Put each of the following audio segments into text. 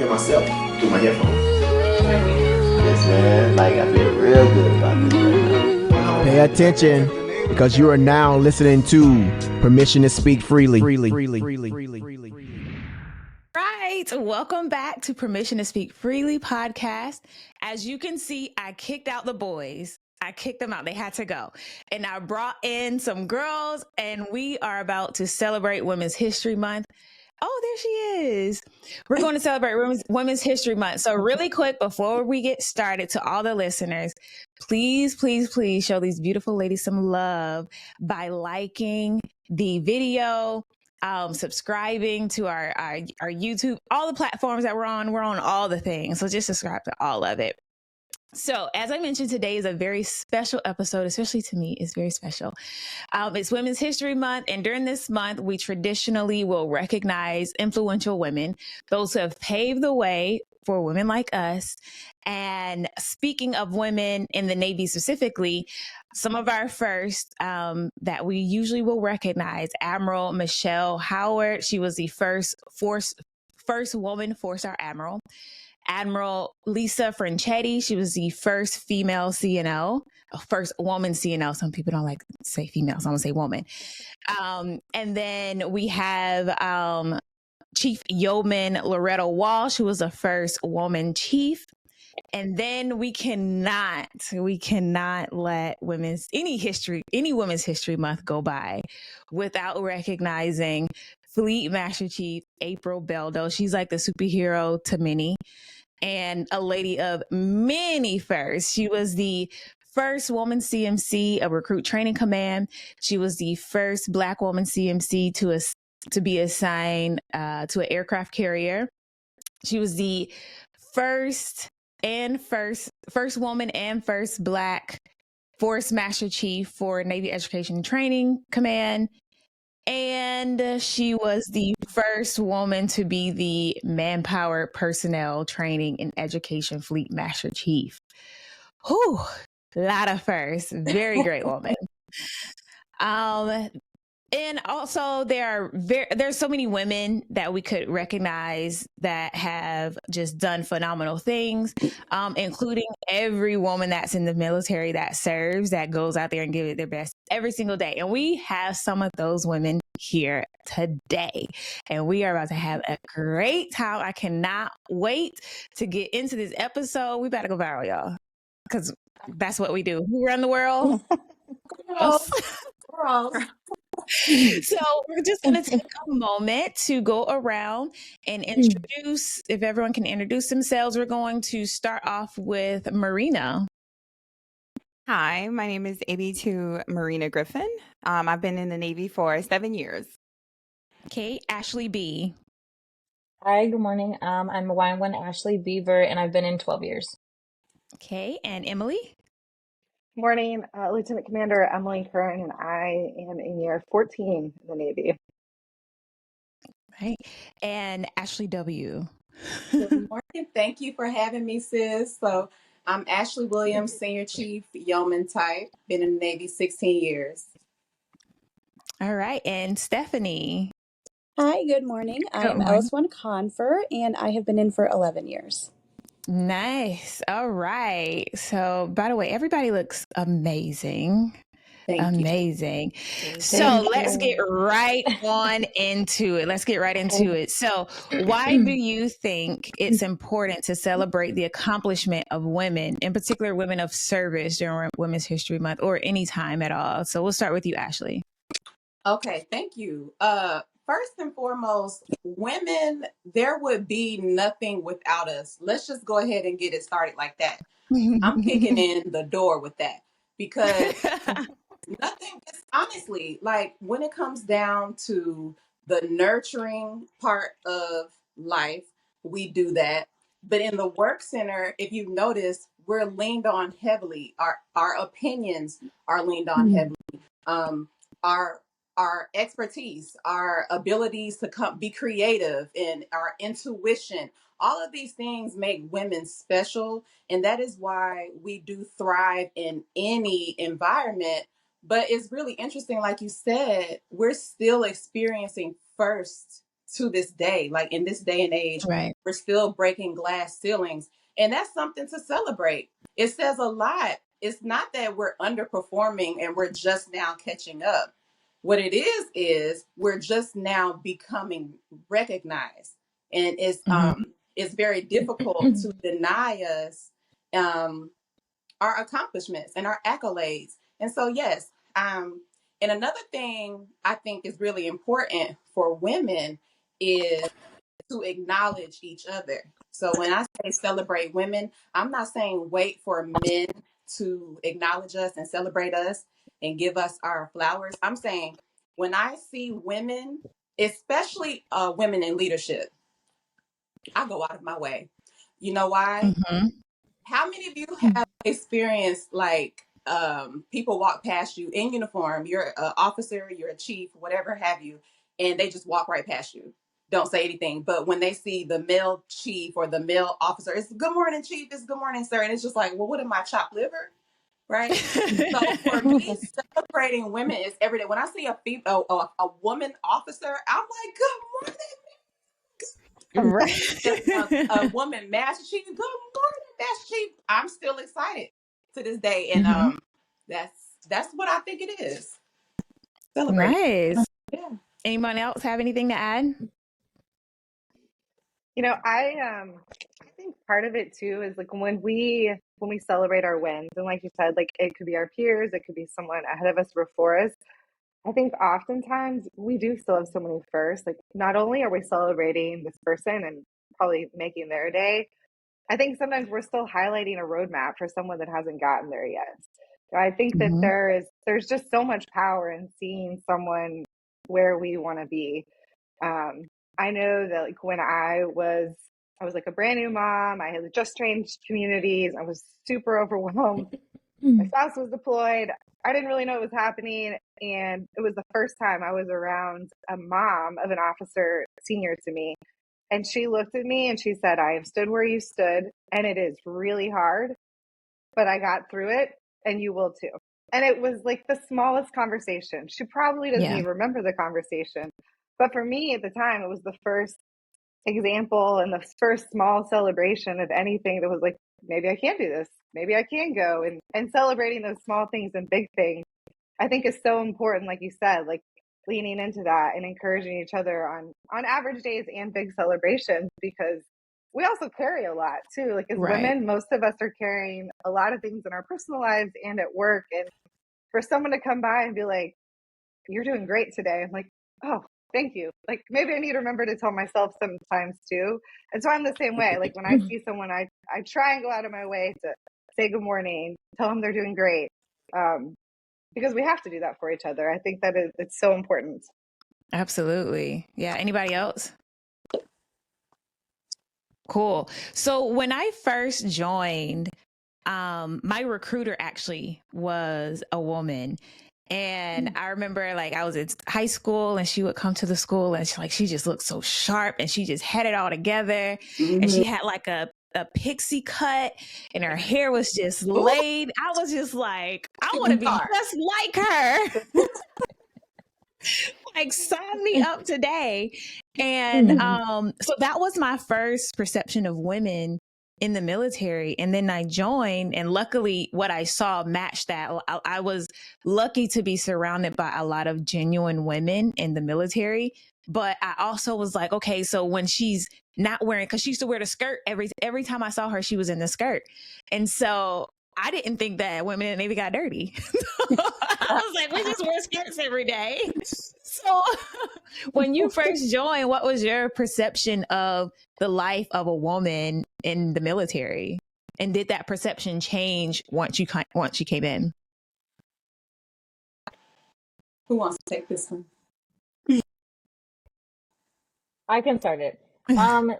hear myself through my headphones. Yes, man. Like, I feel real good about this right now. Pay attention, because you are now listening to Permission to Speak Freely. Right. Welcome back to Permission to Speak Freely podcast. As you can see, I kicked out the boys. I kicked them out. They had to go. And I brought in some girls, and we are about to celebrate Women's History Month. Oh, there she is. We're going to celebrate Women's History Month. So really quick, before we get started, to all the listeners, please, please, please show these beautiful ladies some love by liking the video, subscribing to our YouTube, all the platforms that we're on all the things. So just subscribe to all of it. So, as I mentioned, today is a very special episode, especially to me. It's very special. It's Women's History Month, and during this month, we traditionally will recognize influential women, those who have paved the way for women like us. And speaking of women in the Navy specifically, some of our first that we usually will recognize, Admiral Michelle Howard. She was the first woman four-star admiral. Admiral Lisa Franchetti. She was the first female CNO, first woman CNO. Some people don't like to say female, so I'm going to say woman. And then we have Chief Yeoman Loretta Walsh, who was the first woman chief. And then we cannot let any Women's History Month go by without recognizing Fleet Master Chief April Beldo. She's like the superhero to many, and a lady of many firsts. She was the first woman CMC of Recruit Training Command. She was the first Black woman CMC to be assigned to an aircraft carrier. She was the first woman and first Black Force Master Chief for Navy Education Training Command. And she was the first woman to be the Manpower Personnel Training and Education Fleet Master Chief. Whew, lot of firsts. Very great woman. And also there's so many women that we could recognize that have just done phenomenal things, including every woman that's in the military that serves, that goes out there and gives it their best every single day. And we have some of those women here today, and we are about to have a great time. I cannot wait to get into this episode. We better go viral, y'all, because that's what we do. Who run the world? Girls. So we're just going to take a moment to go around and introduce, if everyone can introduce themselves. We're going to start off with Marina. Hi, my name is 82 Marina Griffin. I've been in the Navy for 7 years. Okay, Ashlie B. Hi, good morning. I'm Y1 Ashlie Beaver, and I've been in 12 years. Okay, and Emily? Morning, Lieutenant Commander Emily Curran, and I am in year 14 in the Navy. Right, and Ashlie W. Good morning. Thank you for having me, sis. So I'm Ashlie Williams, Senior Chief, Yeoman type. Been in the Navy 16 years. All right, and Stephanie. Hi, good morning. I am LS1 Confer, and I have been in for 11 years. Nice. All right. So, by the way, everybody looks amazing. Amazing. So let's get right on into it. So why do you think it's important to celebrate the accomplishment of women, in particular women of service, during Women's History Month or any time at all? So we'll start with you, Ashlie. Okay, thank you. First and foremost, women, there would be nothing without us. Let's just go ahead and get it started like that. I'm kicking in the door with that, because nothing is, honestly, like when it comes down to the nurturing part of life, we do that. But in the work center, if you've noticed, we're leaned on heavily. Our opinions are leaned on heavily. Our expertise, our abilities to be creative, and our intuition, all of these things make women special. And that is why we do thrive in any environment. But it's really interesting, like you said, we're still experiencing first to this day. Like in this day and age, Right. we're still breaking glass ceilings. And that's something to celebrate. It says a lot. It's not that we're underperforming and we're just now catching up. What it is we're just now becoming recognized. And it's very difficult to deny us our accomplishments and our accolades. And so, yes, and another thing I think is really important for women is to acknowledge each other. So when I say celebrate women, I'm not saying wait for men to acknowledge us and celebrate us and give us our flowers. I'm saying when I see women, especially women in leadership, I go out of my way. You know why? Mm-hmm. How many of you have experienced like people walk past you in uniform, you're an officer, you're a chief, whatever have you, and they just walk right past you, don't say anything, but when they see the male chief or the male officer, it's good morning chief, it's good morning sir, and it's just like, well, what am I, chopped liver? Right? So for me, celebrating women is every day. When I see a woman officer, I'm like, good morning. Right. A woman master chief, good morning master chief. I'm still excited to this day, and that's what I think it is. Celebrate. Nice. Yeah. Anyone else have anything to add? You know, I think part of it too is like when we celebrate our wins, and like you said, like it could be our peers, it could be someone ahead of us or before us. I think oftentimes we do still have so many firsts. Like not only are we celebrating this person and probably making their day, I think sometimes we're still highlighting a roadmap for someone that hasn't gotten there yet. So I think that there's just so much power in seeing someone where we want to be. I know that like when I was like a brand new mom, I had just changed communities, I was super overwhelmed. My spouse was deployed. I didn't really know what was happening. And it was the first time I was around a mom of an officer senior to me. And she looked at me and she said, I have stood where you stood, and it is really hard, but I got through it, and you will too. And it was like the smallest conversation. She probably doesn't even remember the conversation. But for me at the time, it was the first example and the first small celebration of anything that was like, maybe I can do this. Maybe I can go. And celebrating those small things and big things, I think is so important. Like you said, like leaning into that and encouraging each other on average days and big celebrations, because we also carry a lot too. Like as women, most of us are carrying a lot of things in our personal lives and at work. And for someone to come by and be like, you're doing great today, I'm like, oh, thank you. Like maybe I need to remember to tell myself sometimes too. And so I'm the same way. Like when I see someone, I try and go out of my way to say good morning, tell them they're doing great. Because we have to do that for each other. I think that it's so important. Absolutely. Yeah. Anybody else? Cool. So when I first joined, my recruiter actually was a woman. And I remember like I was in high school and she would come to the school and she just looked so sharp and she just had it all together. And she had like a pixie cut and her hair was just laid. I was just like, I want to be just like her. Like sign me up today. And so that was my first perception of women in the military. And then I joined, and luckily what I saw matched that. I was lucky to be surrounded by a lot of genuine women in the military. But I also was like, okay, so when she's not wearing, because she used to wear the skirt every time I saw her, she was in the skirt. And so I didn't think that women in the Navy got dirty. I was like, we just wear skirts every day. So when you first joined, what was your perception of the life of a woman in the military? And did that perception change once you came in? Who wants to take this one? I can start it.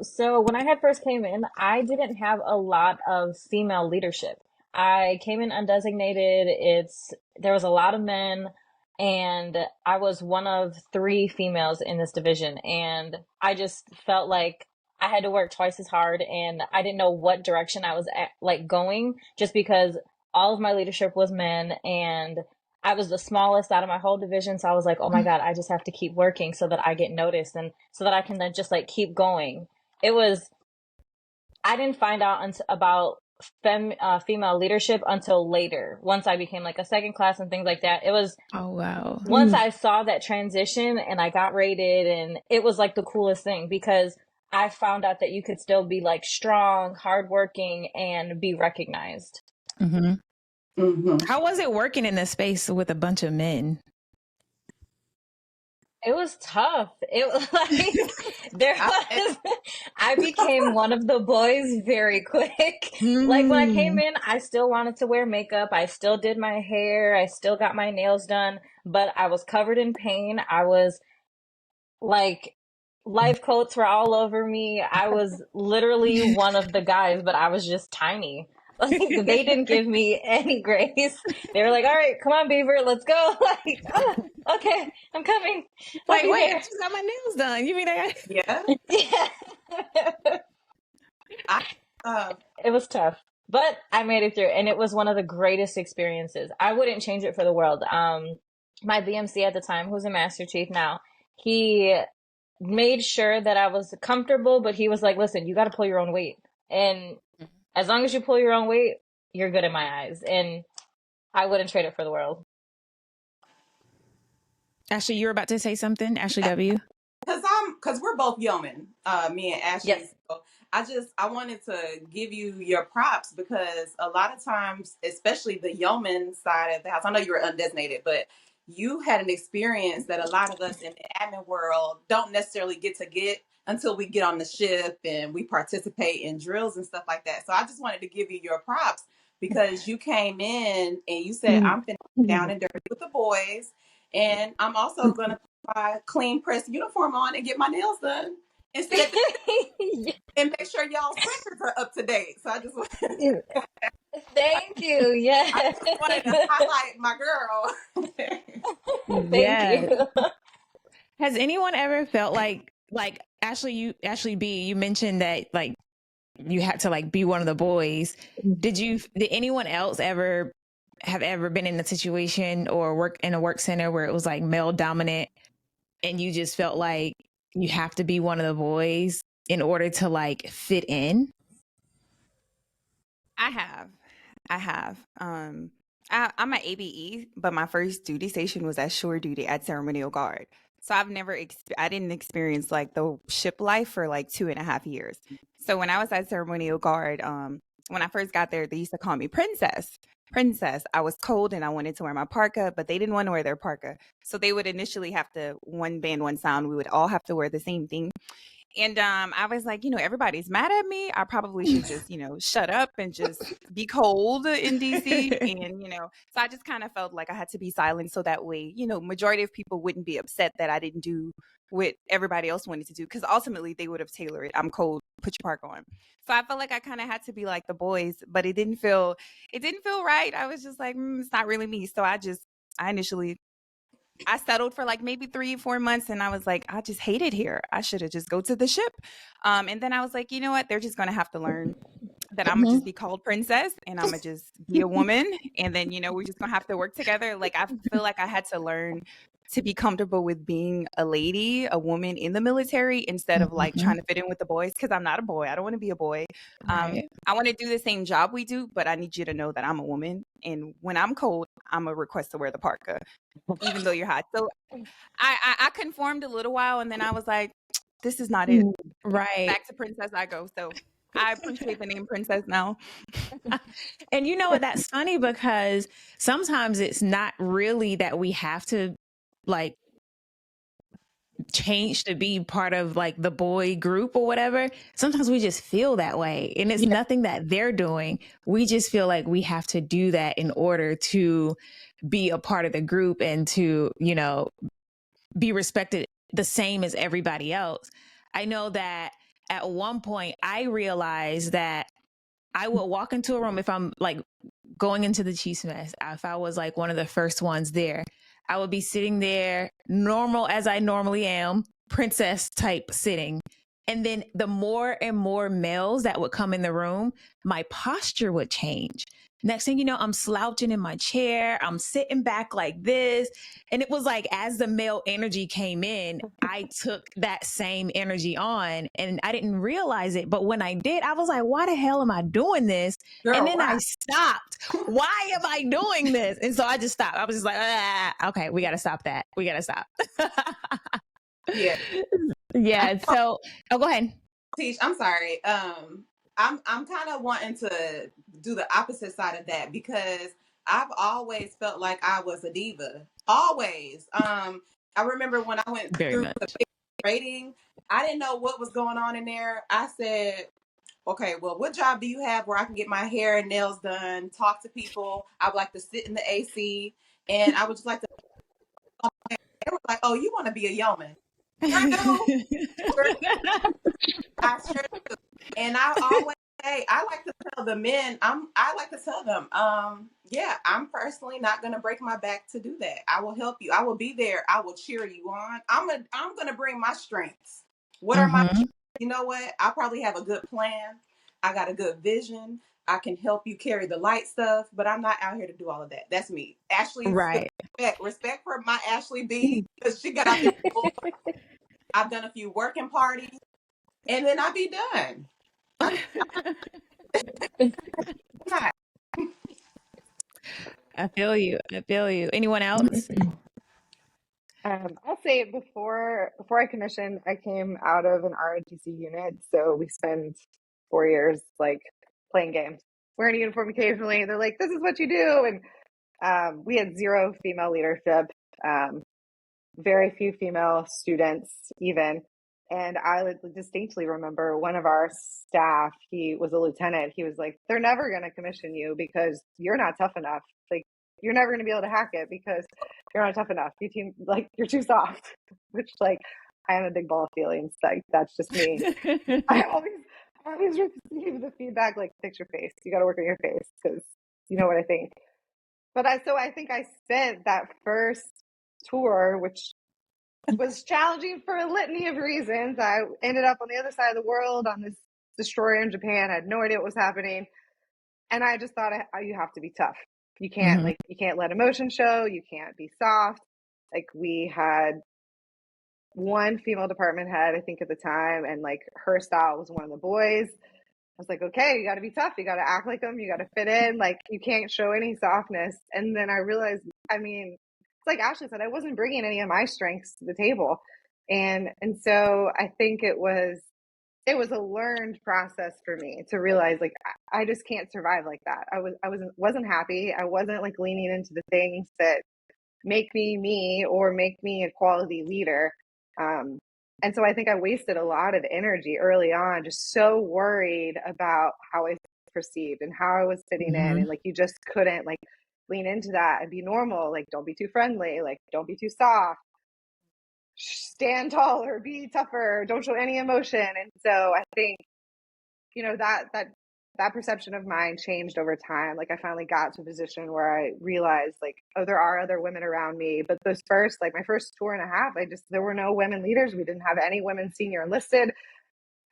So when I had first came in, I didn't have a lot of female leadership. I came in undesignated. There was a lot of men, and I was one of 3 females in this division. And I just felt like I had to work twice as hard, and I didn't know what direction I was going, just because all of my leadership was men, and I was the smallest out of my whole division. So I was like, oh my God, I just have to keep working so that I get noticed and so that I can then just like keep going. I didn't find out about female leadership until later, once I became like a second class and things like that. It was, Oh, wow. once I saw that transition and I got rated, and it was like the coolest thing because I found out that you could still be like strong, hardworking, and be recognized. Mm-hmm. Mm-hmm. How was it working in this space with a bunch of men? It was tough. It was like I became one of the boys very quick. Like when I came in, I still wanted to wear makeup. I still did my hair. I still got my nails done, but I was covered in pain. I was like, life coats were all over me. I was literally one of the guys, but I was just tiny. Like they didn't give me any grace. They were like, "All right, come on, Beaver, let's go." Like, oh, okay, I'm coming. Like, wait, I just got my nails done. You mean I Yeah. Yeah. It was tough, but I made it through, and it was one of the greatest experiences. I wouldn't change it for the world. My BMC at the time, who's a Master Chief now, he made sure that I was comfortable, but he was like, "Listen, you got to pull your own weight, and as long as you pull your own weight, you're good in my eyes." And I wouldn't trade it for the world. Ashley, you were about to say something? Ashley W. Because we're both yeomen, me and Ashley. Yes. So I wanted to give you your props because a lot of times, especially the yeoman side of the house, I know you were undesignated, but you had an experience that a lot of us in the admin world don't necessarily get until we get on the ship and we participate in drills and stuff like that. So I just wanted to give you your props because you came in and you said, I'm finna down and dirty with the boys. And I'm also going to put my clean press uniform on and get my nails done instead and make sure y'all's records are up to date. So I just wanted Thank you. Yeah. I just wanted to highlight my girl. Thank you. Has anyone ever felt like Ashley B, you mentioned that like you had to like be one of the boys. Did anyone else ever been in a situation or work in a work center where it was like male dominant and you just felt like you have to be one of the boys in order to like fit in? I have. I'm an ABE, but my first duty station was at shore duty at ceremonial guard. So I didn't experience like the ship life for like 2.5 years. So when I was at ceremonial guard, when I first got there, they used to call me Princess. I was cold and I wanted to wear my parka, but they didn't want to wear their parka. So they would initially have to, one band, one sound, we would all have to wear the same thing. And I was like, everybody's mad at me. I probably should just, shut up and just be cold in DC. And, so I just kind of felt like I had to be silent so that way, majority of people wouldn't be upset that I didn't do what everybody else wanted to do. Because ultimately they would have tailored it. I'm cold, put your parka on. So I felt like I kind of had to be like the boys, but it didn't feel right. I was just like, it's not really me. So I settled for like maybe 3-4 months and I was like, I just hate it here. I should have just go to the ship. And then I was like, you know what? They're just going to have to learn that I'm going to just be called Princess and I'm going to just be a woman. And then, we're just going to have to work together. Like, I feel like I had to learn to be comfortable with being a lady, a woman in the military instead of like trying to fit in with the boys. Cause I'm not a boy. I don't want to be a boy. I want to do the same job we do, but I need you to know that I'm a woman. And when I'm cold, I'm a request to wear the parka, even though you're hot. So I conformed a little while and then I was like, this is not it. Right. Back to Princess I go. So I appreciate the name Princess now. And you know what? That's funny because sometimes it's not really that we have to like change to be part of like the boy group or whatever. Sometimes we just feel that way and it's nothing that they're doing. We just feel like we have to do that in order to be a part of the group and to, be respected the same as everybody else. I know that at one point I realized that I would walk into a room if I'm like going into the chief's mess, if I was like one of the first ones there, I would be sitting there normal as I normally am, princess type sitting. And then the more and more males that would come in the room, my posture would change. Next thing you know, I'm slouching in my chair. I'm sitting back like this. And it was like, as the male energy came in, I took that same energy on and I didn't realize it. But when I did, I was like, why the hell am I doing this? Girl, and then why? I stopped. Why am I doing this? And so I just stopped. I was just like, okay, we got to stop that. We got to stop. Yeah. Yeah. So, go ahead. Tish, I'm sorry. I'm kind of wanting to do the opposite side of that because I've always felt like I was a diva. Always. I remember when I went Very through much. the rating, I didn't know what was going on in there. I said, okay, well, what job do you have where I can get my hair and nails done, talk to people? I would like to sit in the AC, and I would just like to. They were like, "Oh, you want to be a yeoman?" Girl, I sure do. And I always say, I like to tell the men, I like to tell them, yeah, I'm personally not gonna break my back to do that. I will help you. I will be there. I will cheer you on. I'm gonna bring my strengths. What are my strengths? You know what? I probably have a good plan. I got a good vision. I can help you carry the light stuff, but I'm not out here to do all of that. That's me. Ashley, Right. respect for my Ashlie B because she got out there. I've done a few working parties, and then I'll be done. I feel you. I feel you. Anyone else? I'll say before I commissioned, I came out of an ROTC unit, so we spent 4 years like playing games, wearing a uniform occasionally. They're like, "This is what you do," and we had zero female leadership, very few female students even. And I distinctly remember one of our staff, he was a lieutenant. He was like, "They're never going to commission you because you're not tough enough. Like, you're never going to be able to hack it because you're not tough enough. You're too soft." Which, like, I have a big ball of feelings. Like, that's just me. I always receive the feedback like, "Fix your face. You got to work on your face," because you know what I think. But I think I spent that first tour, which was challenging for a litany of reasons. I ended up on the other side of the world on this destroyer in Japan. I had no idea what was happening. And I just thought, you have to be tough. You can't you can't let emotion show. You can't be soft. Like, we had one female department head, I think at the time, and like her style was one of the boys. I was like, okay, you got to be tough. You got to act like them. You got to fit in. Like, you can't show any softness. And then I realized, I mean, it's like Ashlie said, I wasn't bringing any of my strengths to the table. And so I think it was a learned process for me to realize, like, I just can't survive like that. I wasn't happy. I wasn't like leaning into the things that make me me or make me a quality leader. And so I think I wasted a lot of energy early on, just so worried about how I was perceived and how I was fitting in. And like, you just couldn't like lean into that and be normal. Like, don't be too friendly. Like, don't be too soft. Stand taller, be tougher, don't show any emotion. And so I think, you know, that perception of mine changed over time. Like, I finally got to a position where I realized, like, oh, there are other women around me. But my first tour and a half, there were no women leaders. We didn't have any women senior enlisted.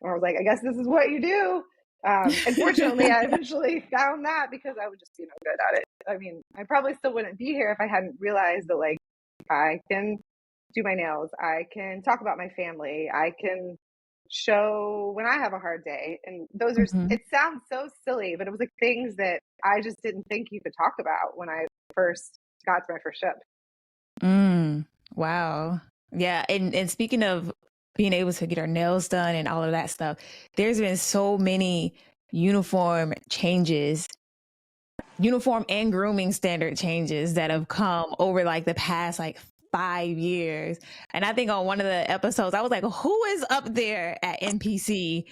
And I was like, I guess this is what you do. Unfortunately, I eventually found that because I would just be no good at it. I mean, I probably still wouldn't be here if I hadn't realized that, like, I can do my nails. I can talk about my family. I can show when I have a hard day. And those are, it sounds so silly, but it was like things that I just didn't think you could talk about when I first got to my first ship. Wow. Yeah. And speaking of being able to get our nails done and all of that stuff, there's been so many uniform and grooming standard changes that have come over like the past like 5 years. And I think on one of the episodes, I was like, who is up there at NPC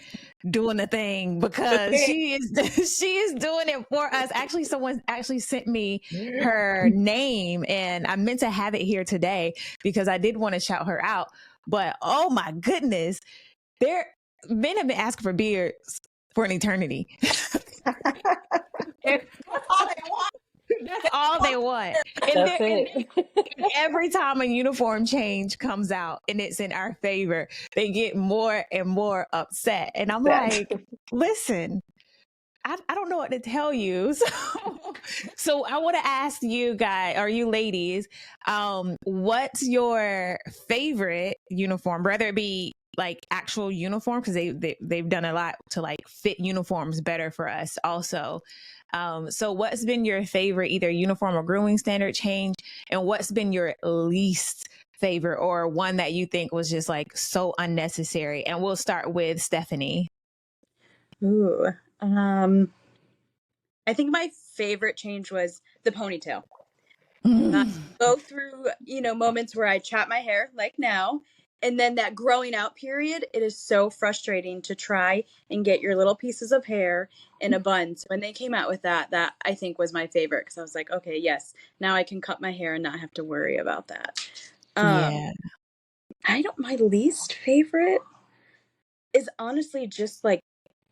doing the thing? Because she is doing it for us. Actually, someone actually sent me her name and I meant to have it here today because I did want to shout her out. But oh my goodness, men have been asking for beards for an eternity. That's all they want. That's all they want. And, That's it. and every time a uniform change comes out and it's in our favor, they get more and more upset. And I'm like, listen, I don't know what to tell you. So I want to ask you guys, or you ladies, what's your favorite uniform, whether it be like actual uniform, because they've done a lot to like fit uniforms better for us also. So what's been your favorite either uniform or grooming standard change, and what's been your least favorite or one that you think was just like so unnecessary? And we'll start with Stephanie. Ooh. I think my favorite change was the ponytail. Go through, moments where I chop my hair like now, and then that growing out period, it is so frustrating to try and get your little pieces of hair in a bun. So when they came out with that I think was my favorite, because I was like, okay, yes, now I can cut my hair and not have to worry about that. Yeah. My least favorite is honestly just like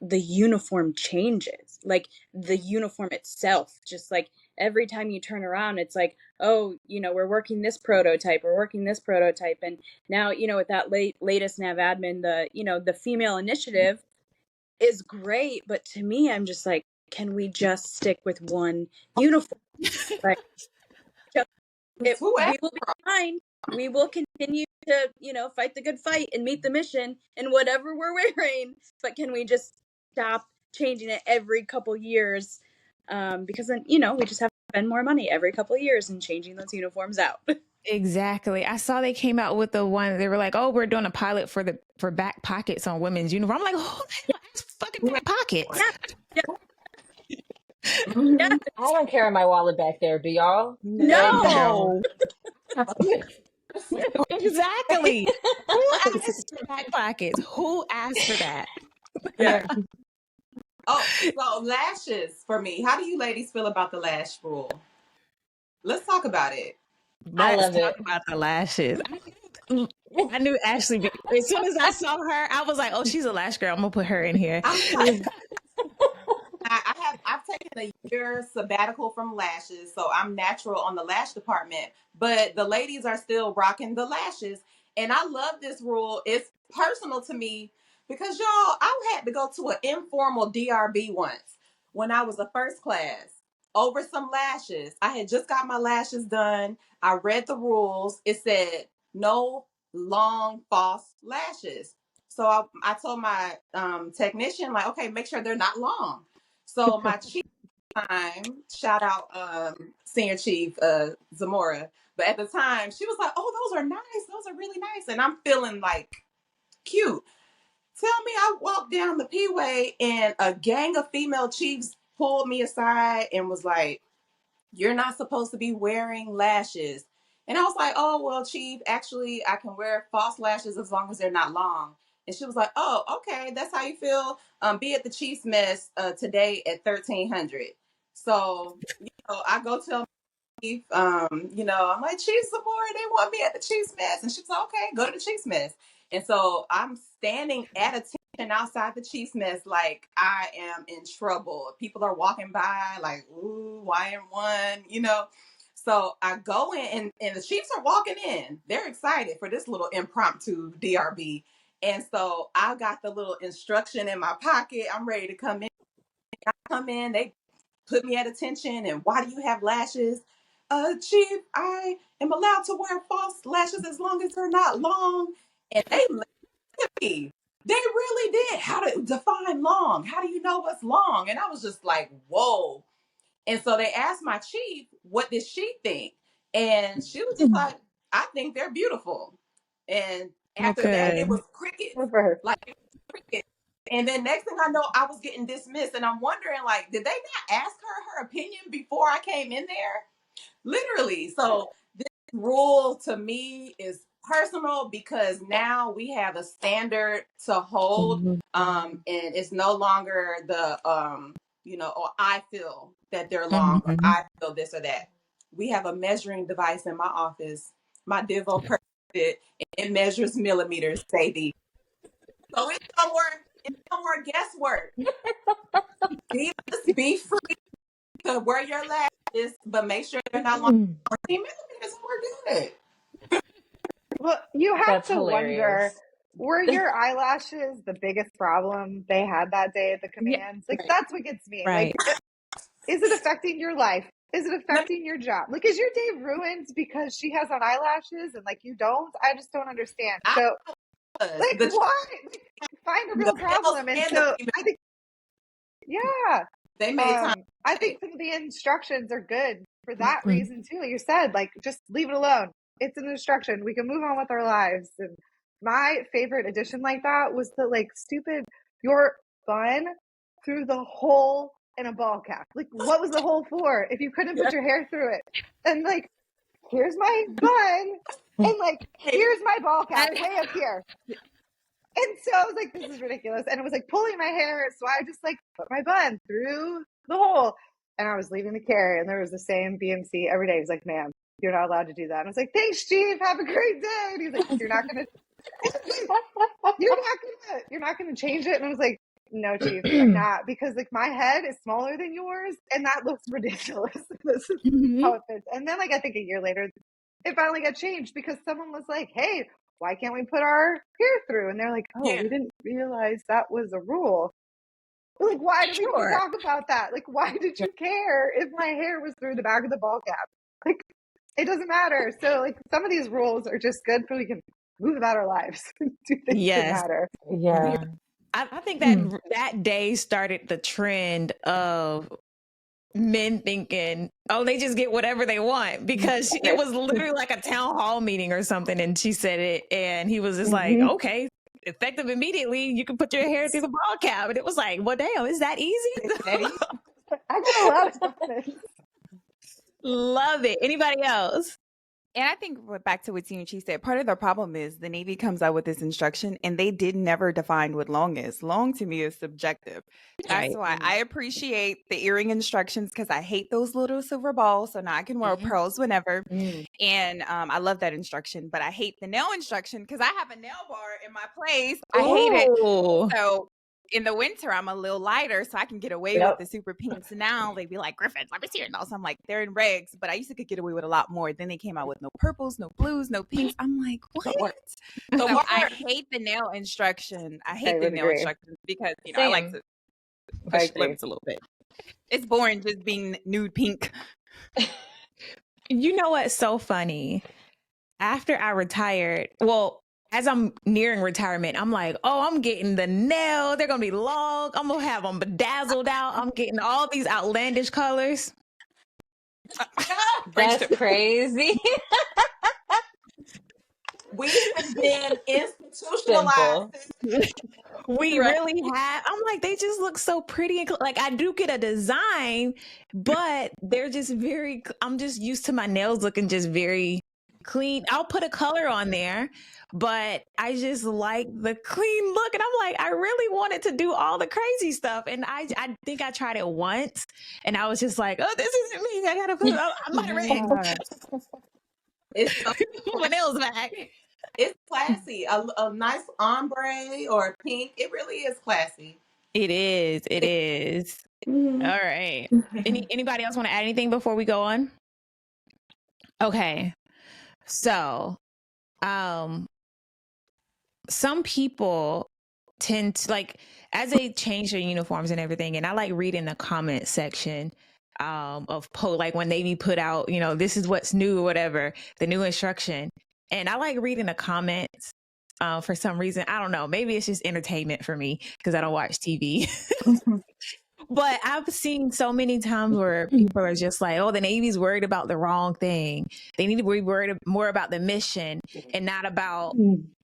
the uniform changes, like the uniform itself, just like every time you turn around, it's like, oh, we're working this prototype, and now, with that latest nav admin, the female initiative is great, but to me, I'm just like, can we just stick with one uniform? Like, we will be fine. We will continue to, fight the good fight and meet the mission in whatever we're wearing. But can we just stop changing it every couple years? Because then, we just have to spend more money every couple years and changing those uniforms out. Exactly. I saw they came out with the one, they were like, oh, we're doing a pilot for back pockets on women's uniform. I'm like, oh, that's fucking back pockets. Yeah. I don't carry my wallet back there. Do y'all? No. Exactly. Who asked for back pockets? Who asked for that? Yeah. Oh, so lashes for me. How do you ladies feel about the lash rule? Let's talk about it. I love it. About the lashes. I knew Ashlie Beaver. As soon as I saw her, I was like, oh, she's a lash girl. I'm gonna put her in here. I've taken a year sabbatical from lashes, so I'm natural on the lash department, but the ladies are still rocking the lashes. And I love this rule. It's personal to me because y'all, I had to go to an informal DRB once when I was a first class over some lashes. I had just got my lashes done. I read the rules. It said no long false lashes. So I told my technician, like, okay, make sure they're not long. So my chief time, shout out Senior Chief Zamora, but at the time she was like, oh, those are nice. Those are really nice. And I'm feeling like cute. Tell me, I walked down the P-way and a gang of female chiefs pulled me aside and was like, you're not supposed to be wearing lashes. And I was like, oh, well, Chief, actually, I can wear false lashes as long as they're not long. And she was like, oh, okay, that's how you feel. Be at the Chief's mess today at 1300. So, I go tell Chief, I'm like, Chief Zamora, they want me at the Chief's mess. And she's like, okay, go to the Chief's mess. And so I'm standing at attention outside the Chief's mess like I am in trouble. People are walking by like, ooh, YN1, So I go in and the Chiefs are walking in. They're excited for this little impromptu DRB. And so I got the little instruction in my pocket. I'm ready to come in. I come in, they put me at attention. And why do you have lashes? Chief, I am allowed to wear false lashes as long as they're not long. And they laughed at me. They really did. How to define long? How do you know what's long? And I was just like, whoa. And so they asked my chief, what did she think? And she was just like, I think they're beautiful. And after that, it was crickets. Like crickets. And then next thing I know, I was getting dismissed. And I'm wondering, like, did they not ask her opinion before I came in there? Literally. So this rule to me is personal because now we have a standard to hold. And it's no longer the or I feel that they're long, or I feel this or that. We have a measuring device in my office. My Divo it measures millimeters, baby. So it's no more guesswork. Be free to wear your lash but make sure they're not long 14 millimeters. We're good. Well, you have That's to wonder, hilarious. were your eyelashes the biggest problem they had that day at the commands? Like, that's what gets me. Right. Like, is it affecting your life? Is it Let me- affecting your job? Like, is your day ruined because she has on eyelashes and like you don't? I just don't understand. I So, like, the why? Like, find a the real males problem. And and the so females, I think, yeah, they made time. I think some of the instructions are good for that reason too. Like you said, like, just leave it alone. It's an instruction. We can move on with our lives. And my favorite addition like that was the like stupid your bun through the hole in a ball cap. Like, what was the hole for if you couldn't put your hair through it? And like, here's my bun, and like, here's my ball cap way up here. And so I was like, this is ridiculous. And it was like pulling my hair. So I just like put my bun through the hole. And I was leaving the carrier, and there was the same BMC every day. He's like, ma'am, you're not allowed to do that. And I was like, thanks, Chief. Have a great day. And he's like, you're not gonna change it. And I was like, no, Chief, I'm not, because like my head is smaller than yours, and that looks ridiculous. This is how it fits. And then like I think a year later, it finally got changed because someone was like, hey, why can't we put our hair through? And they're like, oh, we didn't realize that was a rule. We're like, why did we even talk about that? Like, why did you care if my hair was through the back of the ball cap? Like, it doesn't matter. So like some of these rules are just good for we can move about our lives. Do things that matter. Yeah. I think that that day started the trend of men thinking, oh, they just get whatever they want, because it was literally like a town hall meeting or something, and she said it, and he was just like, okay, effective immediately, you can put your hair through the ball cap. And it was like, well, damn, is that easy? I got a lot of comments. Love it. Anybody else? And I think back to what she said, part of the problem is the Navy comes out with this instruction and they did never define what long is. Long to me is subjective. That's why I appreciate the earring instructions, because I hate those little silver balls. So now I can wear pearls whenever. And I love that instruction, but I hate the nail instruction because I have a nail bar in my place. I hate it. So in the winter, I'm a little lighter, so I can get away with the super pinks. Now they'd be like, Griffin, let me see your nails. I'm like, they're in regs, but I used to could get away with a lot more. Then they came out with no purples, no blues, no pinks. I'm like, what? So I hate the nail instruction. I hate the nail instructions because, you know, I like to push limits a little bit. It's boring just being nude pink. You know what's so funny? After I retired, well, as I'm nearing retirement, I'm like, oh, I'm getting the nail. They're going to be long. I'm going to have them bedazzled out. I'm getting all these outlandish colors. That's crazy. We have been institutionalized. We really have. I'm like, they just look so pretty. And like, I do get a design, but they're just very, I'm just used to my nails looking just very clean. I'll put a color on there, but I just like the clean look. And I'm like, I really wanted to do all the crazy stuff. And I think I tried it once, and I was just like, oh, this isn't me. I gotta put it on. I'm not ready. It's so my nails back. It's classy. A nice ombre or pink. It really is classy. It is. It is. All right. Anybody else want to add anything before we go on? Okay. So, some people tend to, like, as they change their uniforms and everything, and I like reading the comment section of like when Navy put out, you know, this is what's new or whatever, the new instruction. And I like reading the comments for some reason. I don't know. Maybe it's just entertainment for me because I don't watch TV. But I've seen so many times where people are just like, oh, the Navy's worried about the wrong thing. They need to be worried more about the mission and not about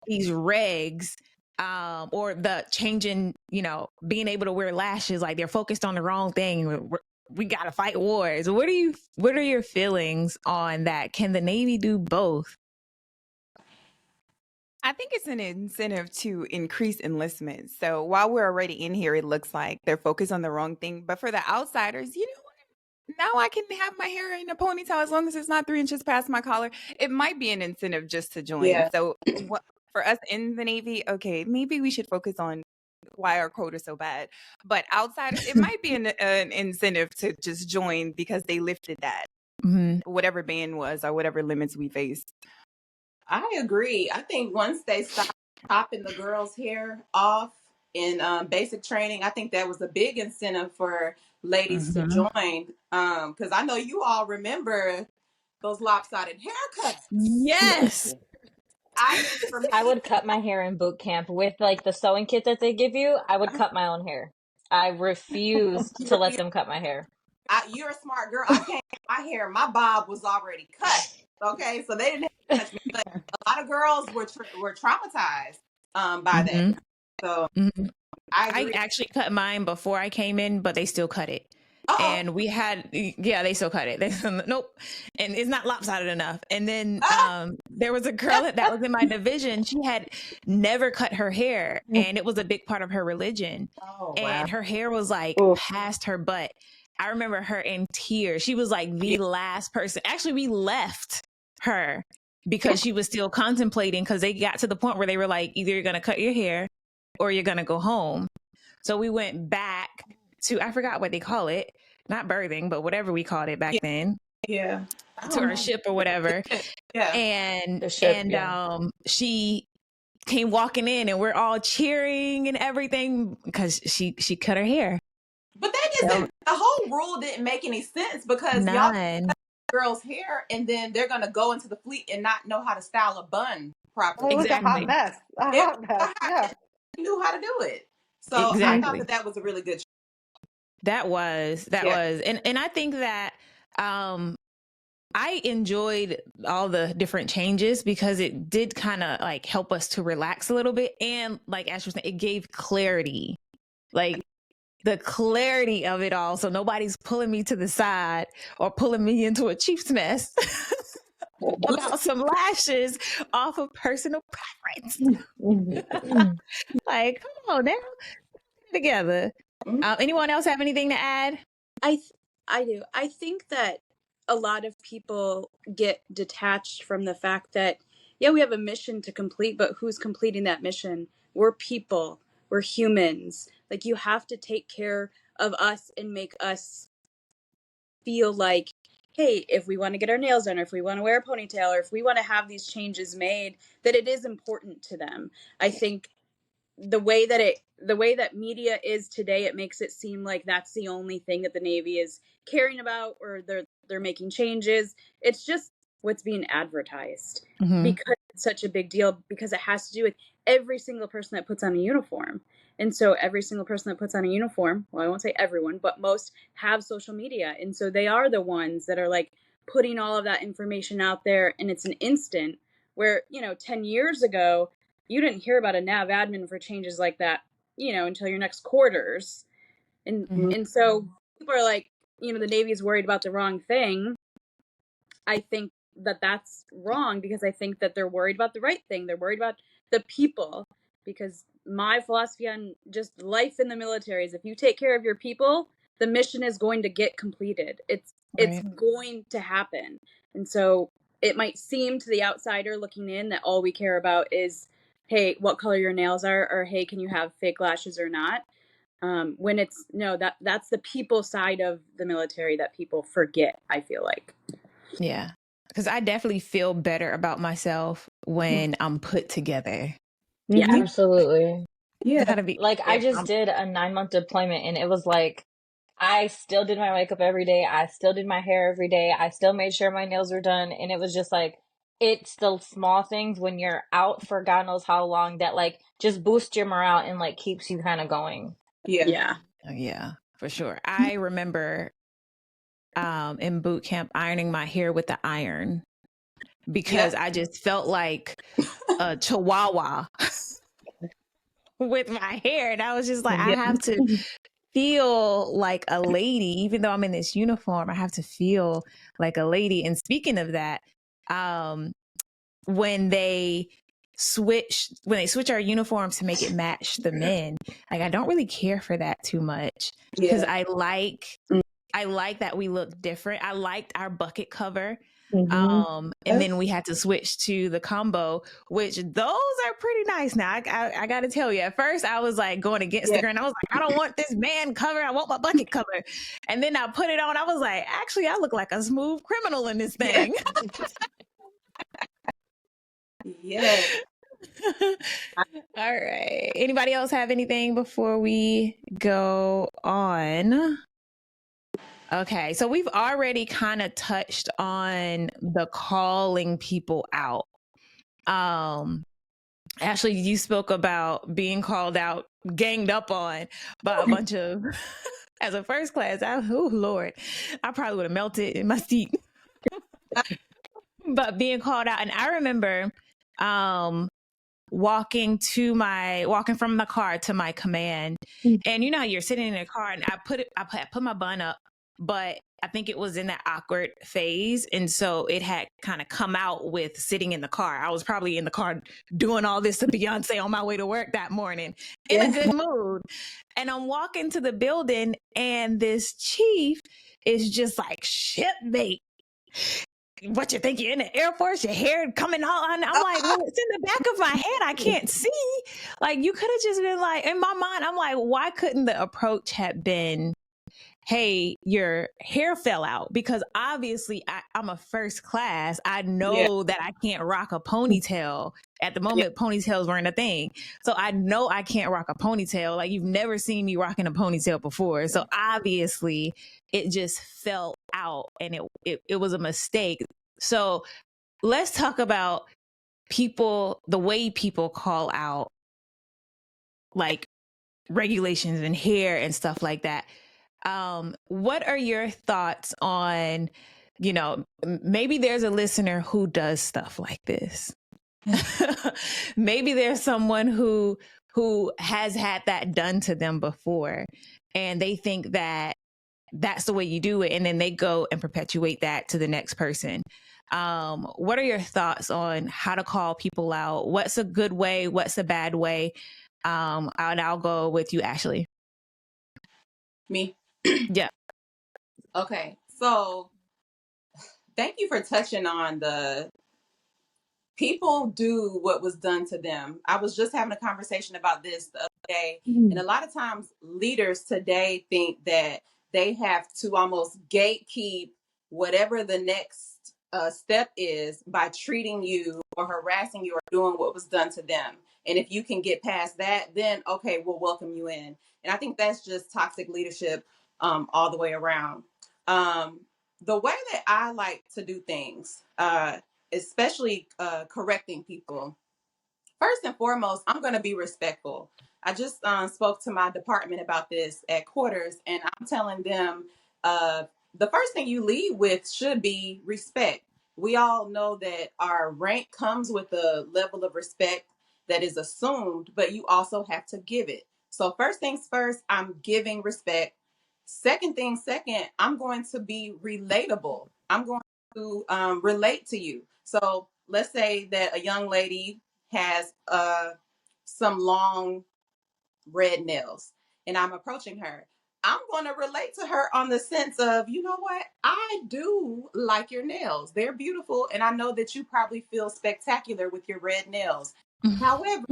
these regs or the changing, you know, being able to wear lashes. Like, they're focused on the wrong thing. We got to fight wars. What are your feelings on that? Can the Navy do both? I think it's an incentive to increase enlistment. So while we're already in here, it looks like they're focused on the wrong thing. But for the outsiders, you know what? Now I can have my hair in a ponytail as long as it's not 3 inches past my collar. It might be an incentive just to join. Yeah. So for us in the Navy, okay, maybe we should focus on why our quota is so bad. But outsiders, it might be an incentive to just join because they lifted that, whatever ban was or whatever limits we faced. I agree. I think once they stopped chopping the girls' hair off in basic training, I think that was a big incentive for ladies to join. Because I know you all remember those lopsided haircuts. Yes. I would cut my hair in boot camp with like the sewing kit that they give you. I would cut my own hair. I refused to let them cut my hair. You're a smart girl. I can't cut my hair. My bob was already cut. Okay, so they didn't have to touch me. But a lot of girls were traumatized by that. So I actually cut mine before I came in, but they still cut it. And we had, they still cut it. Nope. And it's not lopsided enough. And then there was a girl that was in my division. She had never cut her hair, and it was a big part of her religion. And her hair was like past her butt. I remember her in tears. She was like the last person. Actually, we left her because she was still contemplating, because they got to the point where they were like, either you're going to cut your hair or you're going to go home. So we went back to, I forgot what they call it, not birthing, but whatever we called it back then. Yeah. To our ship or whatever. And she came walking in, and we're all cheering and everything because she cut her hair. But that isn't, the whole rule didn't make any sense, because y'all cut girls' hair and then they're going to go into the fleet and not know how to style a bun properly. It was a hot mess. Yeah. Knew how to do it. So I thought that was a really good show. That was. And I think that I enjoyed all the different changes because it did kind of like help us to relax a little bit. And like Ash was saying, it gave clarity, like the clarity of it all. So nobody's pulling me to the side or pulling me into a chief's mess about some lashes off of personal preference. Like, come on now, together. Anyone else have anything to add? I do. I think that a lot of people get detached from the fact that, we have a mission to complete, but who's completing that mission? We're people. We're humans. Like, you have to take care of us and make us feel like, hey, if we want to get our nails done, or if we want to wear a ponytail, or if we want to have these changes made, that it is important to them. I think the way that media is today, it makes it seem like that's the only thing that the Navy is caring about, or they're making changes. It's just what's being advertised, because it's such a big deal, because it has to do with every single person that puts on a uniform. And so every single person that puts on a uniform, well, I won't say everyone, but most have social media. And so they are the ones that are like putting all of that information out there. And it's an instant where, 10 years ago, you didn't hear about a nav admin for changes like that, until your next quarters. And so people are like, the Navy is worried about the wrong thing. I think that that's wrong, because I think that they're worried about the right thing. They're worried about the people, because my philosophy on just life in the military is if you take care of your people, the mission is going to get completed. It's going to happen. And so it might seem to the outsider looking in that all we care about is, hey, what color your nails are, or hey, can you have fake lashes or not? When it's that's the people side of the military that people forget, I feel like. Yeah, because I definitely feel better about myself when I'm put together. Yeah, absolutely. Yeah, gotta be, like I just did a 9-month deployment, and it was like I still did my makeup every day. I still did my hair every day. I still made sure my nails were done, and it was just like, it's the small things when you're out for God knows how long that like just boost your morale and like keeps you kind of going. Yeah, for sure. I remember in boot camp ironing my hair with the iron, because I just felt like a chihuahua with my hair, and I was just like, I have to feel like a lady, even though I'm in this uniform. I have to feel like a lady. And speaking of that, when they switch our uniforms to make it match the men, like I don't really care for that too much, because I like that we look different. I liked our bucket cover. And then we had to switch to the combo, which those are pretty nice. Now, I got to tell you, at first I was like going against the grain. I was like, I don't want this man cover. I want my bucket cover. And then I put it on. I was like, actually, I look like a smooth criminal in this thing. Yes. All right. Anybody else have anything before we go on? Okay, so we've already kind of touched on the calling people out. Ashlie, you spoke about being called out, ganged up on by a bunch of, as a first class, oh Lord, I probably would have melted in my seat. But being called out, and I remember walking from the car to my command, and you know you're sitting in a car, and I put my bun up, but I think it was in that awkward phase, and so it had kind of come out with sitting in the car. I was probably in the car doing all this to Beyonce on my way to work that morning in a good mood, and I'm walking to the building, and this chief is just like, shipmate, what you think, you're in the Air Force, your hair coming all on? I'm like, well, it's in the back of my head, I can't see. Like, you could have just been like, in my mind, I'm like, why couldn't the approach have been, hey, your hair fell out? Because obviously I'm a first class. I know that I can't rock a ponytail. At the moment, ponytails weren't a thing. So I know I can't rock a ponytail. Like, you've never seen me rocking a ponytail before. So obviously it just fell out, and it was a mistake. So let's talk about people, the way people call out like regulations and hair and stuff like that. What are your thoughts on, you know, maybe there's a listener who does stuff like this. Maybe there's someone who has had that done to them before, and they think that that's the way you do it, and then they go and perpetuate that to the next person. What are your thoughts on how to call people out? What's a good way? What's a bad way? And I'll go with you, Ashlie. Me? Yeah. Okay. So thank you for touching on the people do what was done to them. I was just having a conversation about this the other day. And a lot of times leaders today think that they have to almost gatekeep whatever the next step is by treating you or harassing you or doing what was done to them. And if you can get past that, then okay, we'll welcome you in. And I think that's just toxic leadership all the way around. The way that I like to do things, especially correcting people, first and foremost, I'm going to be respectful. I just spoke to my department about this at quarters, and I'm telling them the first thing you lead with should be respect. We all know that our rank comes with a level of respect that is assumed, but you also have to give it. So first things first, I'm giving respect. Second thing second, I'm going to be relatable. I'm going to relate to you. So let's say that a young lady has some long red nails, and I'm approaching her. I'm going to relate to her on the sense of, you know what? I do like your nails. They're beautiful, and I know that you probably feel spectacular with your red nails. However,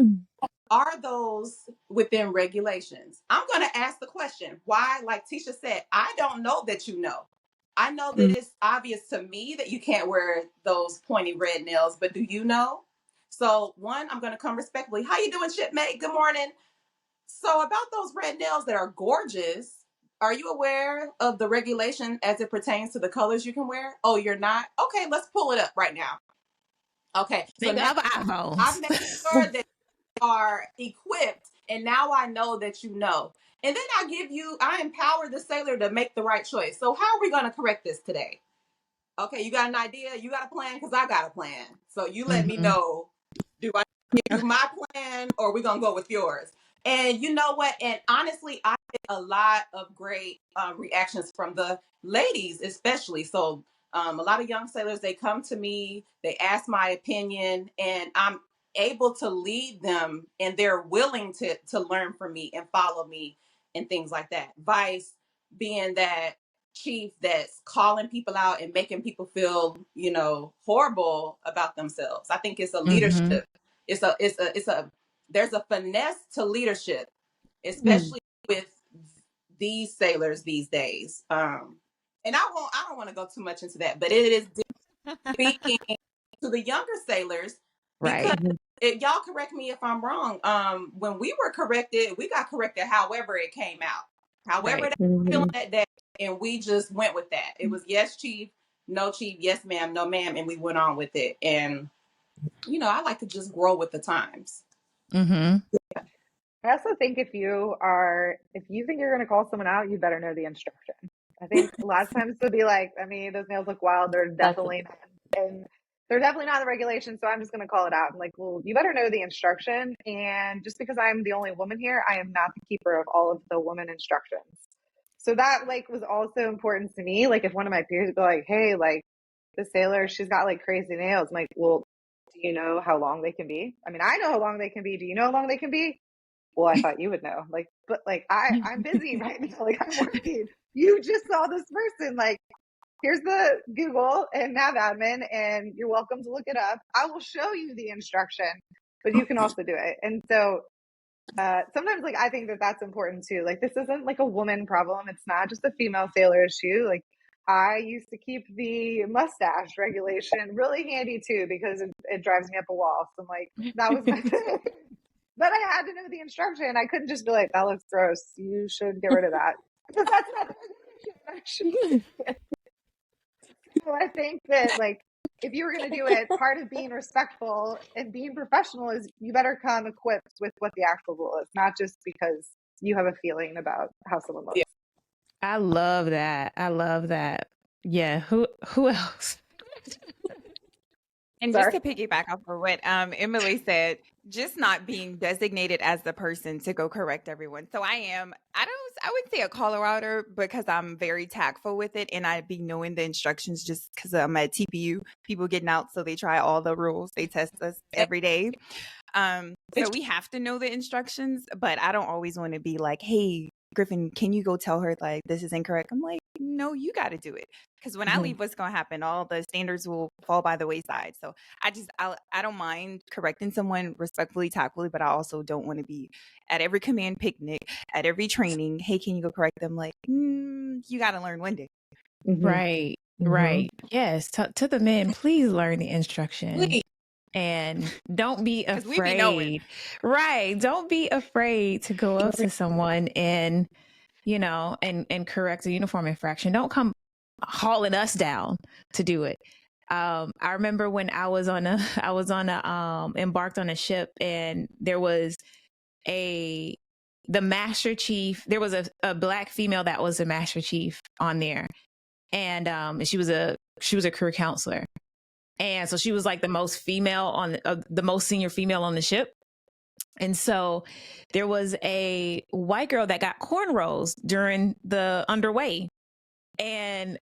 are those within regulations? I'm going to ask the question. Why? Like Tisha said, I don't know that you know. I know that it's obvious to me that you can't wear those pointy red nails, but do you know? So one, I'm going to come respectfully. How you doing, shipmate? Good morning. So about those red nails that are gorgeous, are you aware of the regulation as it pertains to the colors you can wear? Oh, you're not? Okay, let's pull it up right now. Okay, so now I'm making sure that are equipped, and now I know that you know. And then I empower the sailor to make the right choice. So how are we going to correct this today? Okay, you got an idea? You got a plan? Because I got a plan. So you let me know, do I give you my plan, or are we going to go with yours? And you know what? And honestly, I get a lot of great reactions from the ladies, especially. So a lot of young sailors, they come to me, they ask my opinion, and I'm able to lead them, and they're willing to learn from me and follow me and things like that. Vice being that chief that's calling people out and making people feel, horrible about themselves. I think it's a leadership. There's a finesse to leadership, especially with these sailors these days. And I don't want to go too much into that, but it is speaking to the younger sailors, because y'all correct me if I'm wrong. When we were corrected, we got corrected however it came out, however they were feeling that day, and we just went with that. It was yes, chief, no, chief, yes, ma'am, no, ma'am, and we went on with it. And I like to just grow with the times. I also think if you think you're going to call someone out, you better know the instruction. I think a lot of times they'll be like, I mean, those nails look wild. They're definitely not, and they're definitely not in the regulation. So I'm just going to call it out. I'm like, well, you better know the instruction. And just because I'm the only woman here, I am not the keeper of all of the woman instructions. So that was also important to me. Like if one of my peers would be like, hey, like the sailor, she's got like crazy nails. I'm like, well, do you know how long they can be? I mean, I know how long they can be. Do you know how long they can be? Well, I thought you would know. But I'm busy right now. Like I'm working. You just saw this person. Like, here's the Google and NavAdmin, and you're welcome to look it up. I will show you the instruction, but you can also do it. And so sometimes I think that that's important too. Like this isn't like a woman problem. It's not just a female sailor issue. Like I used to keep the mustache regulation really handy too, because it drives me up a wall. So I'm like, that was my thing. But I had to know the instruction. I couldn't just be like, that looks gross. You should get rid of that. Because that's not the regulation. So I think that if you were going to do it, part of being respectful and being professional is you better come equipped with what the actual rule is, not just because you have a feeling about how someone looks. Yeah. I love that. Yeah. Who else? And Sorry. just to piggyback off of what Emily said, just not being designated as the person to go correct everyone. So I would say a caller outer, because I'm very tactful with it, and I be knowing the instructions just because I'm at TPU, people getting out, so they try all the rules. They test us every day. So we have to know the instructions, but I don't always want to be like, hey, Griffin, can you go tell her like this is incorrect? I'm like, no, you got to do it. Because when I leave, what's going to happen? All the standards will fall by the wayside. So I don't mind correcting someone respectfully, tactfully, but I also don't want to be at every command picnic, at every training. Hey, can you go correct them? Like, you got to learn one day. Right. Yes. To the men, please learn the instruction. Please. And don't be 'Cause we be knowing. afraid. Right. Don't be afraid to go up to someone and, and correct a uniform infraction. Don't come hauling us down to do it. I remember when I was embarked on a ship, and there was the master chief. There was a black female that was a master chief on there. And she was a career counselor. And so she was like the most senior female on the ship. And so there was a white girl that got cornrows during the underway, and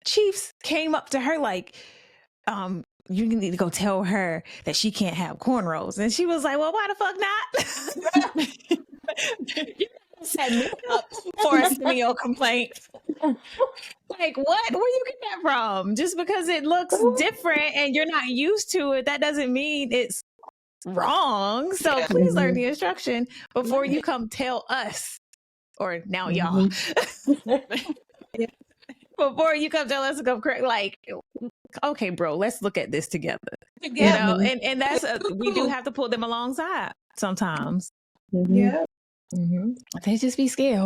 chiefs came up to her like, you need to go tell her that she can't have cornrows. And she was like, well, why the fuck not? Set me up for a semio complaint. Like, what? Where you get that from? Just because it looks different and you're not used to it, that doesn't mean it's wrong. So please learn the instruction before you come tell us, or now y'all. Before you come tell us to come correct, like, okay, bro, let's look at this together. And that's we do have to pull them alongside sometimes. Yeah. They just be scared.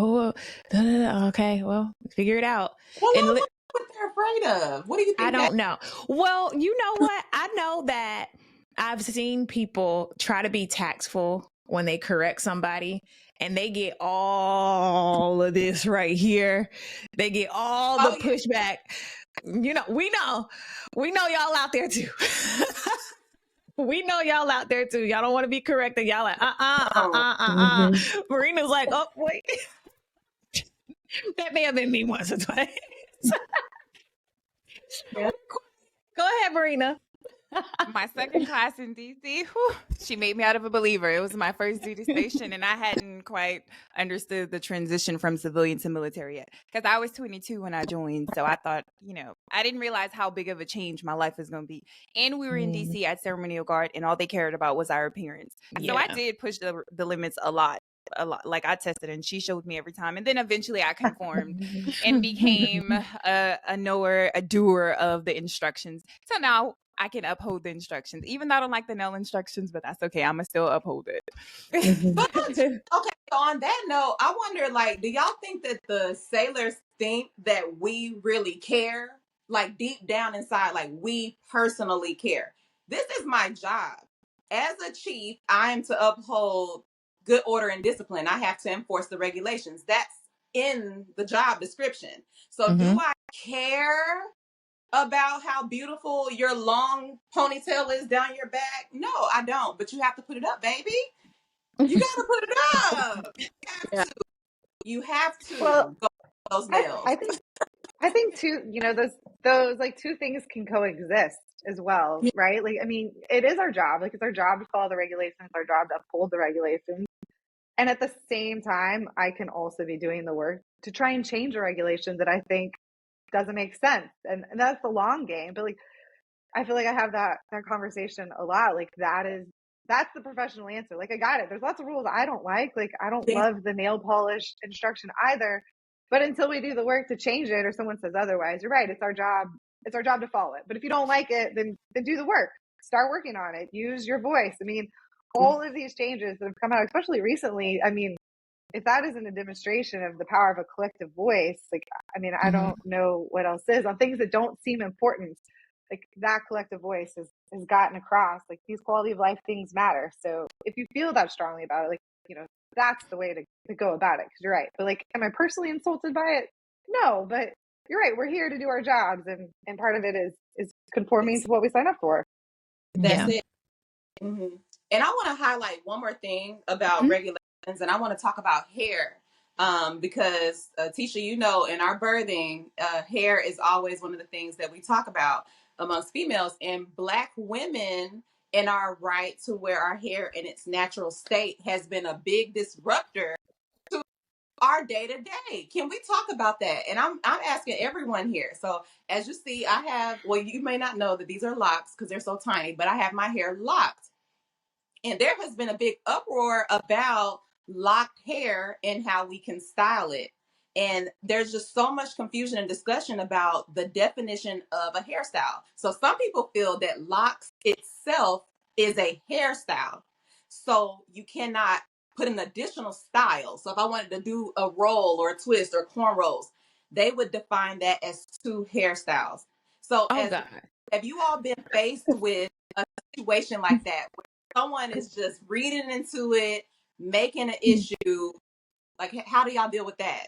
Okay, well, figure it out. Well, what they're afraid of? What do you think? I don't know. Well, you know what? I know that I've seen people try to be tactful when they correct somebody, and they get all of this right here. They get all the pushback. We know y'all out there too. We know y'all out there too. Y'all don't want to be corrected. Y'all like, Marina's like, oh, wait. That may have been me once or twice. Go ahead, Marina. My second class in DC, whew, she made me out of a believer. It was my first duty station, and I hadn't quite understood the transition from civilian to military yet. Because I was 22 when I joined, so I thought, I didn't realize how big of a change my life was going to be. And we were in DC at ceremonial guard, and all they cared about was our appearance. So I did push the limits a lot. Like I tested, and she showed me every time, and then eventually I conformed and became a knower, a doer of the instructions. So now I can uphold the instructions, even though I don't like the nail instructions, but that's okay. I'm gonna still uphold it. But okay, so on that note, I wonder, like, do y'all think that the sailors think that we really care? Like deep down inside, like we personally care. This is my job. As a chief, I am to uphold good order and discipline. I have to enforce the regulations. That's in the job description. So do I care about how beautiful your long ponytail is down your back? No, I don't. But you have to put it up, baby. You gotta put it up. You have to Well, go with those nails. I think too, those like two things can coexist as well, right? Like, I mean, it is our job. Like, it's our job to follow the regulations, it's our job to uphold the regulations. And at the same time, I can also be doing the work to try and change a regulation that I think doesn't make sense. And that's the long game. But like, I feel like I have that conversation a lot. Like, that's the professional answer. Like, I got it. There's lots of rules I don't like. Like, I don't love the nail polish instruction either. But until we do the work to change it, or someone says otherwise, you're right. It's our job. It's our job to follow it. But if you don't like it, then do the work. Start working on it. Use your voice. I mean, all of these changes that have come out, especially recently, I mean, if that isn't a demonstration of the power of a collective voice, like, I mean, I don't know what else is on things that don't seem important. Like, that collective voice has gotten across, like, these quality of life things matter. So if you feel that strongly about it, like, that's the way to go about it. Cause you're right. But like, am I personally insulted by it? No, but you're right. We're here to do our jobs. And part of it is conforming to what we sign up for. That's it. And I want to highlight one more thing about regulations, and I want to talk about hair. Because Tisha, in our birthing, hair is always one of the things that we talk about amongst females, and Black women and our right to wear our hair in its natural state has been a big disruptor to our day to day. Can we talk about that? And I'm asking everyone here. So as you see, I have, well, you may not know that these are locks because they're so tiny, but I have my hair locked. And there has been a big uproar about locked hair and how we can style it. And there's just so much confusion and discussion about the definition of a hairstyle. So some people feel that locks itself is a hairstyle. So you cannot put an additional style. So if I wanted to do a roll or a twist or cornrows, they would define that as two hairstyles. So have you all been faced with a situation like that where someone is just reading into it, making an issue? Like, how do y'all deal with that?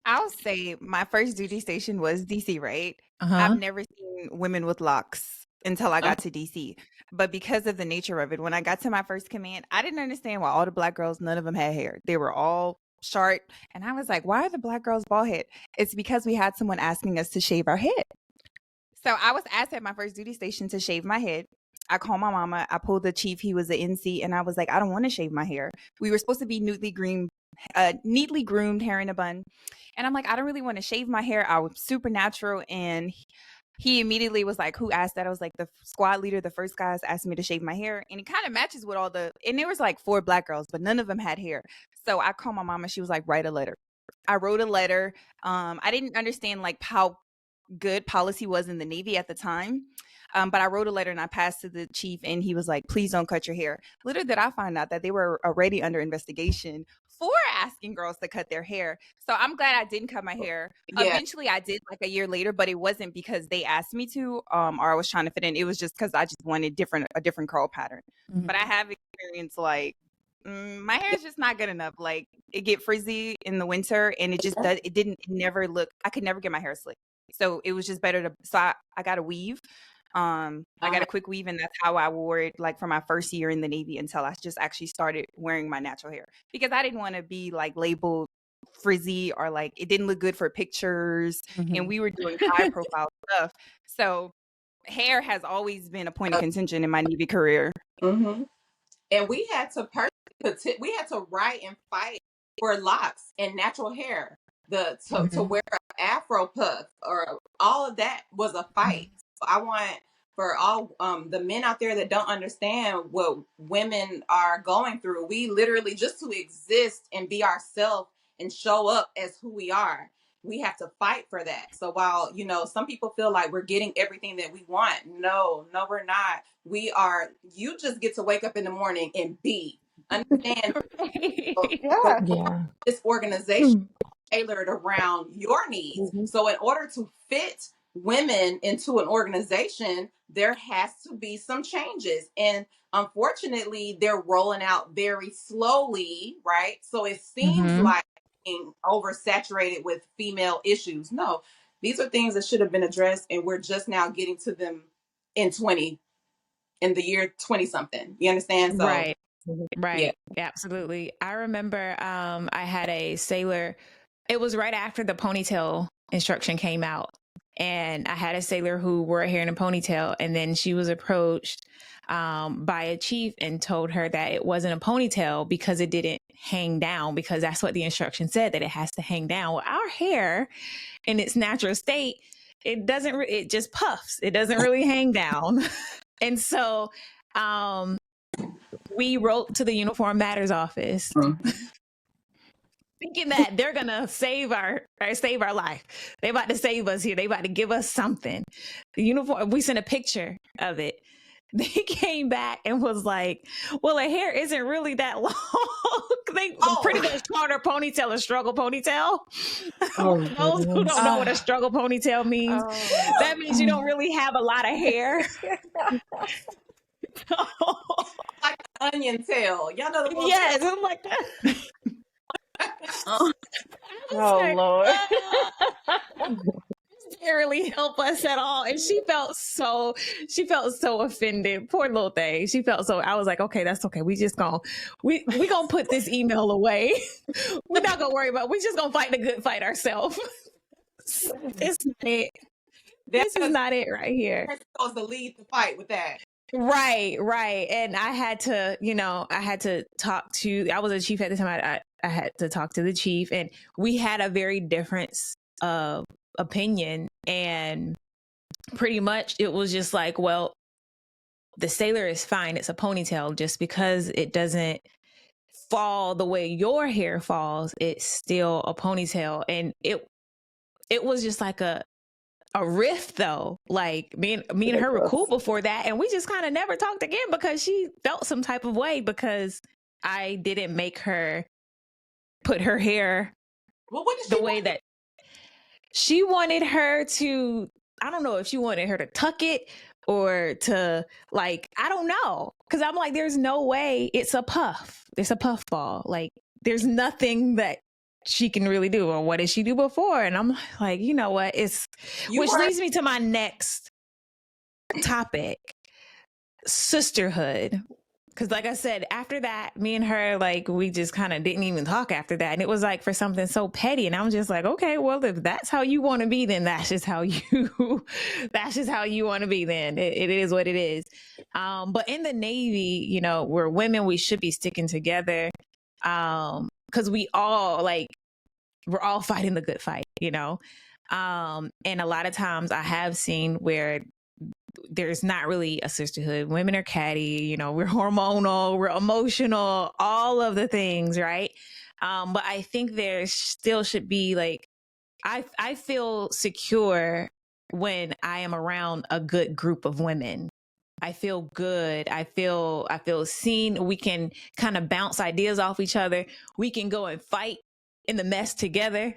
I'll say my first duty station was DC, right? I've never seen women with locks until I got to DC. But because of the nature of it, when I got to my first command, I didn't understand why all the Black girls, none of them had hair. They were all short. And I was like, why are the Black girls bald head? It's because we had someone asking us to shave our head. So I was asked at my first duty station to shave my head. I called my mama. I pulled the chief. He was the NC. And I was like, I don't want to shave my hair. We were supposed to be neatly groomed, hair in a bun. And I'm like, I don't really want to shave my hair. I was super natural. And he immediately was like, who asked that? I was like, the squad leader, the first guys asked me to shave my hair. And it kind of matches with and there was like 4 Black girls, but none of them had hair. So I called my mama. She was like, write a letter. I wrote a letter. I didn't understand like how good policy was in the Navy at the time. But I wrote a letter and I passed to the chief, and he was like, please don't cut your hair. Little did I find out that they were already under investigation for asking girls to cut their hair. So I'm glad I didn't cut my hair. Eventually I did, like a year later, but it wasn't because they asked me to, or I was trying to fit in. It was just because I just wanted a different curl pattern. But I have experienced like, my hair is just not good enough. Like, it get frizzy in the winter, and it just does. It never look. I could never get my hair slick. So it was just better to. So I got a weave. I got a quick weave, and that's how I wore it like for my first year in the Navy until I just actually started wearing my natural hair, because I didn't want to be like labeled frizzy or like it didn't look good for pictures. And we were doing high profile stuff. So hair has always been a point of contention in my Navy career. Mm-hmm. And we had to write and fight for locks and natural hair. To wear an afro puff or all of that was a fight. So I want for all the men out there that don't understand what women are going through. We literally, just to exist and be ourselves and show up as who we are, we have to fight for that. So while, you know, some people feel like we're getting everything that we want, no, we're not. You just get to wake up in the morning and understand this organization tailored around your needs. So in order to fit women into an organization, there has to be some changes. And unfortunately, they're rolling out very slowly, right? So it seems like being oversaturated with female issues. No, these are things that should have been addressed, and we're just now getting to them in the year 20 something. You understand? So right. Yeah, absolutely. I remember I had a sailor. It was right after the ponytail instruction came out. And I had a sailor who wore hair in a ponytail. And then she was approached by a chief and told her that it wasn't a ponytail because it didn't hang down, because that's what the instruction said, that it has to hang down. Well, our hair in its natural state, it just puffs. It doesn't really hang down. And so we wrote to the Uniform Matters office thinking that they're gonna save our life. They about to save us here. They about to give us something. The uniform. We sent a picture of it. They came back and was like, "Well, her hair isn't really that long." They pretty much called her ponytail a struggle ponytail. Those who don't know what a struggle ponytail means, that means you don't really have a lot of hair. Like an onion tail. Y'all know the one. Yes, I'm like that. Lord. Didn't really help us at all. And she felt so offended. Poor little thing. She felt so, I was like, okay, that's okay. We gonna put this email away. We're not gonna worry about it. We just gonna fight the good fight ourselves. It's not it. This is not it right here. We're supposed to lead the fight with that. Right. And I had to talk to, I was a chief at the time. I had to talk to the chief, and we had a very different opinion. And pretty much it was just like, well, the sailor is fine. It's a ponytail. Just because it doesn't fall the way your hair falls, it's still a ponytail. And it was just like a rift, though. Like me and her were cool before that, and we just kind of never talked again because she felt some type of way because I didn't make her put her hair the way that she wanted her to. I don't know if she wanted her to tuck it or to, like, I don't know, because I'm like, there's no way. It's a puff ball. Like, there's nothing that she can really do. Or what did she do before? And I'm like, you know what? Which leads me to my next topic, sisterhood. Because like I said, after that, me and her, like, we just kind of didn't even talk after that. And it was like for something so petty. And I'm just like, okay, well, if that's how you want to be, then that's just how you want to be then. It is what it is. But in the Navy, you know, we're women, we should be sticking together. Because we're all fighting the good fight, you know? And a lot of times I have seen where there's not really a sisterhood. Women are catty, you know, we're hormonal, we're emotional, all of the things, right? But I think there still should be, like, I feel secure when I am around a good group of women. I feel good. I feel seen. We can kind of bounce ideas off each other. We can go and fight in the mess together.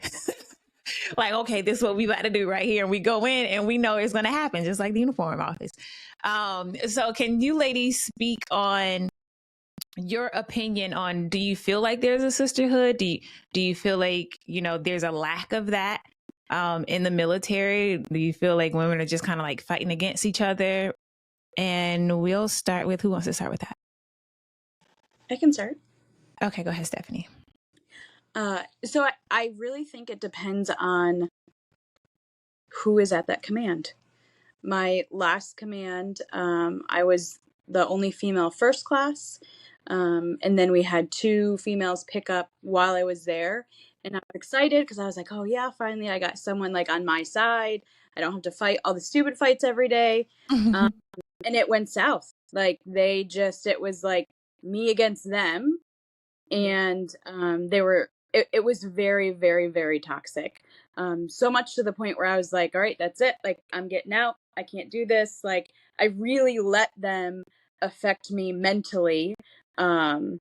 Like, okay, this is what we about to do right here. And we go in and we know it's going to happen, just like the uniform office. So can you ladies speak on your opinion on, do you feel like there's a sisterhood? Do you feel like, you know, there's a lack of that in the military? Do you feel like women are just kind of like fighting against each other? And we'll start with, who wants to start with that? I can start. Okay, go ahead, Stephanie. So I really think it depends on who is at that command. My last command, I was the only female first class. And then we had 2 females pick up while I was there. And I was excited because I was like, oh yeah, finally I got someone like on my side. I don't have to fight all the stupid fights every day. And it went south. Like it was like me against them. And it was very, very, very toxic. So much to the point where I was like, all right, that's it. Like, I'm getting out. I can't do this. Like, I really let them affect me mentally. And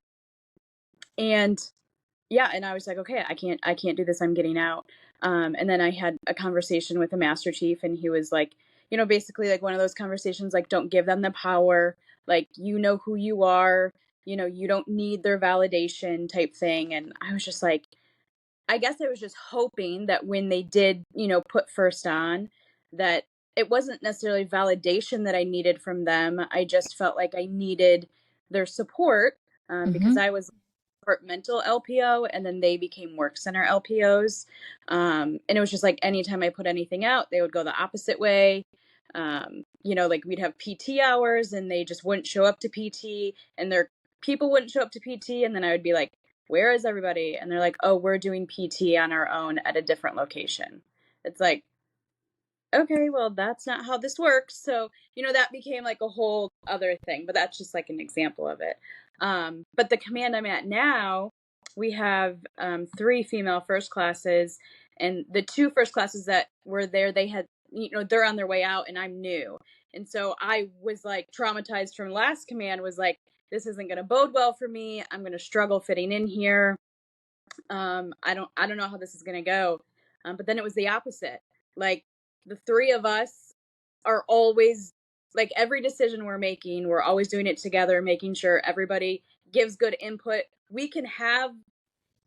yeah, and I was like, okay, I can't do this. I'm getting out. And then I had a conversation with the Master Chief, and he was like, basically like one of those conversations, like, don't give them the power. Like, you know who you are. You don't need their validation type thing. And I was just like, I guess I was just hoping that when they did, put first on, that it wasn't necessarily validation that I needed from them. I just felt like I needed their support because I was departmental LPO, and then they became work center LPOs. And it was just like anytime I put anything out, they would go the opposite way. Like we'd have PT hours and they just wouldn't show up to PT, and their people wouldn't show up to PT. And then I would be like, where is everybody? And they're like, oh, we're doing PT on our own at a different location. It's like, okay, well, that's not how this works. So, that became like a whole other thing, but that's just like an example of it. But the command I'm at now, we have 3 female first classes, and the 2 first classes that were there, they had, they're on their way out, and I'm new. And so I was like traumatized from last command, was like, this isn't going to bode well for me. I'm going to struggle fitting in here. I don't know how this is going to go. But then it was the opposite. Like, the 3 of us are always, like, every decision we're making, we're always doing it together, making sure everybody gives good input. We can have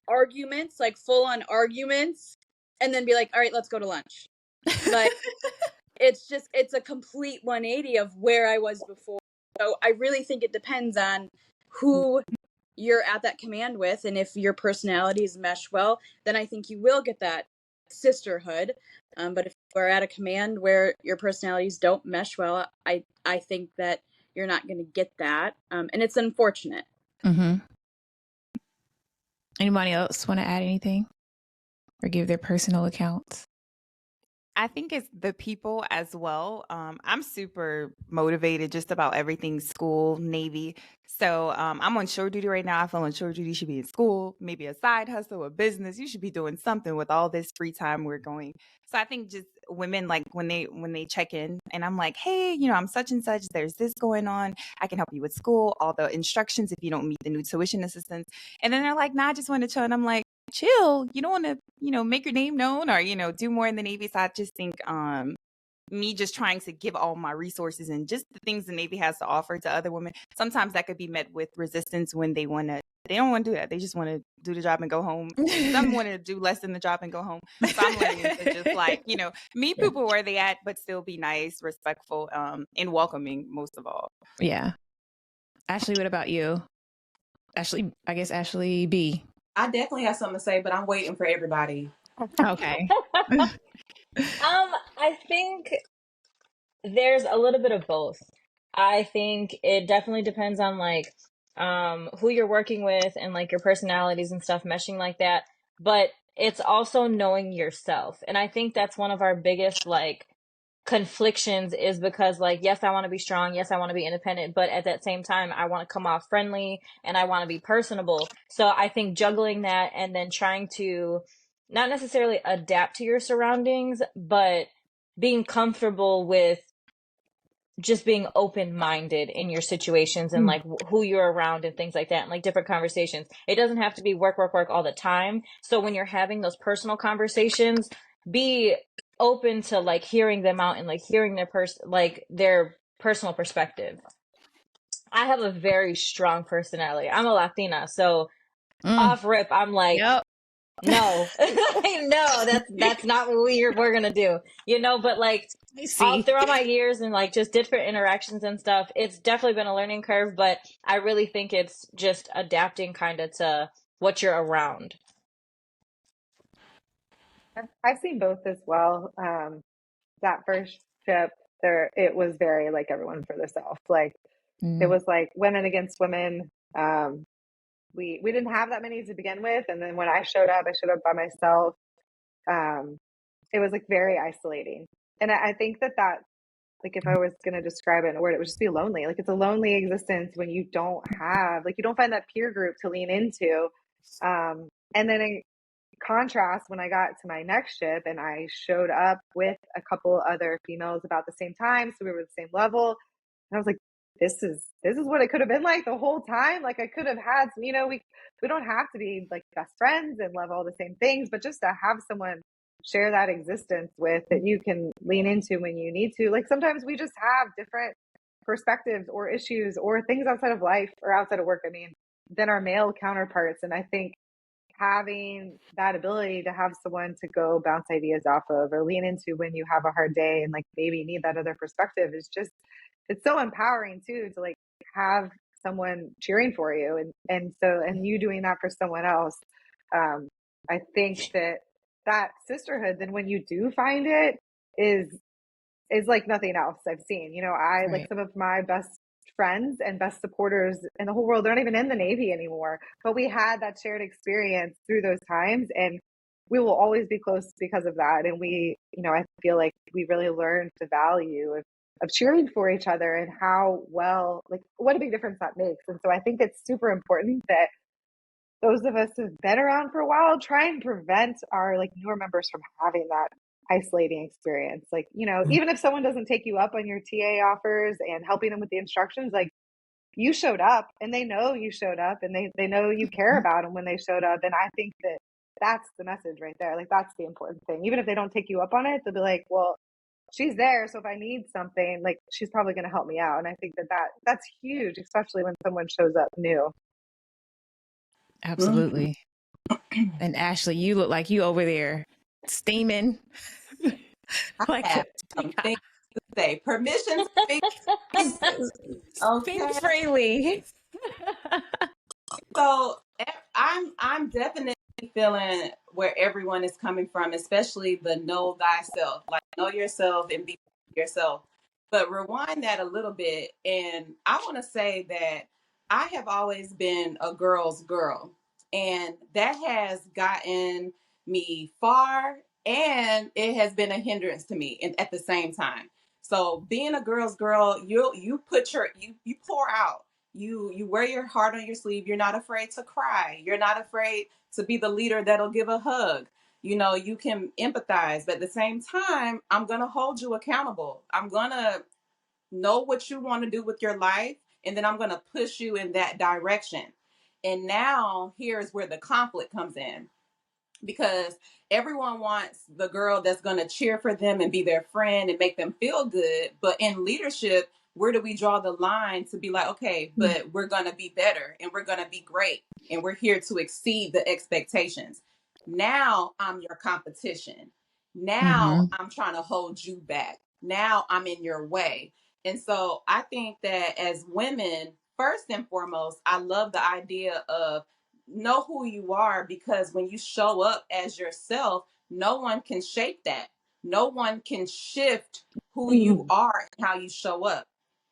arguments, like full on arguments, and then be like, all right, let's go to lunch. Like, it's a complete 180 of where I was before. So I really think it depends on who you're at that command with, and if your personalities mesh well, then I think you will get that sisterhood. But if we're at a command where your personalities don't mesh well, I think that you're not going to get that, and it's unfortunate. Anybody else want to add anything or give their personal accounts? I think it's the people as well. I'm super motivated just about everything school, Navy. So I'm on shore duty right now. I feel on shore duty, you should be in school, maybe a side hustle, a business. You should be doing something with all this free time we're going. So I think just women, like when they check in and I'm like, hey, I'm such and such, there's this going on. I can help you with school, all the instructions if you don't meet the new tuition assistance. And then they're like, nah, I just want to chill. And I'm like, chill. You don't want to, make your name known or, do more in the Navy. So I just think me just trying to give all my resources and just the things the Navy has to offer to other women, sometimes that could be met with resistance when they don't want to do that. They just want to do the job and go home. Some want to do less than the job and go home. So I'm learning to just like, meet people where they at, but still be nice, respectful, and welcoming most of all. Yeah. Ashlie, what about you? Ashlie B. I definitely have something to say, but I'm waiting for everybody. Okay. I think there's a little bit of both. I think it definitely depends on like who you're working with and like your personalities and stuff meshing like that. But it's also knowing yourself. And I think that's one of our biggest like conflictions, is because like, yes, I want to be strong. Yes, I want to be independent. But at that same time, I want to come off friendly and I want to be personable. So I think juggling that and then trying to not necessarily adapt to your surroundings, but being comfortable with just being open-minded in your situations and like who you're around and things like that, and like different conversations. It doesn't have to be work all the time. So when you're having those personal conversations, be open to like hearing them out and like hearing their personal perspective. I have a very strong personality. I'm a Latina, so off rip, I'm like, Yep. no, no, that's not what we're gonna do, but like all throughout my years and like just different interactions and stuff, it's definitely been a learning curve, but I really think it's just adapting kind of to what you're around. I've seen both as well. That first ship, it was very like everyone for themselves. Like it was like women against women. We didn't have that many to begin with, and then when I showed up by myself. It was like very isolating, and I think that like if I was going to describe it in a word, it would just be lonely. Like it's a lonely existence when you don't have like you don't find that peer group to lean into. And then in contrast, when I got to my next ship and I showed up with a couple other females about the same time, so we were the same level, and I was like, this is what it could have been like the whole time. Like I could have had, we don't have to be like best friends and love all the same things, but just to have someone share that existence with that you can lean into when you need to. Like sometimes we just have different perspectives or issues or things outside of life or outside of work, than our male counterparts. And I think having that ability to have someone to go bounce ideas off of or lean into when you have a hard day and like maybe need that other perspective is just, it's so empowering too, to like have someone cheering for you and you doing that for someone else. I think that sisterhood, then when you do find it, is like nothing else I've seen. I like some of my best friends and best supporters in the whole world, they're not even in the Navy anymore, but we had that shared experience through those times, and we will always be close because of that. And I feel like we really learned the value of cheering for each other and how well, like what a big difference that makes. And so I think it's super important that those of us who've been around for a while try and prevent our like newer members from having that isolating experience. Like, even if someone doesn't take you up on your TA offers and helping them with the instructions, like you showed up and they know you showed up and they know you care about them when they showed up. And I think that that's the message right there. Like that's the important thing. Even if they don't take you up on it, they'll be like, well, she's there. So if I need something, like she's probably going to help me out. And I think that's huge, especially when someone shows up new. Absolutely. And Ashlie, you look like you over there steaming. I have something to say. Permission to speak. Speak freely. So I'm definitely feeling where everyone is coming from, especially the know thyself, like know yourself and be yourself. But rewind that a little bit, and I want to say that I have always been a girl's girl, and that has gotten me far, and it has been a hindrance to me at the same time. So being a girl's girl, you put you pour out. You wear your heart on your sleeve. You're not afraid to cry. You're not afraid to be the leader that'll give a hug. You can empathize, but at the same time, I'm going to hold you accountable. I'm going to know what you want to do with your life, and then I'm going to push you in that direction. And now here's where the conflict comes in, because everyone wants the girl that's going to cheer for them and be their friend and make them feel good. But in leadership, where do we draw the line to be like, okay, but we're going to be better and we're going to be great and we're here to exceed the expectations. Now I'm your competition. Now I'm trying to hold you back. Now I'm in your way. And so I think that as women, first and foremost, I love the idea of know who you are, because when you show up as yourself, no one can shape that. No one can shift who you are and how you show up.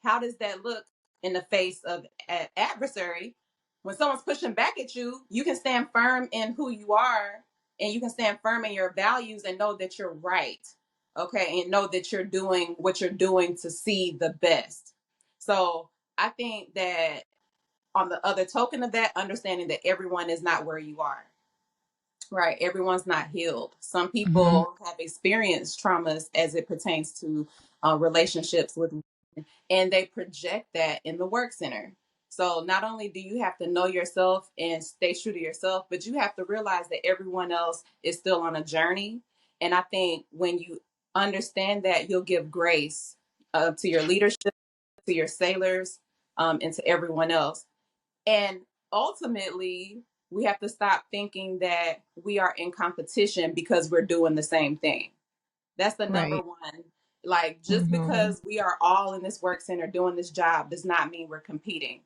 How does that look in the face of an adversary? When someone's pushing back at you, you can stand firm in who you are, and you can stand firm in your values and know that you're right. Okay. And know that you're doing what you're doing to see the best. So I think that on the other token of that, understanding that everyone is not where you are, right? Everyone's not healed. Some people have experienced traumas as it pertains to relationships with women, and they project that in the work center. So not only do you have to know yourself and stay true to yourself, but you have to realize that everyone else is still on a journey. And I think when you understand that, you'll give grace to your leadership, to your sailors, and to everyone else. And ultimately, we have to stop thinking that we are in competition because we're doing the same thing. That's the number one. Like, just because we are all in this work center doing this job does not mean we're competing.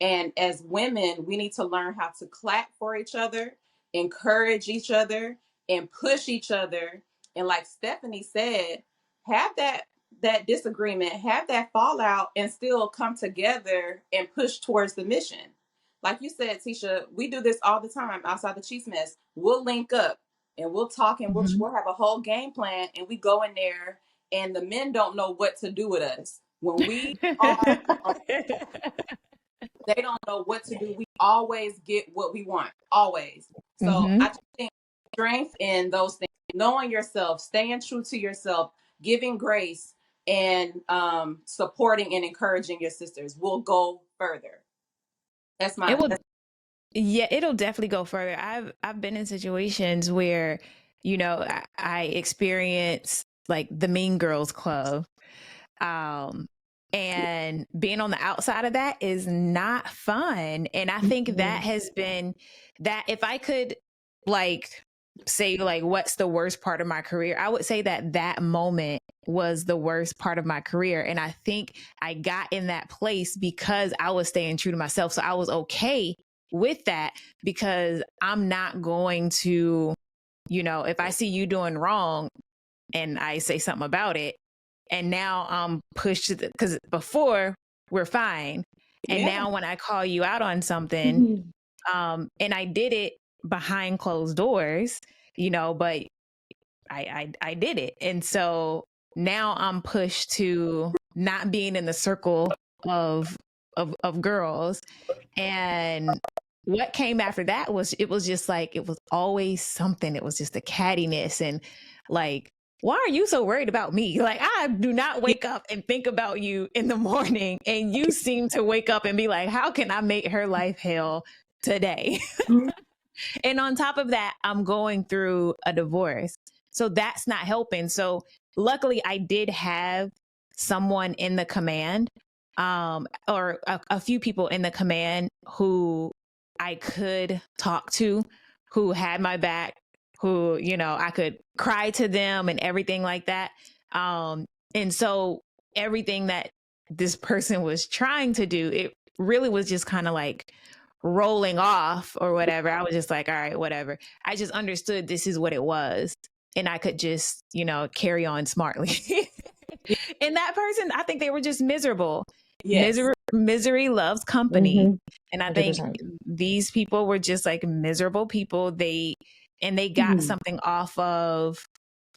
And as women, we need to learn how to clap for each other, encourage each other, and push each other. And like Stephanie said, have that disagreement, have that fallout, and still come together and push towards the mission. Like you said, Tisha, we do this all the time outside the Chiefs mess. We'll link up and we'll talk, and we'll have a whole game plan, and we go in there, and the men don't know what to do with us. When we are, they don't know what to do. We always get what we want, always. So I just think strength in those things, knowing yourself, staying true to yourself, giving grace, and supporting and encouraging your sisters will go further. That's my. Yeah, it'll definitely go further. I've been in situations where, you know, I experience like the Mean Girls Club. And being on the outside of that is not fun. And I think that has been that if I could like say like what's the worst part of my career, I would say that moment was the worst part of my career. And I think I got in that place because I was staying true to myself. So I was okay with that because I'm not going to, you know, if I see you doing wrong and I say something about it, and now I'm pushed to because before we're fine. And now when I call you out on something, and I did it behind closed doors, you know, but I did it. And so now I'm pushed to not being in the circle of girls. And what came after that was, it was just like, it was always something. It was just the cattiness and like, why are you so worried about me? Like, I do not wake up and think about you in the morning. And you seem to wake up and be like, how can I make her life hell today? And on top of that, I'm going through a divorce. So that's not helping. So luckily I did have someone in the command, or a few people in the command who I could talk to, who had my back, who, you know, I could cry to them and everything like that. And so everything that this person was trying to do, it really was just kind of like rolling off or whatever. I was just like, all right, whatever. I just understood this is what it was. And I could just, you know, carry on smartly. And that person, I think they were just miserable. Yes. Misery loves company. And I 100%. Think these people were just like miserable people. They got something off of,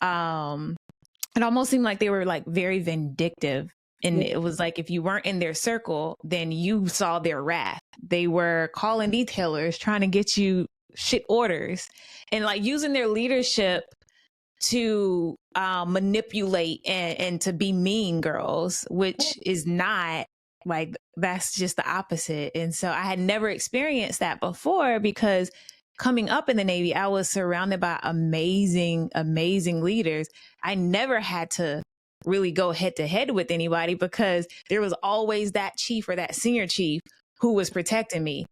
it almost seemed like they were like very vindictive. And it was like, if you weren't in their circle, then you saw their wrath. They were calling detailers, trying to get you shit orders and like using their leadership to manipulate and to be mean girls, which is not like, that's just the opposite. And so I had never experienced that before because coming up in the Navy, I was surrounded by amazing, amazing leaders. I never had to really go head to head with anybody because there was always that chief or that senior chief who was protecting me,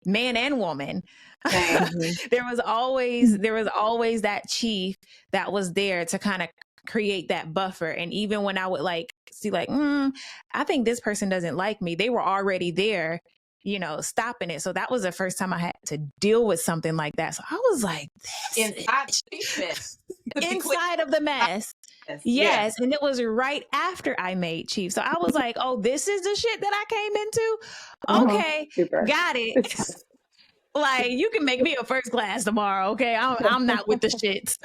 man and woman. There was always that chief that was there to kind of create that buffer. And even when I would like see like, I think this person doesn't like me, they were already there, you know, stopping it. So that was the first time I had to deal with something like that. So I was like, inside of the mess. Yes. And it was right after I made chief. So I was like, oh, this is the shit that I came into. Okay. Got it. Like, you can make me a first class tomorrow. Okay. I'm not with the shits.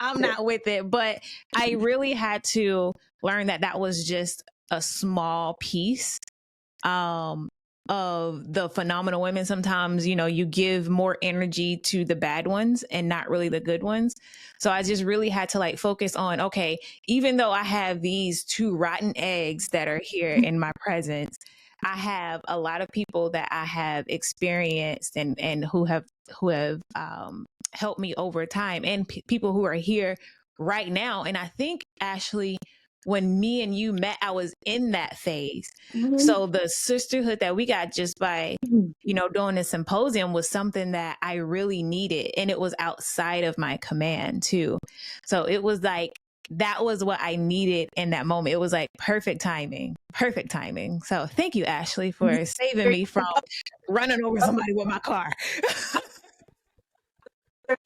I'm not with it. But I really had to learn that that was just a small piece of the phenomenal women. Sometimes, you know, you give more energy to the bad ones and not really the good ones. So I just really had to like focus on, okay, even though I have these two rotten eggs that are here in my presence, I have a lot of people that I have experienced and who have helped me over time, and people who are here right now. And I think, Ashlie, when me and you met, I was in that phase. So the sisterhood that we got just by, you know, doing this symposium was something that I really needed. And it was outside of my command too. So it was like, that was what I needed in that moment. It was like perfect timing. So thank you, Ashlie, for saving me from running over somebody with my car.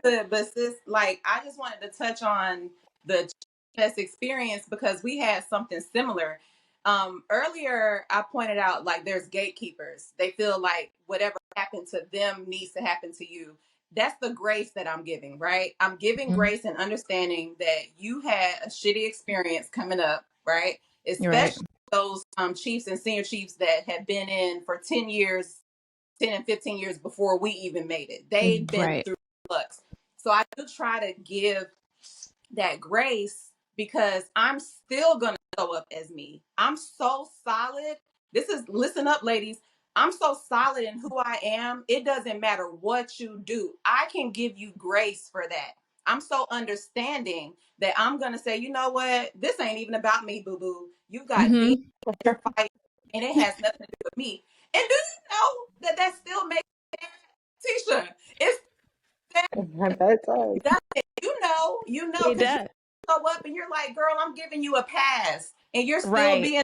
Good, but sis, like I just wanted to touch on the chess experience because we had something similar. Earlier, I pointed out like there's gatekeepers. They feel like whatever happened to them needs to happen to you. That's the grace that I'm giving, right? I'm giving Mhm. grace and understanding that you had a shitty experience coming up, right? You're right. Especially those chiefs and senior chiefs that had been in for 10 years, 10 and 15 years before we even made it. They've been Right. through flux. So I do try to give that grace because I'm still going to show up as me. I'm so solid. Listen up, ladies. I'm so solid in who I am. It doesn't matter what you do. I can give you grace for that. I'm so understanding that I'm going to say, you know what? This ain't even about me, boo boo. You got demons Mm-hmm. you're fighting, and it has nothing to do with me. And do you know that still makes Tisha? It's that I bet it does. you know, It because you does. go up and you're like, girl, I'm giving you a pass, and you're still Right. being,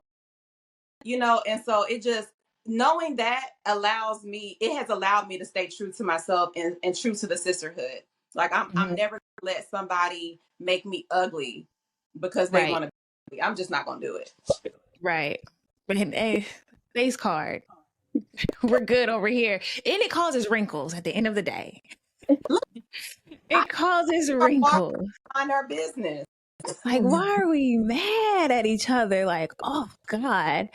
and so it just knowing that it has allowed me to stay true to myself and true to the sisterhood. Like I'm Mhm. never gonna let somebody make me ugly because they Right. want to be ugly. I'm just not gonna do it. Right. But hey, face card. We're good over here. And it causes wrinkles at the end of the day. Look, I It causes are walking wrinkles. on our business. Like, why are we mad at each other? Like, oh God.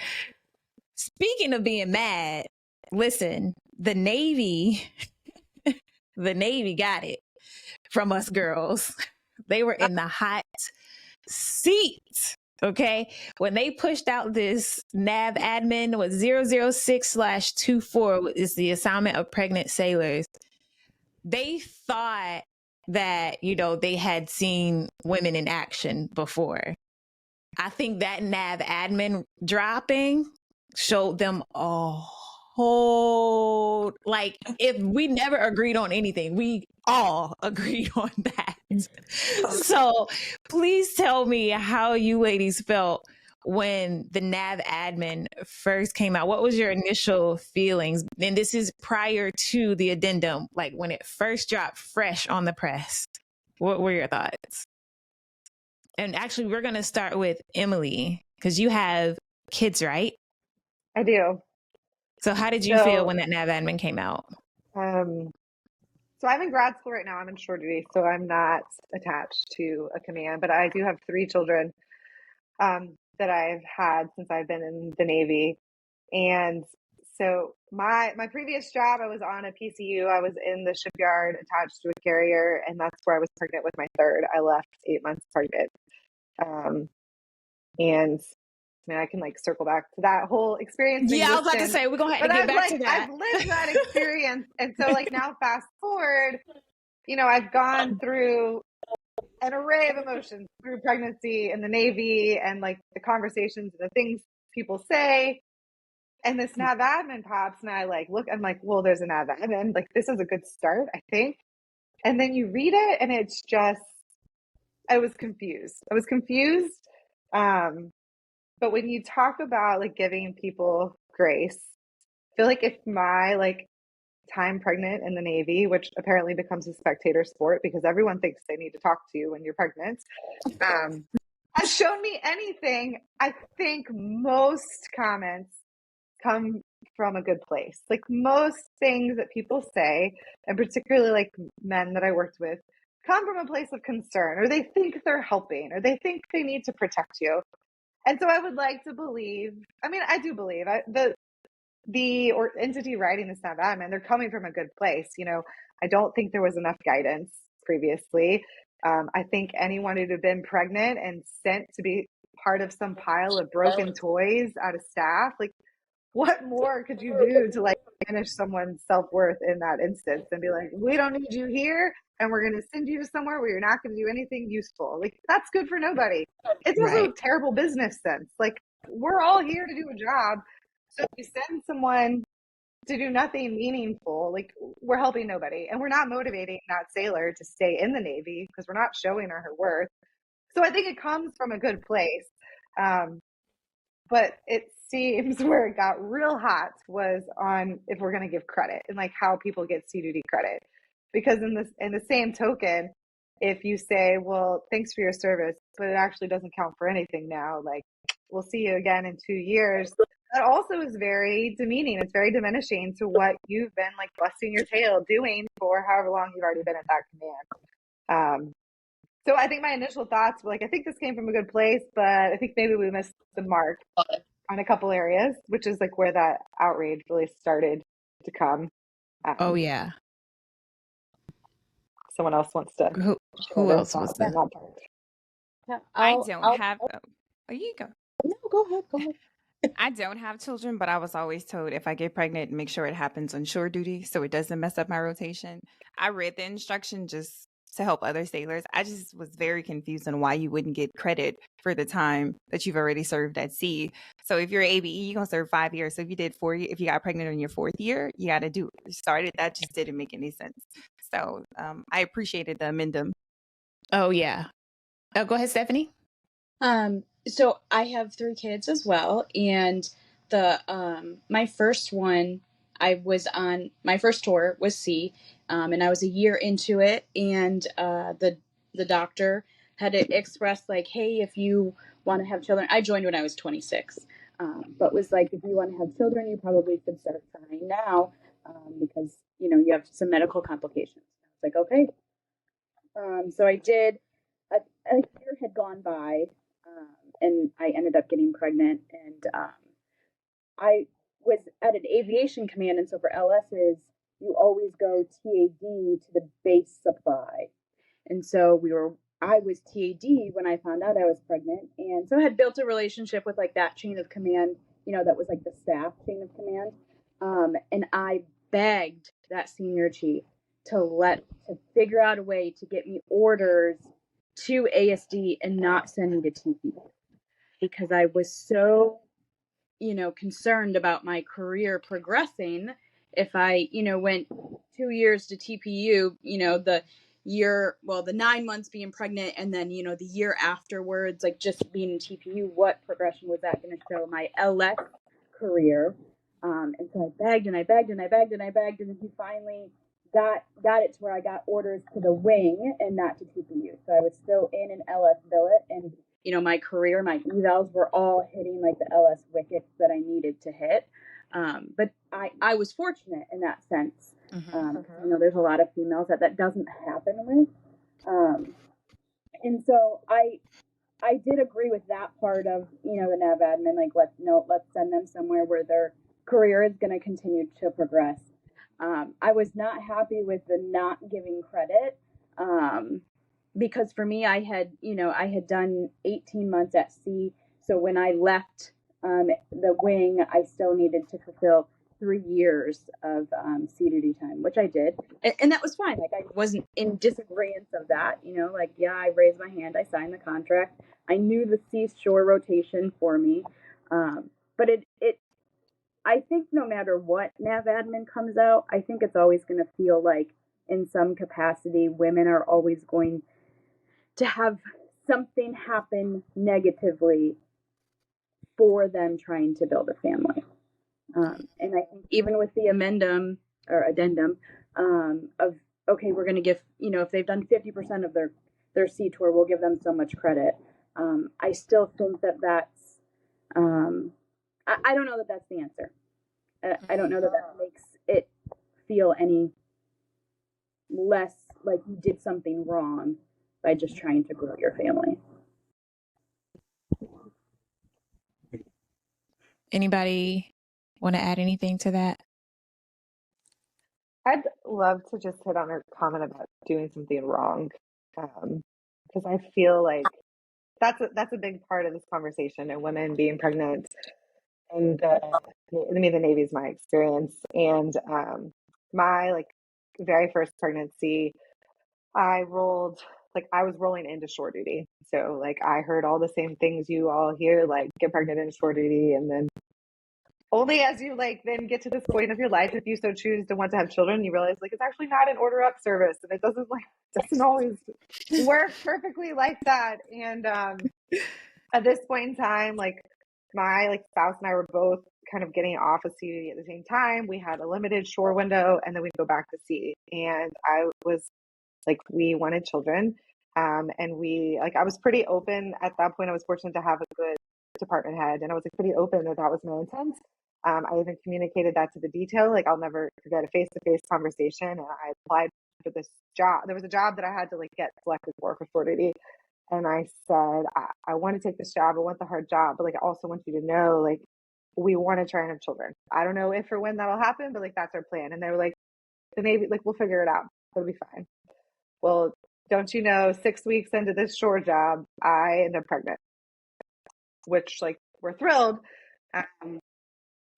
Speaking of being mad, listen, the Navy got it from us girls. They were in the hot seat. Okay. When they pushed out this NAV admin with 006/24 is the assignment of pregnant sailors, they thought that, they had seen women in action before. I think that NAV admin dropping showed them a whole, like, if we never agreed on anything, we all agreed on that. So please tell me how you ladies felt when the NAV admin first came out. What was your initial feelings? And this is prior to the addendum, like when it first dropped fresh on the press. What were your thoughts? And actually, we're going to start with Emily because you have kids, right? I do. So how did you feel So, when that NAV admin came out? um, so I'm in grad school right now. I'm in shore duty, so I'm not attached to a command, but I do have 3 children that I've had since I've been in the Navy. And so my previous job, I was on a PCU. I was in the shipyard attached to a carrier, and that's where I was pregnant with my third. I left 8 months pregnant. And I mean, I can like circle back to that whole experience in Yeah, I was about to existence. say, we're going to have But to get back to I've that. lived that experience. And so like now fast forward, I've gone through an array of emotions through pregnancy in the Navy and like the conversations and the things people say. And this nav admin pops and I like look, I'm like, well, there's a nav admin. Like this is a good start, I think. And then you read it and it's just, I was confused. But when you talk about like giving people grace, I feel like if my like time pregnant in the Navy, which apparently becomes a spectator sport because everyone thinks they need to talk to you when you're pregnant, has shown me anything, I think most comments come from a good place. Like most things that people say, and particularly like men that I worked with, come from a place of concern, or they think they're helping, or they think they need to protect you. And so I would like to believe, I mean, I do believe the or entity writing this nav admin, they're coming from a good place. I don't think there was enough guidance previously. I think anyone who'd have been pregnant and sent to be part of some pile of broken toys out of staff, like what more could you do to like diminish someone's self-worth in that instance and be like, we don't need you here and we're going to send you to somewhere where you're not going to do anything useful. Like that's good for nobody. It's also Right. terrible business sense. Like we're all here to do a job. So if you send someone to do nothing meaningful, like we're helping nobody and we're not motivating that sailor to stay in the Navy because we're not showing her worth. So I think it comes from a good place. But it seems where it got real hot was on if we're going to give credit and like how people get C2D credit. because in the same token, if you say, well, thanks for your service, but it actually doesn't count for anything now, like, we'll see you again in 2 years, that also is very demeaning. It's very diminishing to what you've been like busting your tail doing for however long you've already been at that command. So I think my initial thoughts were like, I think this came from a good place, but I think maybe we missed the mark on a couple areas, which is like where that outrage really started to come. Oh yeah. Someone else wants to. Who else was that? Yeah, I don't have. Oh, you go. No, go ahead. I don't have children, but I was always told if I get pregnant, make sure it happens on shore duty so it doesn't mess up my rotation. I read the instruction just to help other sailors. I just was very confused on why you wouldn't get credit for the time that you've already served at sea. So if you're ABE, you're going to serve 5 years. So if you did 4 years, if you got pregnant in your 4th year, you got to do it. Started, that just didn't make any sense. So I appreciated the amendum. Oh yeah. Oh, go ahead, Stephanie. So I have 3 kids as well, and my first one, I was on my first tour was sea, and I was a year into it, and the doctor had expressed like, hey, if you want to have children, I joined when I was 26, but was like, if you want to have children, you probably should start trying now, because you have some medical complications. I was like, okay. So I did. A year had gone by, and I ended up getting pregnant, and I was at an aviation command, and so for LSs, you always go TAD to the base supply, and so I was TAD when I found out I was pregnant, and so I had built a relationship with like that chain of command, that was like the staff chain of command, and I begged that senior chief to figure out a way to get me orders to ASD and not send me to TP, because I was so, concerned about my career progressing. If I, went 2 years to TPU, the 9 months being pregnant, and then, the year afterwards, like just being in TPU, what progression was that going to show my LS career? And so I begged and I begged and I begged and I begged, and then he finally got it to where I got orders to the wing and not to TPU. So I was still in an LS billet, and my career, my evals were all hitting like the LS wickets that I needed to hit. But I was fortunate in that sense. There's a lot of females that doesn't happen with. And so I did agree with that part of, the nav admin, like, let's send them somewhere where their career is going to continue to progress. I was not happy with the not giving credit, because for me, I had done 18 months at sea. So when I left the wing, I still needed to fulfill 3 years of sea duty time, which I did. And that was fine. Like, I wasn't in disagreement of that, I raised my hand, I signed the contract. I knew the sea shore rotation for me. But I think no matter what nav admin comes out, I think it's always going to feel like in some capacity, women are always going to have something happen negatively for them trying to build a family. And I think even with the addendum of, okay, we're going to give, if they've done 50% of their sea tour, we'll give them so much credit. I still think that's, I don't know that that's the answer. I don't know that makes it feel any less like you did something wrong by just trying to grow your family. Anybody want to add anything to that? I'd love to just hit on her comment about doing something wrong, because I feel like that's a big part of this conversation, and women being pregnant. And the Navy is my experience. And my very first pregnancy, I was rolling into shore duty. So I heard all the same things you all hear, like get pregnant in shore duty, and then only as you then get to this point of your life, if you so choose to want to have children, you realize it's actually not an order up service, and it doesn't always work perfectly like that. And at this point in time, my spouse and I were both kind of getting off of CDD at the same time. We had a limited shore window, and then we'd go back to sea. And I was like, we wanted children. And I was pretty open at that point. I was fortunate to have a good department head, and I was like pretty open that was my intent. I even communicated that to the detail. Like, I'll never forget a face-to-face conversation. And I applied for this job. There was a job that I had to like get selected for shore duty. And I said, I want to take this job. I want the hard job, but like, I also want you to know, like, we want to try and have children. I don't know if or when that'll happen, but like, that's our plan. And they were like, the Navy, like, we'll figure it out. It'll be fine. Well, don't you know, 6 weeks into this shore job, I ended up pregnant, which like we're thrilled.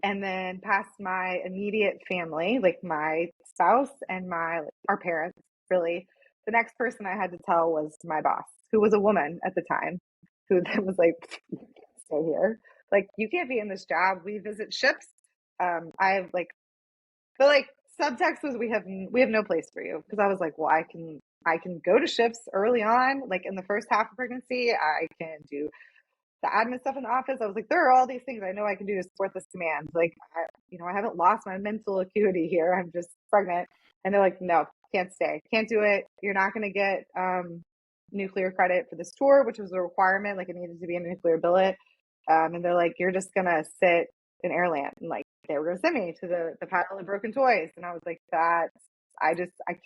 And then past my immediate family, like my spouse and our parents, really, the next person I had to tell was my boss, who was a woman at the time, who then was like, you can't stay here. Like, you can't be in this job. We visit ships. But like, subtext was, we have no place for you. Because I was like, well, I can go to ships early on, like in the first half of pregnancy. I can do the admin stuff in the office. I was like, there are all these things I know I can do to support this demand. Like, I haven't lost my mental acuity here. I'm just pregnant. And they're like, no, can't stay. Can't do it. You're not going to get nuclear credit for this tour, which was a requirement. Like, it needed to be a nuclear billet. And they're like, you're just going to sit in Airland. And like, they were going to send me to the pile of broken toys. And I was like, I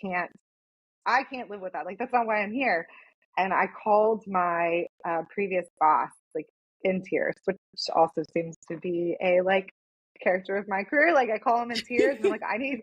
can't live with that. Like, that's not why I'm here. And I called my previous boss, like, in tears, which also seems to be a like character of my career. Like, I call him in tears, and I'm like, I need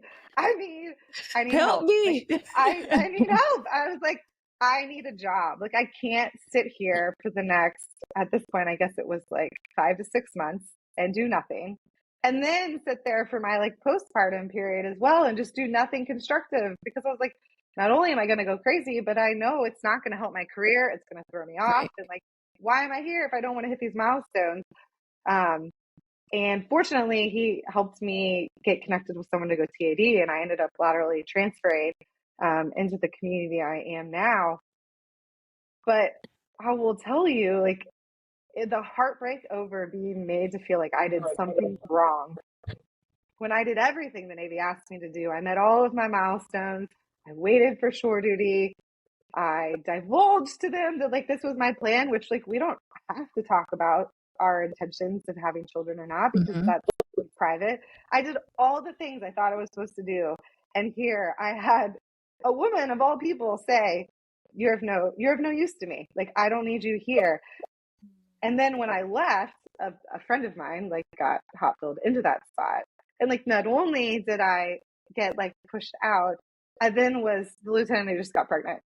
help. me. Like, I need help. I was like, I need a job. Like, I can't sit here for the next, at this point, I guess it was like 5 to 6 months and do nothing. And then sit there for my like postpartum period as well and just do nothing constructive, because I was like, not only am I going to go crazy, but I know it's not going to help my career. It's going to throw me off. Right. And like, why am I here if I don't want to hit these milestones? And fortunately, he helped me get connected with someone to go TAD, and I ended up laterally transferring into the community I am now. But I will tell you, like, the heartbreak over being made to feel like I did something wrong, when I did everything the Navy asked me to do. I met all of my milestones. I waited for shore duty. I divulged to them that like this was my plan, which like we don't have to talk about our intentions of having children or not, because that's private. I did all the things I thought I was supposed to do. And here I had a woman of all people say, you're of no use to me. Like, I don't need you here. And then when I left, a friend of mine like got hot filled into that spot. And like, not only did I get like pushed out, I then was the lieutenant who just got pregnant.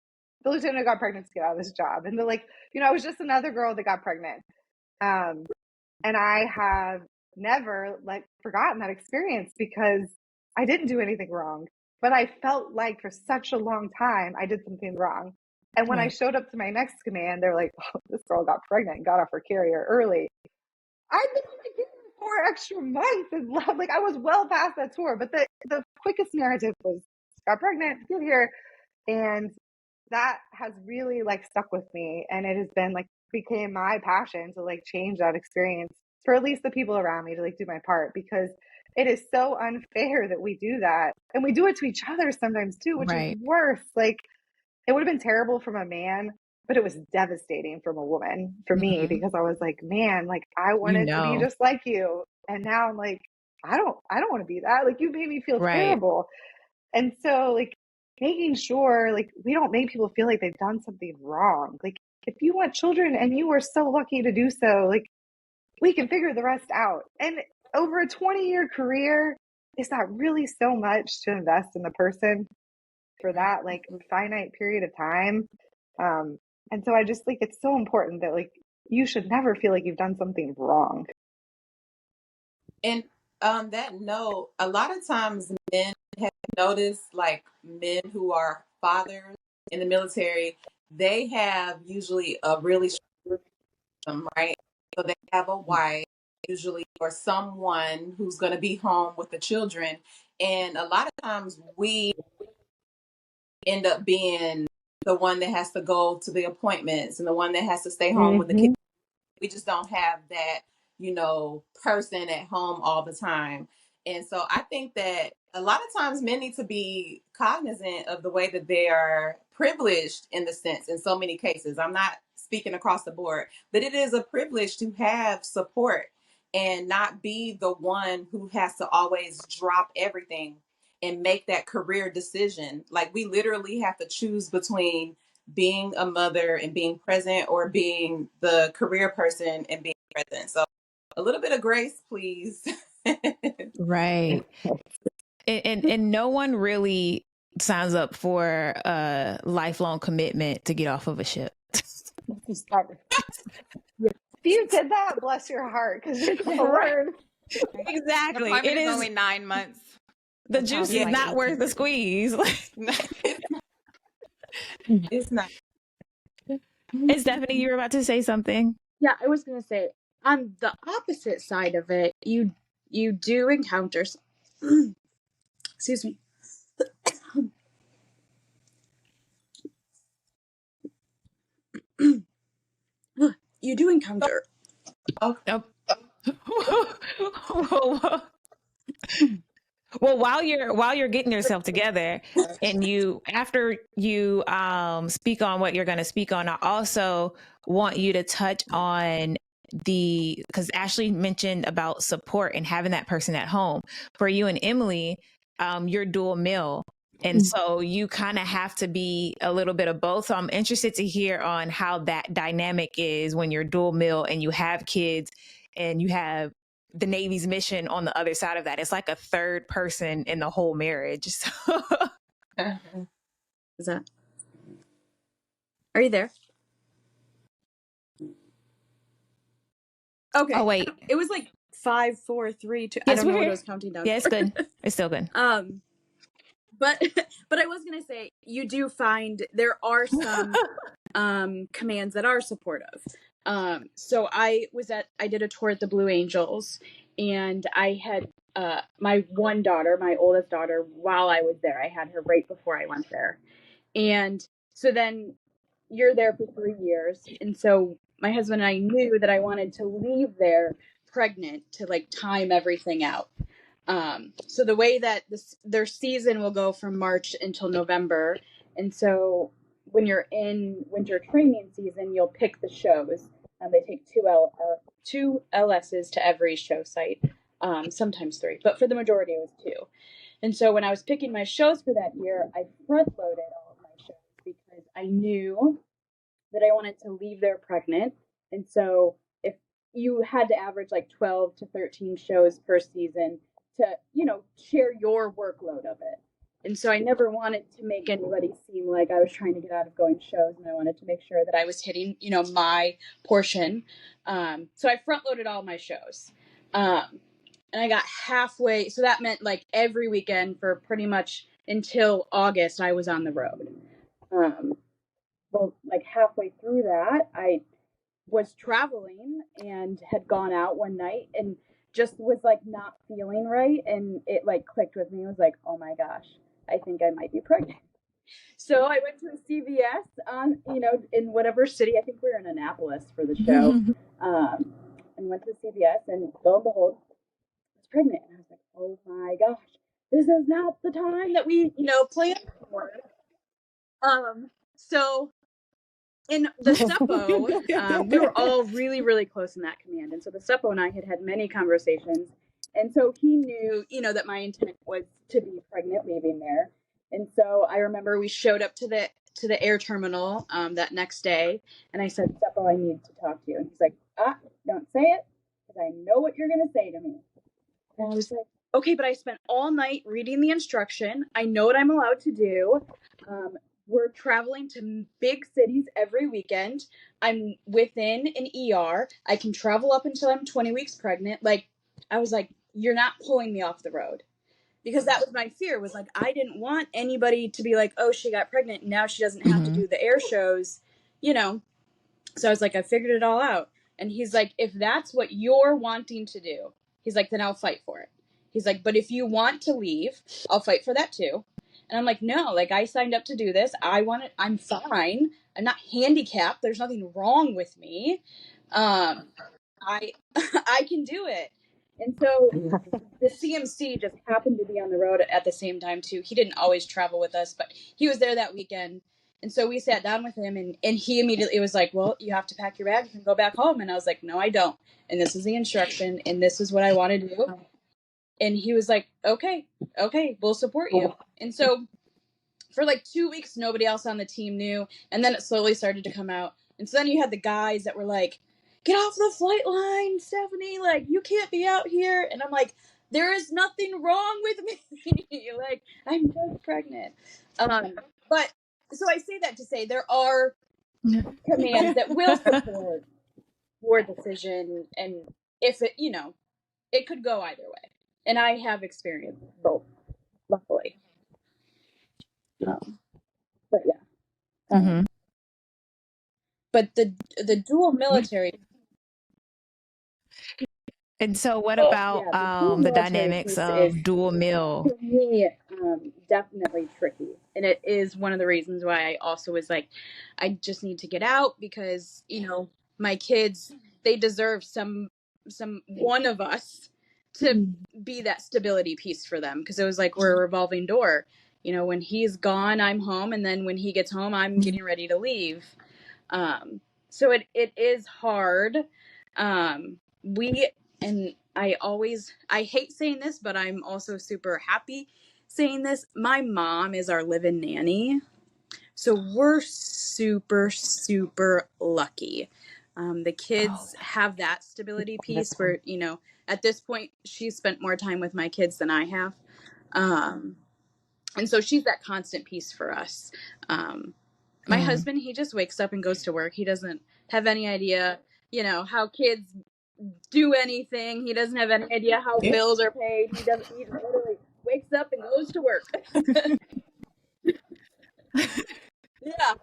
The lieutenant got pregnant to get out of this job. And they're like, I was just another girl that got pregnant. And I have never like forgotten that experience, because I didn't do anything wrong, but I felt like for such a long time I did something wrong. And when I showed up to my next command, they're like, oh, this girl got pregnant and got off her carrier early. I've been on my carrier 4 extra months, and like I was well past that tour. But the quickest narrative was got pregnant, get here. And that has really like stuck with me. And it has been like became my passion to like change that experience for at least the people around me, to like do my part, because it is so unfair that we do that. And we do it to each other sometimes too, which is worse. Like, it would have been terrible from a man, but it was devastating from a woman for me, because I was like, man, like I wanted to be just like you. And now I'm like, I don't want to be that. Like, you made me feel terrible. And so like making sure like we don't make people feel like they've done something wrong. Like, if you want children and you were so lucky to do so, like we can figure the rest out. And over a 20-year career, is that really so much to invest in the person for that like finite period of time? And so I just like, it's so important that like you should never feel like you've done something wrong. And on that note, a lot of times men have noticed, like men who are fathers in the military, they have usually a really strong system, right? So they have a wife usually, or someone who's going to be home with the children. And a lot of times we end up being the one that has to go to the appointments and the one that has to stay home with the kids. We just don't have that person at home all the time. And so I think that a lot of times men need to be cognizant of the way that they are privileged in the sense in so many cases. I'm not speaking across the board, but it is a privilege to have support and not be the one who has to always drop everything and make that career decision. Like, we literally have to choose between being a mother and being present, or being the career person and being present. So a little bit of grace, please. Right. And no one really signs up for a lifelong commitment to get off of a ship. If you did that, bless your heart, because it's hard. Exactly. Deployment It is is only 9 months. the juice is like not 18 worth the squeeze. It's not. And Stephanie, you were about to say something. Yeah, I was gonna say, on the opposite side of it, you do encounter excuse me. You do encounter Well, while you're getting yourself together, and after you speak on what you're going to speak on, I also want you to touch on because Ashlie mentioned about support and having that person at home. For you and Emily, you're dual male. And so you kind of have to be a little bit of both. So I'm interested to hear on how that dynamic is when you're dual male and you have kids and you have the Navy's mission on the other side of that. It's like a third person in the whole marriage. So Is that? Are you there? Okay. Oh, wait. It was like 5, 4, 3, 2. Yes, I don't know we're what here. I was counting down. Yeah, it's good. It's still good. But I was gonna say, you do find there are some commands that are supportive. So I did a tour at the Blue Angels, and I had my one daughter, my oldest daughter, while I was there. I had her right before I went there. And so then you're there for 3 years. And so my husband and I knew that I wanted to leave there pregnant to like time everything out. So the way that their season will go from March until November. And so when you're in winter training season, you'll pick the shows. They take two LSs to every show site, sometimes 3, but for the majority it was 2. And so when I was picking my shows for that year, I front loaded all of my shows because I knew that I wanted to leave there pregnant. And so if you had to average like 12 to 13 shows per season to, share your workload of it. And so I never wanted to make anybody seem like I was trying to get out of going to shows, and I wanted to make sure that I was hitting, my portion. So I front loaded all my shows. And I got halfway, so that meant like every weekend for pretty much until August, I was on the road. Well, like halfway through that, I was traveling and had gone out one night and just was like not feeling right. And it like clicked with me. It was like, oh my gosh, I think I might be pregnant. So I went to a CVS on, in whatever city. I think we were in Annapolis for the show. And went to the CVS, and lo and behold, I was pregnant. And I was like, oh my gosh, this is not the time that we, planned for. So in the Suppo, we were all really, really close in that command. And so the Suppo and I had many conversations. And so he knew, that my intent was to be pregnant leaving there. And so I remember we showed up to the air terminal that next day. And I said, Suppo, I need to talk to you. And he's like, don't say it, because I know what you're going to say to me. And I was like, okay, but I spent all night reading the instruction. I know what I'm allowed to do. We're traveling to big cities every weekend. I'm within an ER. I can travel up until I'm 20 weeks pregnant. Like, I was like, you're not pulling me off the road. Because that was my fear, was like, I didn't want anybody to be like, oh, she got pregnant. Now she doesn't have to do the air shows, So I was like, I figured it all out. And he's like, if that's what you're wanting to do, he's like, then I'll fight for it. He's like, but if you want to leave, I'll fight for that too. And I'm like, no, like I signed up to do this. I want it. I'm fine. I'm not handicapped. There's nothing wrong with me. I'm I can do it. And so the CMC just happened to be on the road at the same time too. He didn't always travel with us, but he was there that weekend. And so we sat down with him, and he immediately was like, well, you have to pack your bags and go back home. And I was like, no, I don't. And this is the instruction, and this is what I want to do. And he was like, okay, we'll support you. And so for like 2 weeks, nobody else on the team knew. And then it slowly started to come out. And so then you had the guys that were like, get off the flight line, Stephanie. Like, you can't be out here. And I'm like, there is nothing wrong with me. Like, I'm just pregnant. But so I say that to say there are commands that will support your decision. And if it, it could go either way. And I have experienced both, luckily. But yeah. But the dual military. And so what about the dynamics of dual mil? For me, definitely tricky. And it is one of the reasons why I also was like, I just need to get out because, my kids, they deserve some one of us to be that stability piece for them. Because it was like we're a revolving door. When he's gone, I'm home. And then when he gets home, I'm getting ready to leave. So it is hard. And I hate saying this, but I'm also super happy saying this. My mom is our live-in nanny. So we're super, super lucky. The kids have that stability piece where, at this point, she's spent more time with my kids than I have. And so she's that constant piece for us. My husband, he just wakes up and goes to work. He doesn't have any idea, how kids do anything. He doesn't have any idea how bills are paid. He literally wakes up and goes to work. Yeah.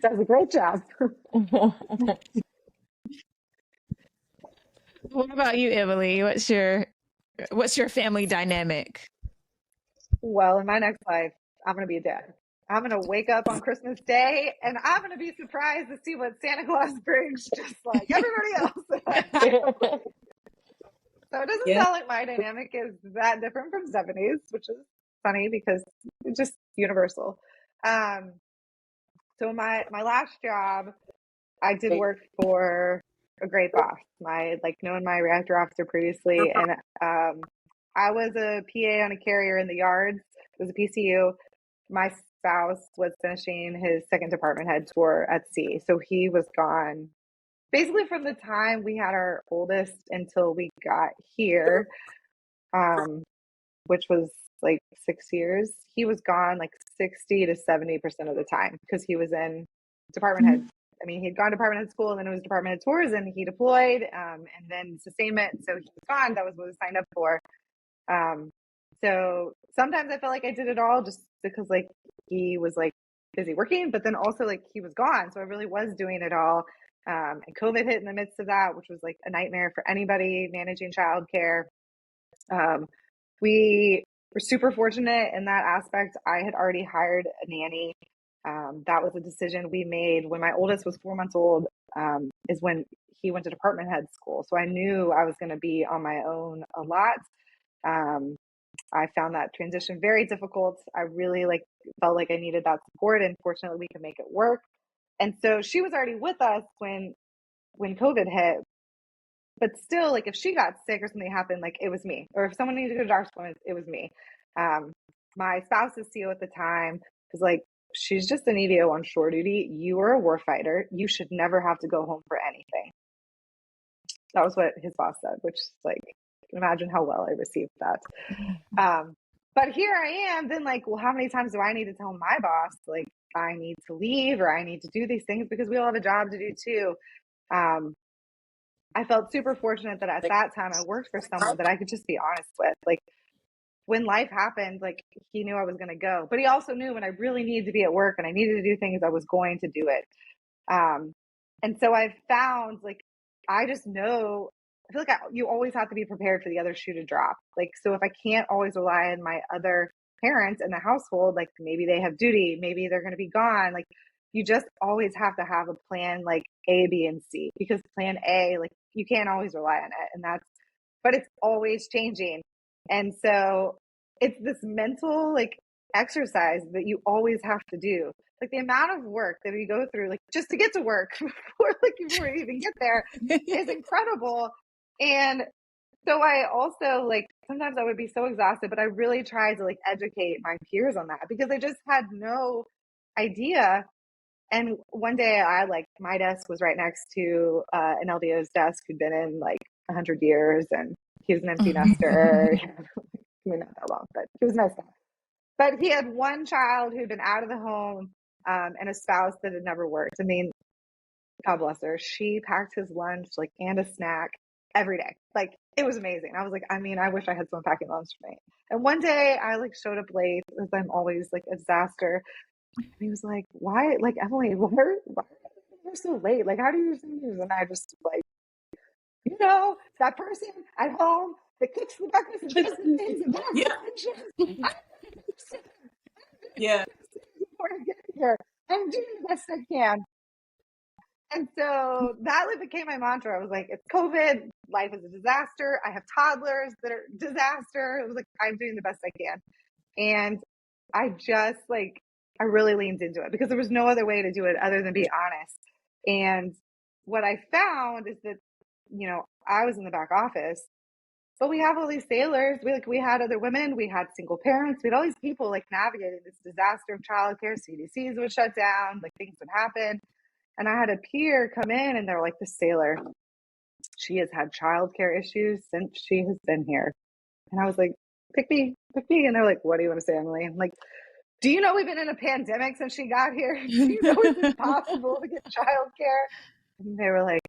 Does a great job. What about you, Emily? What's your family dynamic? Well, in my next life, I'm going to be a dad. I'm going to wake up on Christmas Day and I'm going to be surprised to see what Santa Claus brings, just like everybody else. So it doesn't sound like my dynamic is that different from Stephanie's, which is funny because it's just universal. So my last job, I did work for a great boss. Known my reactor officer previously, and I was a PA on a carrier in the yards. It was a PCU. My spouse was finishing his second department head tour at sea, so he was gone basically from the time we had our oldest until we got here, which was like 6 years. He was gone like 60 to 70% of the time because he was in department head. I mean, he'd gone to department head school and then it was department head tours and he deployed and then sustainment. So he was gone. That was what I signed up for. So sometimes I felt like I did it all just because like he was like busy working, but then also like he was gone. So I really was doing it all. And COVID hit in the midst of that, which was like a nightmare for anybody managing childcare. We were super fortunate in that aspect. I had already hired a nanny. That was a decision we made when my oldest was 4 months old, is when he went to department head school. So I knew I was going to be on my own a lot. I found that transition very difficult. I really felt like I needed that support, and fortunately we could make it work. And so she was already with us when COVID hit. But still, like if she got sick or something happened, like it was me. Or if someone needed to go to doctor's appointment, it was me. My spouse's CO at the time was like, she's just an EDO on shore duty. You are a warfighter. You should never have to go home for anything. That was what his boss said, which is like, you can imagine how well I received that. But here I am, then like, well, how many times do I need to tell my boss, like, I need to leave or I need to do these things because we all have a job to do too. I felt super fortunate that at that time I worked for someone that I could just be honest with. Like when life happened, like he knew I was going to go, but he also knew when I really needed to be at work and I needed to do things, I was going to do it. And so I found like, I just know, I feel like you always have to be prepared for the other shoe to drop. Like, so if I can't always rely on my other parents in the household, like maybe they have duty, maybe they're going to be gone. Like you just always have to have a plan like A, B, and C, because plan A, like you can't always rely on it. And but it's always changing. And so it's this mental like exercise that you always have to do. Like the amount of work that we go through, like just to get to work before we even get there is incredible. And so I also like, sometimes I would be so exhausted, but I really tried to like educate my peers on that because I just had no idea. And one day my desk was right next to an LDO's desk who'd been in like 100 years, and he was an empty nester. I mean, not that long, but he was a nice guy. But he had one child who'd been out of the home, and a spouse that had never worked. I mean, God bless her. She packed his lunch and a snack every day. Like it was amazing. I was like, I mean, I wish I had someone packing lunch for me. And one day I showed up late, as I'm always like a disaster. And he was like, why? Like, Emily, why are you so late? Like, how do you do this? And I just that person at home that cooks the breakfast and does the things and yeah. before I get here. I'm doing the best I can. And so that became my mantra. I was like, it's COVID. Life is a disaster. I have toddlers that are disaster. It was like, I'm doing the best I can. And I just I really leaned into it because there was no other way to do it other than be honest. And what I found is that, I was in the back office, but we have all these sailors. We had other women. We had single parents. We had all these people navigating this disaster of childcare. CDCs would shut down. Things would happen. And I had a peer come in and they're like, this sailor, she has had childcare issues since she has been here. And I was like, pick me. And they're like, what do you want to say, Emily? I'm like, do you know we've been in a pandemic since she got here? Do you know it's impossible to get childcare? And they were like,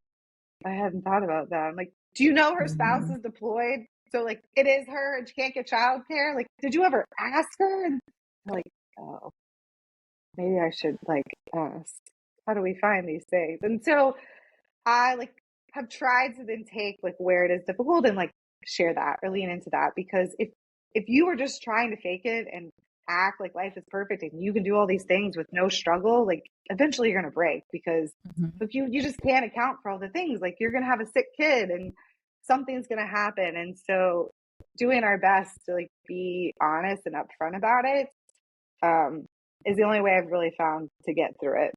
I hadn't thought about that. I'm like, do you know her spouse is deployed? So it is her and she can't get childcare. Did you ever ask her? And they're like, oh, maybe I should ask. How do we find these things? And so I have tried to then take where it is difficult and share that or lean into that, because if you were just trying to fake it and act like life is perfect and you can do all these things with no struggle, eventually you're going to break, because if you just can't account for all the things, you're going to have a sick kid and something's going to happen. And so doing our best to be honest and upfront about it is the only way I've really found to get through it.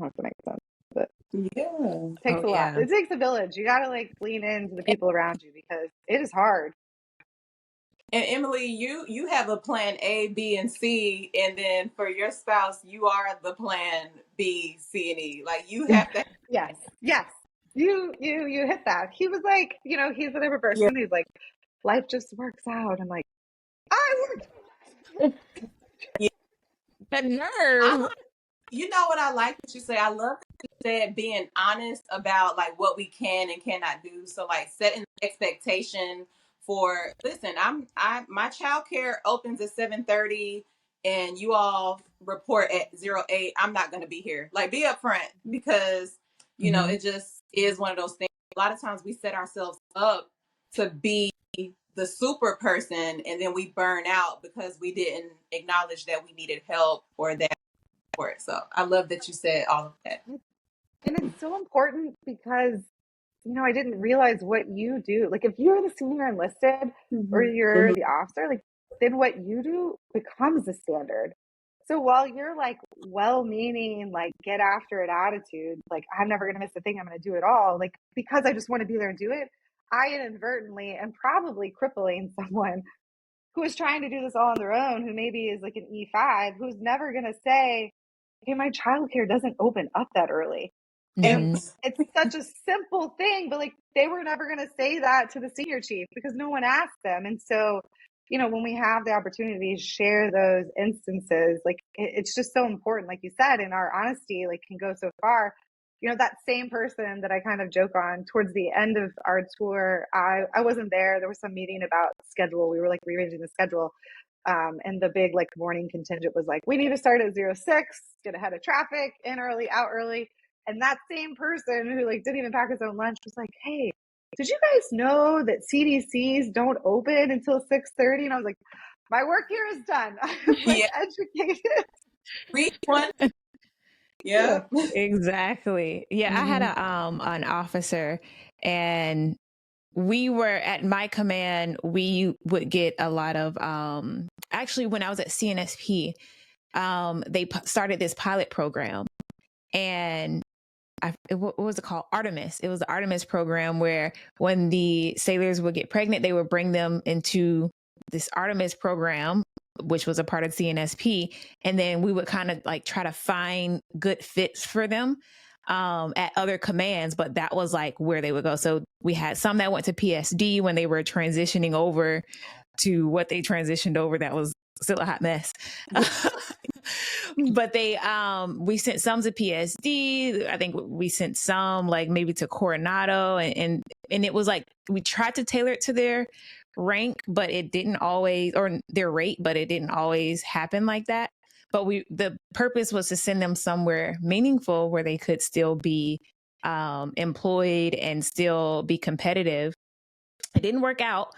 I don't know if that makes sense, but yeah, it takes a lot. It takes a village. You got to lean into the people around you because it is hard. And Emily, you have a plan A, B, and C, and then for your spouse, you are the plan B, C, and E. You have to. Yes. You hit that. He was he's the type of person. He's like, life just works out. I'm like, I worked. The nerve. You know what I like that you say? I love that you said being honest about what we can and cannot do. So setting expectation for, listen, my childcare opens at 7:30 and you all report at 08. I'm not going to be here. Be upfront, because it just is one of those things. A lot of times we set ourselves up to be the super person, and then we burn out because we didn't acknowledge that we needed help or that. So I love that you said all of that. And it's so important because, I didn't realize what you do. If you're the senior enlisted or you're the officer, then what you do becomes the standard. So while you're well-meaning, get after it attitude, I'm never going to miss a thing, I'm going to do it all, because I just want to be there and do it, I inadvertently am probably crippling someone who is trying to do this all on their own, who maybe is an E5, who's never going to say, hey, my childcare doesn't open up that early. And it's such a simple thing, but they were never going to say that to the senior chief because no one asked them. And so, when we have the opportunity to share those instances, it's just so important. Like you said, and our honesty can go so far. That same person that I kind of joke on towards the end of our tour, I wasn't there. There was some meeting about schedule. We were rearranging the schedule. And the big morning contingent was we need to start at 06, get ahead of traffic, in early, out early. And that same person who didn't even pack his own lunch was like, hey, did you guys know that CDCs don't open until 6:30? And I was like, my work here is done. I'm educated. Read one. Yeah. Exactly. Yeah, I had Mhm. an officer, and we were at my command, we would get a lot of actually when I was at CNSP, they started this pilot program, and what was it called? Artemis. It was the Artemis program where when the sailors would get pregnant, they would bring them into this Artemis program, which was a part of CNSP. And then we would kind of like try to find good fits for them at other commands, but that was like where they would go. So we had some that went to PSD when they were transitioning over to what they transitioned over. That was still a hot mess. But we sent some to PSD. I think we sent some like maybe to Coronado, and it was like we tried to tailor it to their rank, but it didn't always, or their rate, but it didn't always happen like that. But the purpose was to send them somewhere meaningful where they could still be employed and still be competitive. It didn't work out.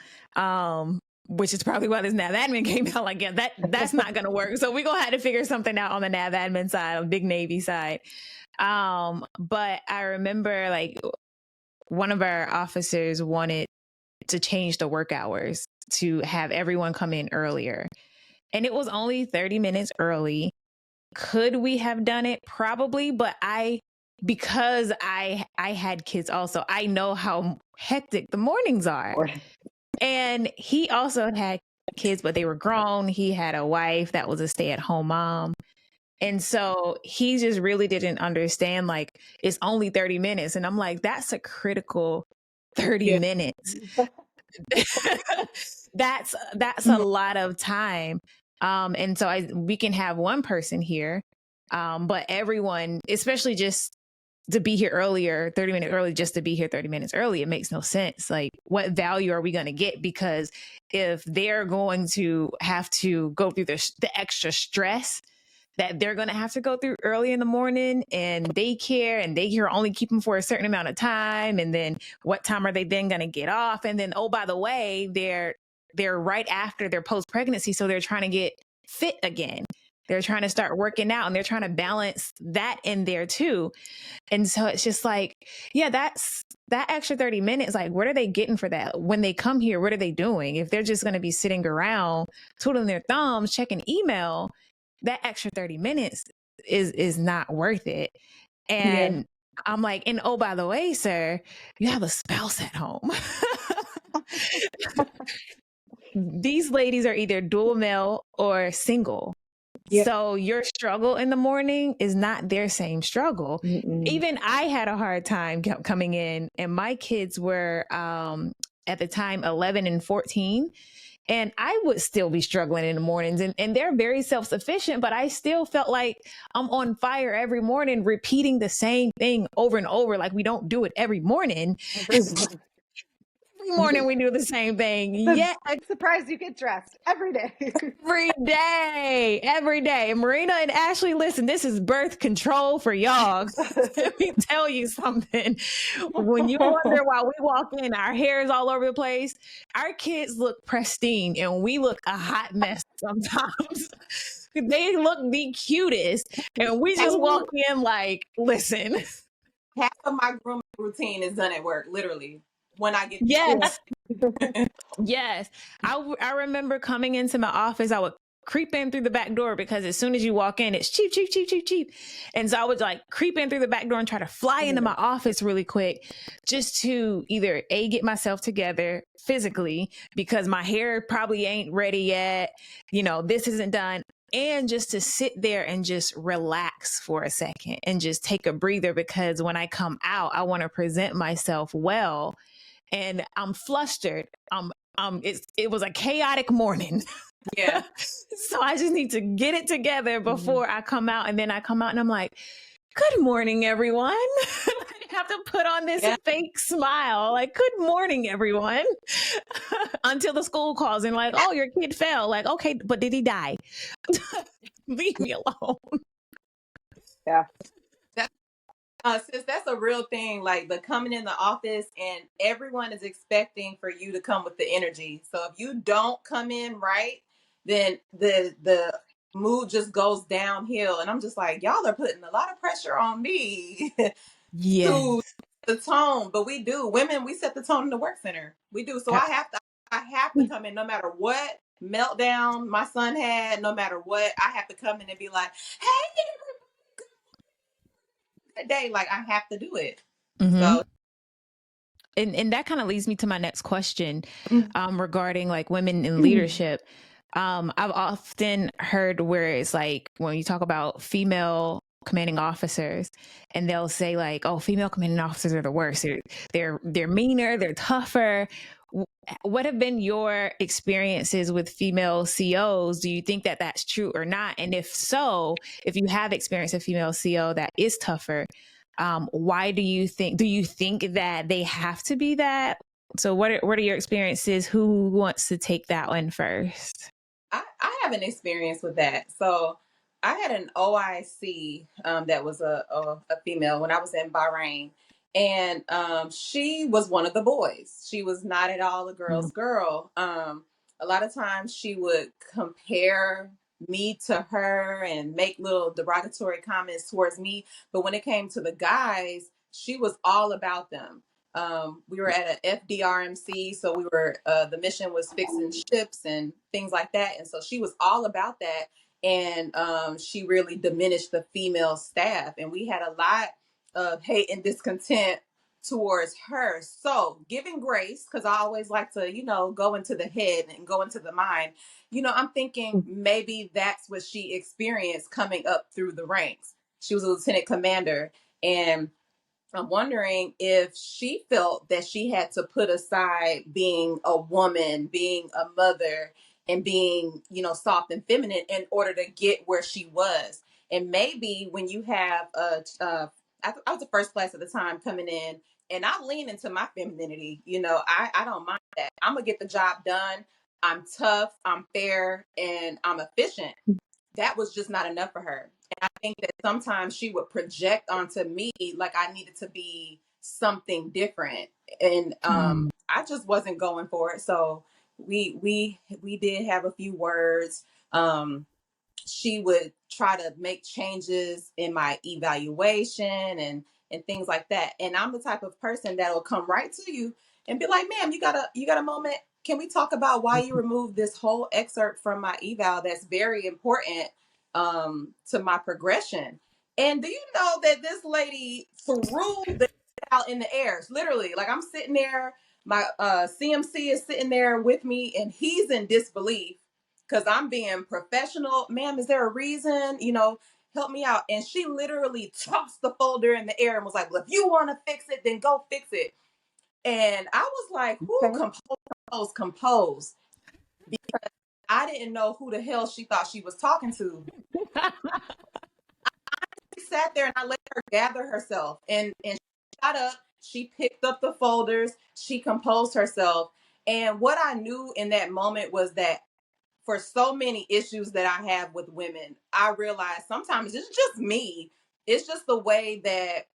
Which is probably why this nav admin came out like, yeah, that's not going to work. So we're going to have to figure something out on the nav admin side, on Big Navy side. But I remember like one of our officers wanted to change the work hours to have everyone come in earlier. And it was only 30 minutes early. Could we have done it? Probably. But because I had kids also, I know how hectic the mornings are. And he also had kids, but they were grown. He had a wife that was a stay-at-home mom. And so he just really didn't understand, like, it's only 30 minutes. And I'm like, that's a critical 30 minutes. That's a lot of time. And so we can have one person here, but everyone, especially just to be here earlier, 30 minutes early, just to be here 30 minutes early, it makes no sense. Like, what value are we going to get? Because if they're going to have to go through the extra stress that they're going to have to go through early in the morning, and daycare only keep them for a certain amount of time. And then what time are they then going to get off? And then, oh, by the way, they're right after their post-pregnancy. So they're trying to get fit again. They're trying to start working out, and they're trying to balance that in there too. And so it's just like, yeah, that extra 30 minutes, like, what are they getting for that? When they come here, what are they doing? If they're just going to be sitting around twiddling their thumbs, checking email, that extra 30 minutes is not worth it. And I'm like, and oh, by the way, sir, you have a spouse at home. These ladies are either dual male or single. Yep. So your struggle in the morning is not their same struggle. Mm-mm. Even I had a hard time coming in, and my kids were at the time 11 and 14. And I would still be struggling in the mornings, and they're very self-sufficient, but I still felt like I'm on fire every morning, repeating the same thing over and over. Like, we don't do it every morning. Every morning we do the same thing. Yeah, I'm surprised you get dressed every day. Every day. Marina and Ashlie, listen, this is birth control for y'all. Let me tell you something. When you wonder why we walk in, our hair is all over the place. Our kids look pristine, and we look a hot mess sometimes. They look the cutest, and we just walk in like, listen. Half of my grooming routine is done at work, literally. When I get Yes. I remember coming into my office, I would creep in through the back door, because as soon as you walk in, it's cheap, cheap, cheap, cheap, cheap. And so I would like creep in through the back door and try to fly into my office really quick, just to either get myself together physically, because my hair probably ain't ready yet. This isn't done. And just to sit there and just relax for a second and just take a breather, because when I come out, I want to present myself well. And I'm flustered. It was a chaotic morning. Yeah. So I just need to get it together before I come out. And then I come out and I'm like, good morning, everyone. I have to put on this fake smile. Like, good morning, everyone. Until the school calls and like, oh, your kid fell. Like, okay, but did he die? Leave me alone. Yeah. Since that's a real thing, like the coming in the office, and everyone is expecting for you to come with the energy. So if you don't come in right, then the mood just goes downhill. And I'm just like, y'all are putting a lot of pressure on me to Yes. set the tone. But we do. Women, we set the tone in the work center. We do. So I have to come in no matter what meltdown my son had, no matter what. I have to come in and be like, hey, good day. Like, I have to do it. So And that kind of leads me to my next question regarding like women in Mm. leadership. I've often heard where it's like when you talk about female commanding officers and they'll say like, oh, female commanding officers are the worst. They're meaner, they're tougher. What have been your experiences with female COs? Do you think that that's true or not? And if so, if you have experienced a female CO that is tougher, why do you think that they have to be that? So what are your experiences? Who wants to take that one first? I have an experience with that. So I had an OIC that was a female when I was in Bahrain. And she was one of the boys. She was not at all a girl's girl. A lot of times she would compare me to her and make little derogatory comments towards me. But when it came to the guys, she was all about them. We were at an FDRMC, so we were the mission was fixing ships and things like that, and so she was all about that. And she really diminished the female staff, and we had a lot of hate and discontent towards her. So giving grace, because I always like to, go into the head and go into the mind. I'm thinking maybe that's what she experienced coming up through the ranks. She was a lieutenant commander, and I'm wondering if she felt that she had to put aside being a woman, being a mother, and being, soft and feminine in order to get where she was. And maybe when you have I was the first class at the time coming in, and I lean into my femininity. I don't mind that. I'm gonna get the job done. I'm tough, I'm fair, and I'm efficient. That was just not enough for her. And I think that sometimes she would project onto me like I needed to be something different. And I just wasn't going for it. So we did have a few words. She would try to make changes in my evaluation and things like that. And I'm the type of person that will come right to you and be like, ma'am, you got a moment? Can we talk about why you removed this whole excerpt from my eval that's very important to my progression? And do you know that this lady threw the out in the air? Literally, like I'm sitting there, my CMC is sitting there with me, and he's in disbelief because I'm being professional. Ma'am, is there a reason? Help me out. And she literally tossed the folder in the air and was like, well, if you want to fix it, then go fix it. And I was like, who compose? Because I didn't know who the hell she thought she was talking to. She sat there and I let her gather herself and she got up, she picked up the folders, she composed herself. And what I knew in that moment was that for so many issues that I have with women, I realize sometimes it's just me. It's just the way that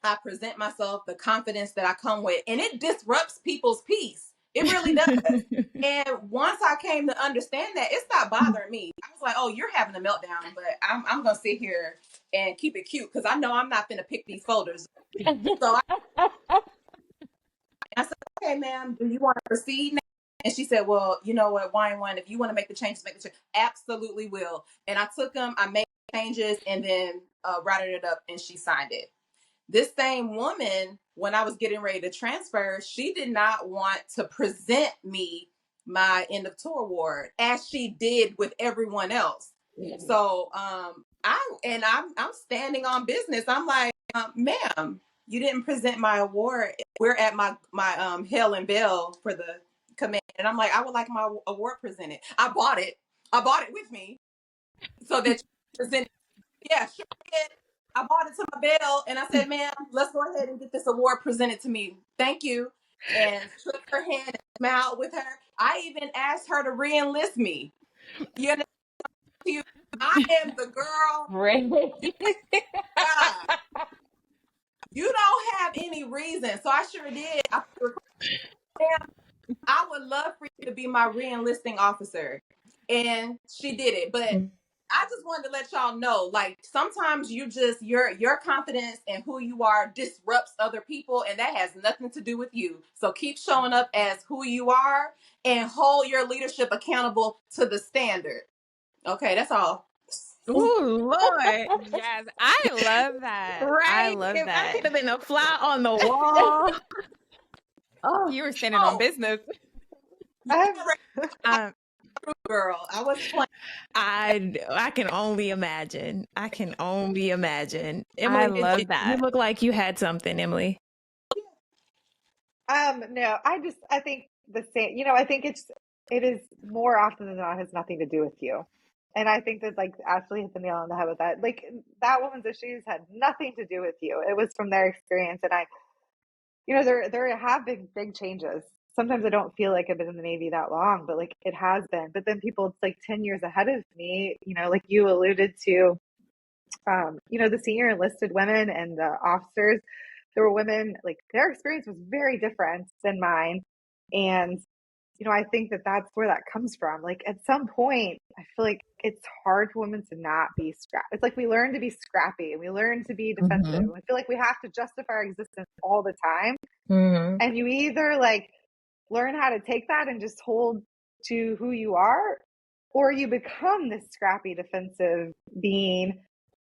I present myself, the confidence that I come with, and it disrupts people's peace. It really does. And once I came to understand that, it stopped bothering me. I was like, oh, you're having a meltdown, but I'm going to sit here and keep it cute because I know I'm not going to pick these folders. So I said, okay, ma'am, do you want to proceed now? And she said, well, you know what, one, if you want to make the changes, make the change. Absolutely will. And I took them, I made changes, and then routed it up, and she signed it. This same woman, when I was getting ready to transfer, she did not want to present me my end of tour award as she did with everyone else. So I'm standing on business. I'm like, ma'am, you didn't present my award. We're at my Hell and Bell for the command. And I'm like, I would like my award presented. I bought it with me so that you present it. Yeah, sure did. I bought it to my bell and I said, ma'am, let's go ahead and get this award presented to me. Thank you. And shook her hand and smiled with her. I even asked her to re-enlist me. You know, I am the girl. Really? You don't have any reason. So I sure did. I would love for you to be my re-enlisting officer. And she did it. But I just wanted to let y'all know, like, sometimes you just your confidence and who you are disrupts other people, and that has nothing to do with you. So keep showing up as who you are and hold your leadership accountable to the standard. Okay, that's all. Ooh, Lord. Yes, I love that. I Right? love If I that. could have been a fly on the wall. Oh, You were standing on business. Um, Girl, I was playing. I can only imagine. I can only imagine. I Emily, love you that. look like you had something, Emily. No, I think the same, I think it is more often than not has nothing to do with you. And I think that like Ashley hit the nail on the head with that. Like that woman's issues had nothing to do with you. It was from their experience. And there have been big changes. Sometimes I don't feel like I've been in the Navy that long, but like it has been. But then people like 10 years ahead of me, like you alluded to, the senior enlisted women and the officers, there were women, like their experience was very different than mine. And, I think that that's where that comes from. Like at some point, I feel like it's hard for women to not be scrappy. It's like we learn to be scrappy and we learn to be defensive. Mm-hmm. I feel like we have to justify our existence all the time. Mm-hmm. And you either like learn how to take that and just hold to who you are, or you become this scrappy defensive being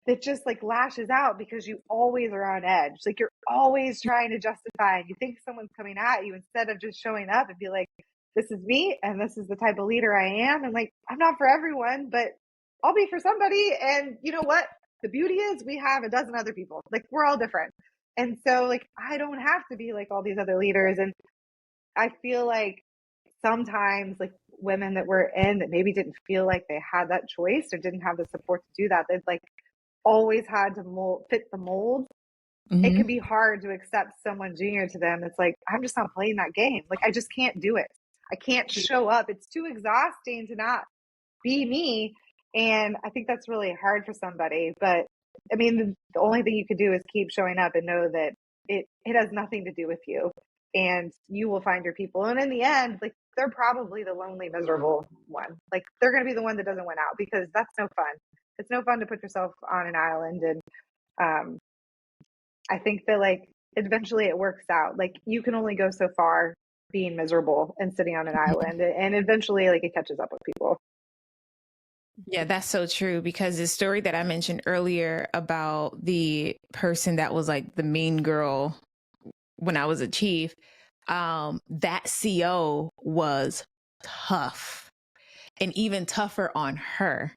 that just like lashes out because you always are on edge. Like you're always trying to justify and you think someone's coming at you instead of just showing up and be like, this is me and this is the type of leader I am. And like, I'm not for everyone, but I'll be for somebody. And you know what? The beauty is we have a dozen other people. Like we're all different. And so like, I don't have to be like all these other leaders. And I feel like sometimes like women that were in that maybe didn't feel like they had that choice or didn't have the support to do that, they've like always had to fit the mold. Mm-hmm. It can be hard to accept someone junior to them. It's like, I'm just not playing that game. Like, I just can't do it. I can't show up. It's too exhausting to not be me. And I think that's really hard for somebody. But I mean, the only thing you could do is keep showing up and know that it has nothing to do with you. And you will find your people. And in the end, like, they're probably the lonely, miserable one. Like, they're going to be the one that doesn't win out because that's no fun. It's no fun to put yourself on an island. And I think that, like, eventually it works out. Like, you can only go so far being miserable and sitting on an island. And eventually, like, it catches up with people. Yeah, that's so true because the story that I mentioned earlier about the person that was like the mean girl when I was a chief, that CO was tough and even tougher on her.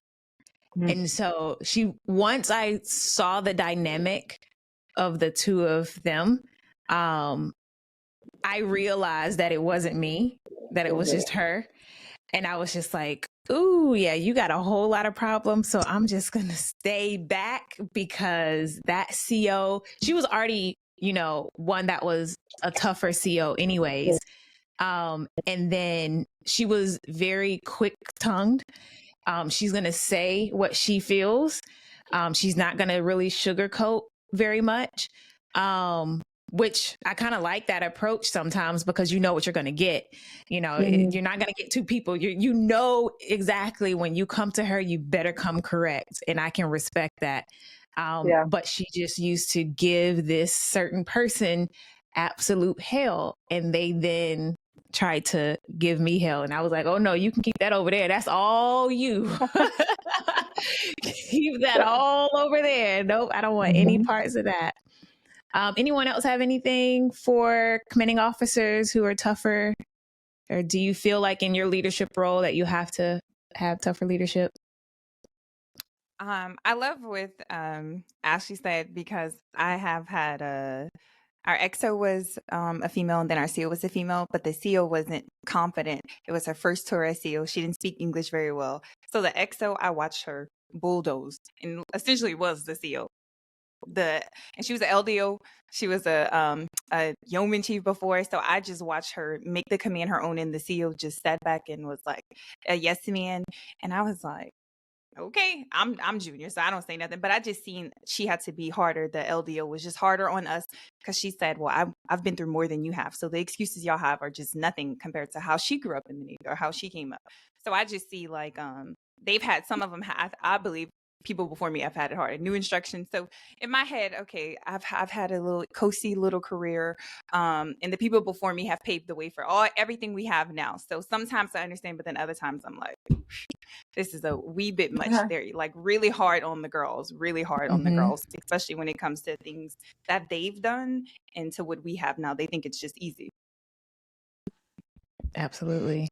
Mm-hmm. And so once I saw the dynamic of the two of them, I realized that it wasn't me, that it was just her. And I was just like, ooh, yeah, you got a whole lot of problems. So I'm just going to stay back because that CO, she was already, one that was a tougher CO anyways. And then she was very quick tongued. She's going to say what she feels. She's not going to really sugarcoat very much. Which I kind of like that approach sometimes because you know what you're going to get. You're not going to get two people. You know exactly when you come to her, you better come correct. And I can respect that. But she just used to give this certain person absolute hell. And they then tried to give me hell. And I was like, oh no, you can keep that over there. That's all you. Keep that all over there. Nope, I don't want any parts of that. Anyone else have anything for commanding officers who are tougher? Or do you feel like in your leadership role that you have to have tougher leadership? I love what Ashley said because I have had our XO was a female and then our CO was a female, but the CO wasn't confident. It was her first tour as CO. She didn't speak English very well. So the XO, I watched her bulldoze and essentially was the CO. And she was an LDO. She was a yeoman chief before, so I just watched her make the command her own, and the CO just sat back and was like a yes man, and I was like, okay, I'm junior, so I don't say nothing, but I just seen she had to be harder. The LDO was just harder on us because she said, well, I've been through more than you have, so the excuses y'all have are just nothing compared to how she grew up in the Navy or how she came up. So I just see like they've had, some of them, I believe people before me have had it hard. New instructions. So in my head, okay, I've had a little coasty little career, and the people before me have paved the way for everything we have now. So sometimes I understand, but then other times I'm like, this is a wee bit much. They're like really hard on the girls, especially when it comes to things that they've done and to what we have now. They think it's just easy. Absolutely.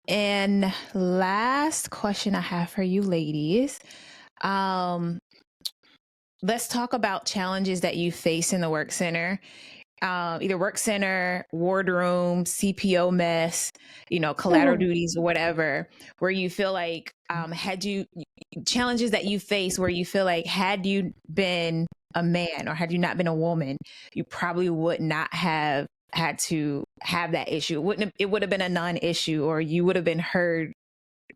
And last question I have for you ladies. Let's talk about challenges that you face in the work center. Either work center, wardroom, CPO mess, collateral duties, whatever, where you feel like challenges that you face where you feel like had you been a man or had you not been a woman, you probably would not have had to have that issue. It would have been a non-issue, or you would have been heard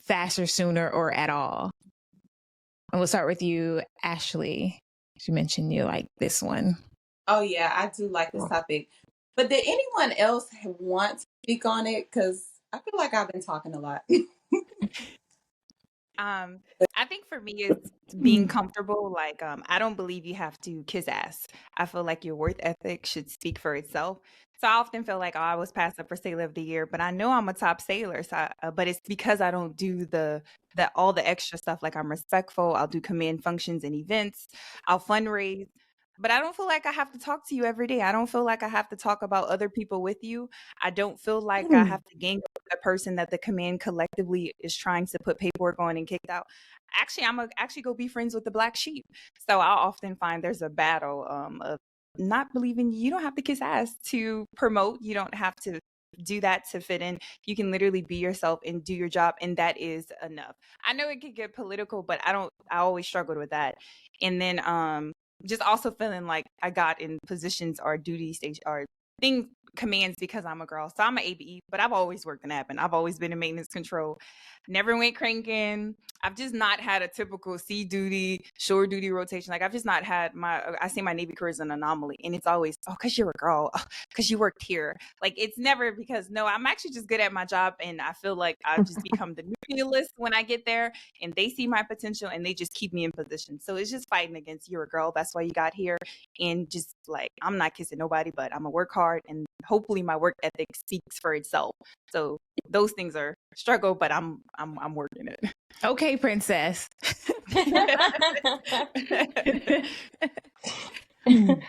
faster, sooner, or at all. And we'll start with you, Ashlie. You mentioned you like this one. Oh yeah, I do like this topic. But did anyone else want to speak on it? Because I feel like I've been talking a lot. I think for me it's being comfortable. Like, I don't believe you have to kiss ass. I feel like your work ethic should speak for itself. So I often feel like, I was passed up for Sailor of the Year, but I know I'm a top sailor. So, but it's because I don't do all the extra stuff. Like, I'm respectful. I'll do command functions and events. I'll fundraise. But I don't feel like I have to talk to you every day. I don't feel like I have to talk about other people with you. I don't feel like I have to gang up with the person that the command collectively is trying to put paperwork on and kicked out. Actually, I'm going to actually go be friends with the black sheep. So I often find there's a battle of not believing you don't have to kiss ass to promote. You don't have to do that to fit in. You can literally be yourself and do your job, and that is enough. I know it could get political, but I always struggled with that. And then just also feeling like I got in positions or duty stage or things, commands, because I'm a girl. So I'm an ABE, but I've always worked in admin. I've always been in maintenance control. Never went cranking. I've just not had a typical sea duty, shore duty rotation. Like, I've just not had I say my Navy career is an anomaly. And it's always, because you're a girl, because you worked here. Like, it's never because, no, I'm actually just good at my job. And I feel like I've just become the nucleus when I get there, and they see my potential and they just keep me in position. So it's just fighting against, you're a girl, that's why you got here. And just like, I'm not kissing nobody, but I'm gonna work hard, and hopefully my work ethic speaks for itself. So those things are struggle, but I'm working it. Okay, princess.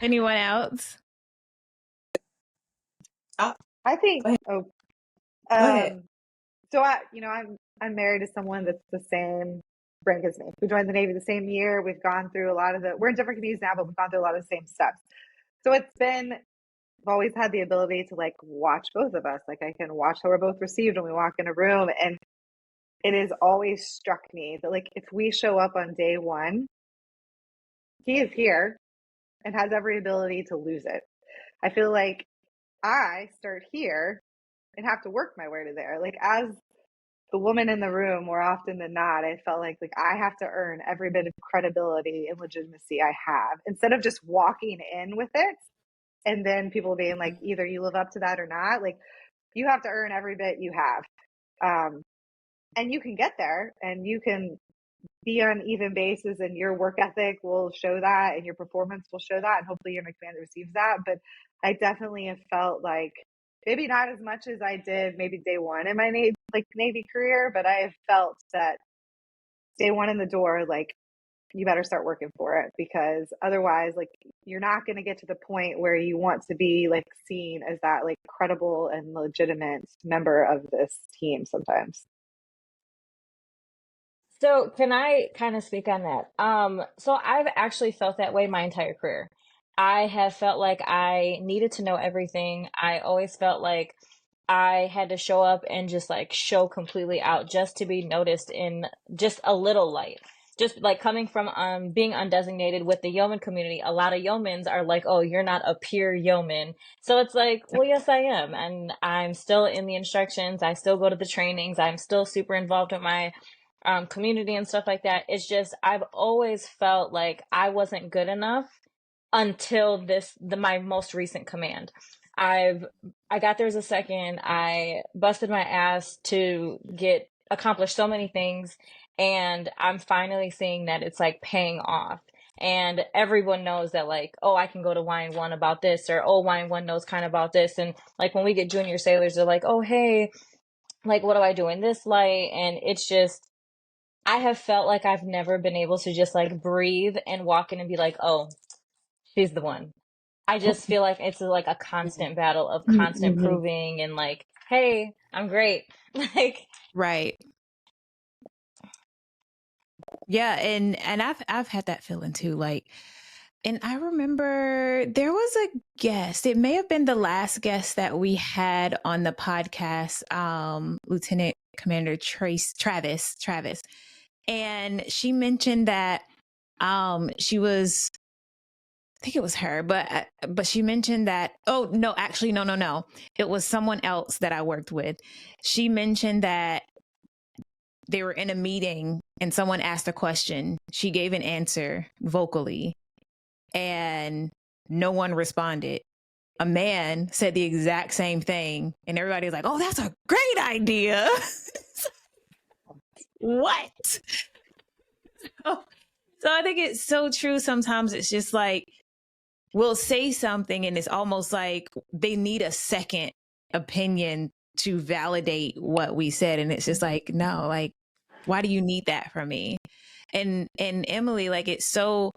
Anyone else? I think. Go ahead. So I'm married to someone that's the same rank as me. We joined the Navy the same year. We've gone through we're in different communities now, but we've gone through a lot of the same steps. So I've always had the ability to like watch both of us. Like, I can watch how we're both received when we walk in a room, and it has always struck me that like, if we show up on day one, he is here and has every ability to lose it. I feel like I start here and have to work my way to there. Like, as the woman in the room, more often than not, I felt like I have to earn every bit of credibility and legitimacy I have, instead of just walking in with it and then people being like, either you live up to that or not. Like, you have to earn every bit you have. And you can get there, and you can be on even basis, and your work ethic will show that, and your performance will show that, and hopefully your next command receives that. But I definitely have felt like, maybe not as much as I did maybe day one in my Navy career, but I have felt that day one in the door, like, you better start working for it, because otherwise, like, you're not going to get to the point where you want to be like seen as that like credible and legitimate member of this team sometimes. So can I kind of speak on that? So I've actually felt that way my entire career. I have felt like I needed to know everything. I always felt like I had to show up and just like show completely out just to be noticed in just a little light. Just like coming from being undesignated with the yeoman community, a lot of yeomans are like, oh, you're not a pure yeoman. So it's like, well, yes, I am. And I'm still in the instructions. I still go to the trainings. I'm still super involved with my community and stuff like that. It's just, I've always felt like I wasn't good enough until my most recent command. I got there as a second. I busted my ass to get accomplished so many things, and I'm finally seeing that it's like paying off. And everyone knows that, like, oh, I can go to Y&1 about this, or oh, Y&1 knows kind of about this. And like when we get junior sailors, they're like, oh, hey, like, what do I do in this light? And it's just, I have felt like I've never been able to just like breathe and walk in and be like, oh, she's the one. I just feel like it's like a constant battle of constant proving and like, hey, I'm great. Like, Right. Yeah, and I've had that feeling too. Like, and I remember there was a guest. It may have been the last guest that we had on the podcast, Lieutenant Commander Travis, and she mentioned that she was, I think it was her, but she mentioned that, oh no, actually no, it was someone else that I worked with. She mentioned that they were in a meeting and someone asked a question. She gave an answer vocally and no one responded. A man said the exact same thing and everybody was like, oh, that's a great idea. What? So I think it's so true. Sometimes it's just like, we'll say something and it's almost like they need a second opinion to validate what we said. And it's just like, no, like, why do you need that from me? And Emily, like, it's so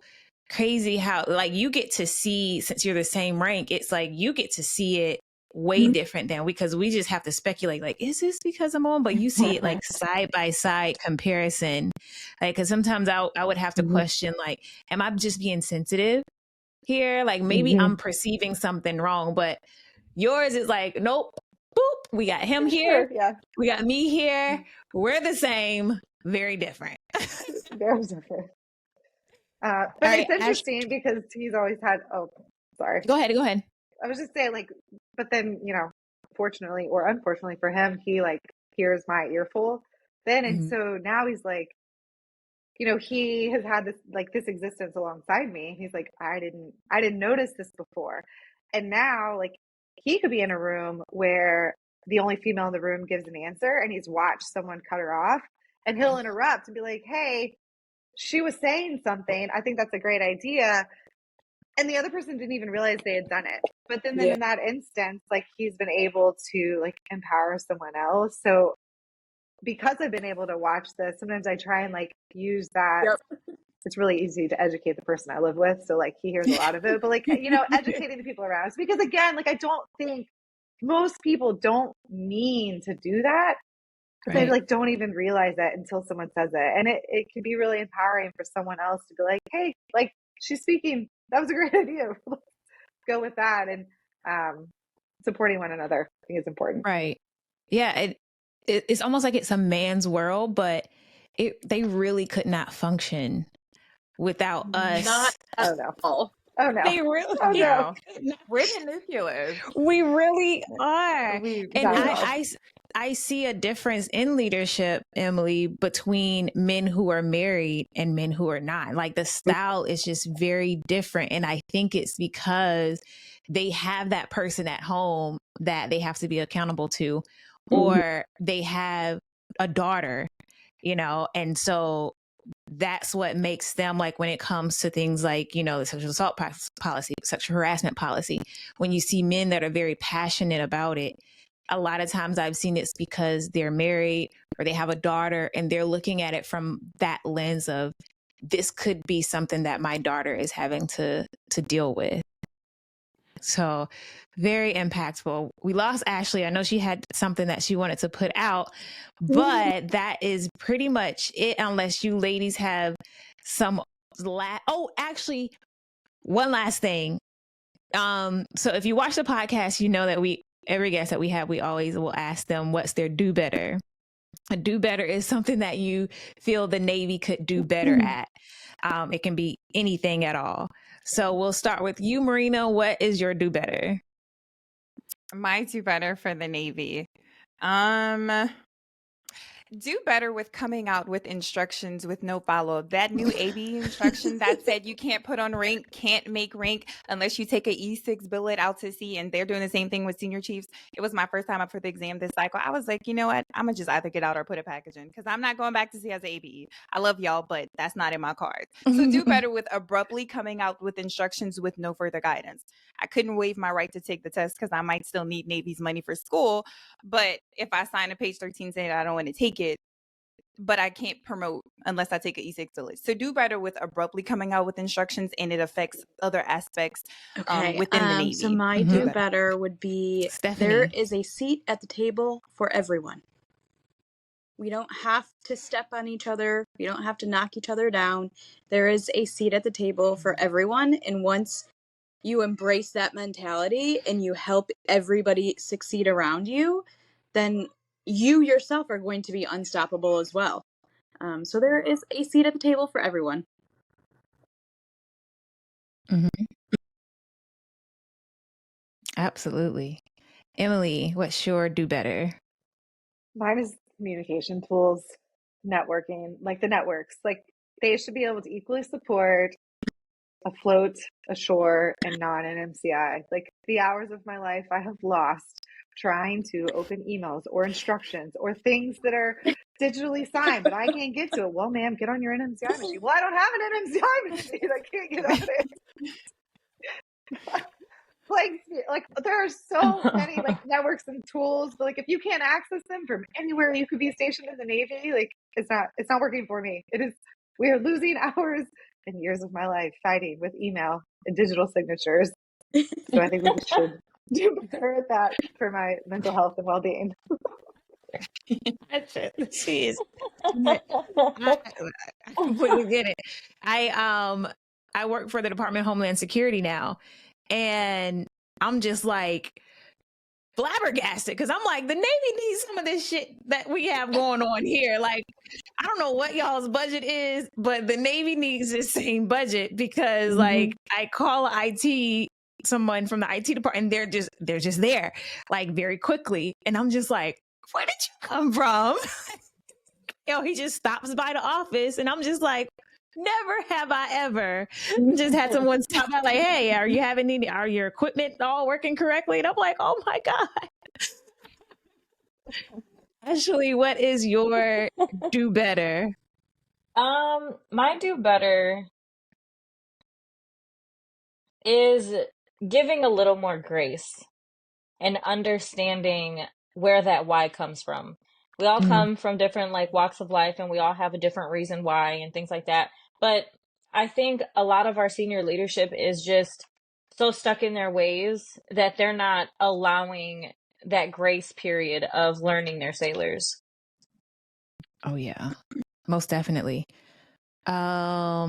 crazy how, like, you get to see, since you're the same rank, it's like you get to see it way different than because we just have to speculate, like, is this because I'm on? But you see it like side by side comparison. Like, because sometimes I would have to question, like, am I just being sensitive here? Like, maybe I'm perceiving something wrong, but yours is like, nope, boop, we got him here. Sure, yeah. We got me here. We're the same, very different. Very different. But right, it's interesting because he's always had, oh, sorry. Go ahead. I was just saying, like, but then, you know, fortunately or unfortunately for him, he like hears my earful then. And so now he's like, you know, he has had this, like, this existence alongside me. He's like, I didn't notice this before. And now, like, he could be in a room where the only female in the room gives an answer and he's watched someone cut her off and he'll interrupt and be like, hey, she was saying something. I think that's a great idea. And the other person didn't even realize they had done it. But then in that instance, like, he's been able to like empower someone else. So because I've been able to watch this, sometimes I try and like use that. It's really easy to educate the person I live with. So like he hears a lot of it, but like, you know, educating the people around us, because again, like, I don't think most people don't mean to do that. They like don't even realize that until someone says it. And it can be really empowering for someone else to be like, hey, like, she's speaking. That was a great idea. Go with that. And supporting one another, I think, is important. Right. Yeah. It's almost like it's a man's world, but they really could not function without us. Not Oh no. Oh no. They really, oh no. We're the nucleus. We really are. And Exactly. I see a difference in leadership, Emily, between men who are married and men who are not. Like, the style is just very different. And I think it's because they have that person at home that they have to be accountable to, or they have a daughter, you know, and so that's what makes them, like, when it comes to things like, you know, the sexual assault policy, sexual harassment policy, when you see men that are very passionate about it, a lot of times I've seen it's because they're married or they have a daughter and they're looking at it from that lens of, this could be something that my daughter is having to deal with. So very impactful. We lost Ashlie. I know she had something that she wanted to put out, but that is pretty much it, unless you ladies have some actually, one last thing. So if you watch the podcast, you know that every guest that we have, we always will ask them what's their do better. A do better is something that you feel the Navy could do better at. It can be anything at all. So we'll start with you, Marina. What is your do better? My do better for the Navy. Do better with coming out with instructions with no follow-up. That new AB instruction that said you can't put on rank, can't make rank unless you take a E6 billet out to sea, and they're doing the same thing with senior chiefs. It was my first time up for the exam this cycle. I was like, you know what? I'm going to just either get out or put a package in because I'm not going back to sea as an ABE. I love y'all, but that's not in my cards. So do better with abruptly coming out with instructions with no further guidance. I couldn't waive my right to take the test because I might still need Navy's money for school. But if I sign a page 13 saying I don't want to take it, but I can't promote unless I take an E6 list. So do better with abruptly coming out with instructions, and it affects other aspects within the Navy. So my do better would be there is a seat at the table for everyone. We don't have to step on each other. We don't have to knock each other down. There is a seat at the table for everyone. And once you embrace that mentality and you help everybody succeed around you, then you yourself are going to be unstoppable as well. So there is a seat at the table for everyone. Absolutely. Emily, what's your do better? Mine is communication tools, networking, like the networks. Like they should be able to equally support afloat, ashore, and non-NMCI. Like the hours of my life I have lost trying to open emails or instructions or things that are digitally signed, but I can't get to it. Well, ma'am, get on your NMCI machine. Well, I don't have an NMCI machine. I can't get on it. like there are so many like networks and tools, but like if you can't access them from anywhere you could be stationed in the Navy, like it's not working for me. We are losing hours and years of my life fighting with email and digital signatures. So I think we should do better at that for my mental health and well-being. Jeez. I completely get it. I work for the Department of Homeland Security now, and I'm just like flabbergasted because I'm like, the Navy needs some of this shit that we have going on here. Like, I don't know what y'all's budget is, but the Navy needs the same budget because like I call someone from the IT department, and they're just there like very quickly. And I'm just like, where did you come from? He just stops by the office, and I'm just like, never have I ever just had someone stop by like, hey, are your equipment all working correctly? And I'm like, oh my God. Ashlie, what is your do better? My do better is giving a little more grace and understanding where that why comes from. We all come from different like walks of life, and we all have a different reason why and things like that. But I think a lot of our senior leadership is just so stuck in their ways that they're not allowing that grace period of learning their sailors. Oh yeah, most definitely. I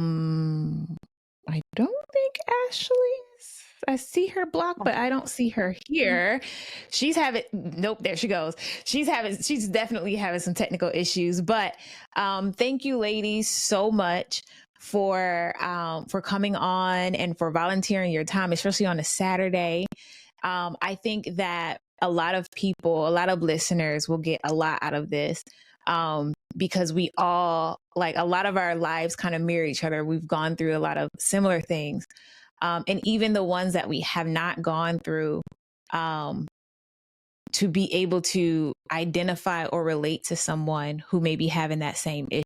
don't think Ashlie is. I see her block, but I don't see her here. Nope, there she goes. She's definitely having some technical issues, but thank you ladies so much for coming on and for volunteering your time, especially on a Saturday. I think that a lot of listeners will get a lot out of this. Because we all, like, a lot of our lives kind of mirror each other. We've gone through a lot of similar things. And even the ones that we have not gone through, to be able to identify or relate to someone who may be having that same issue.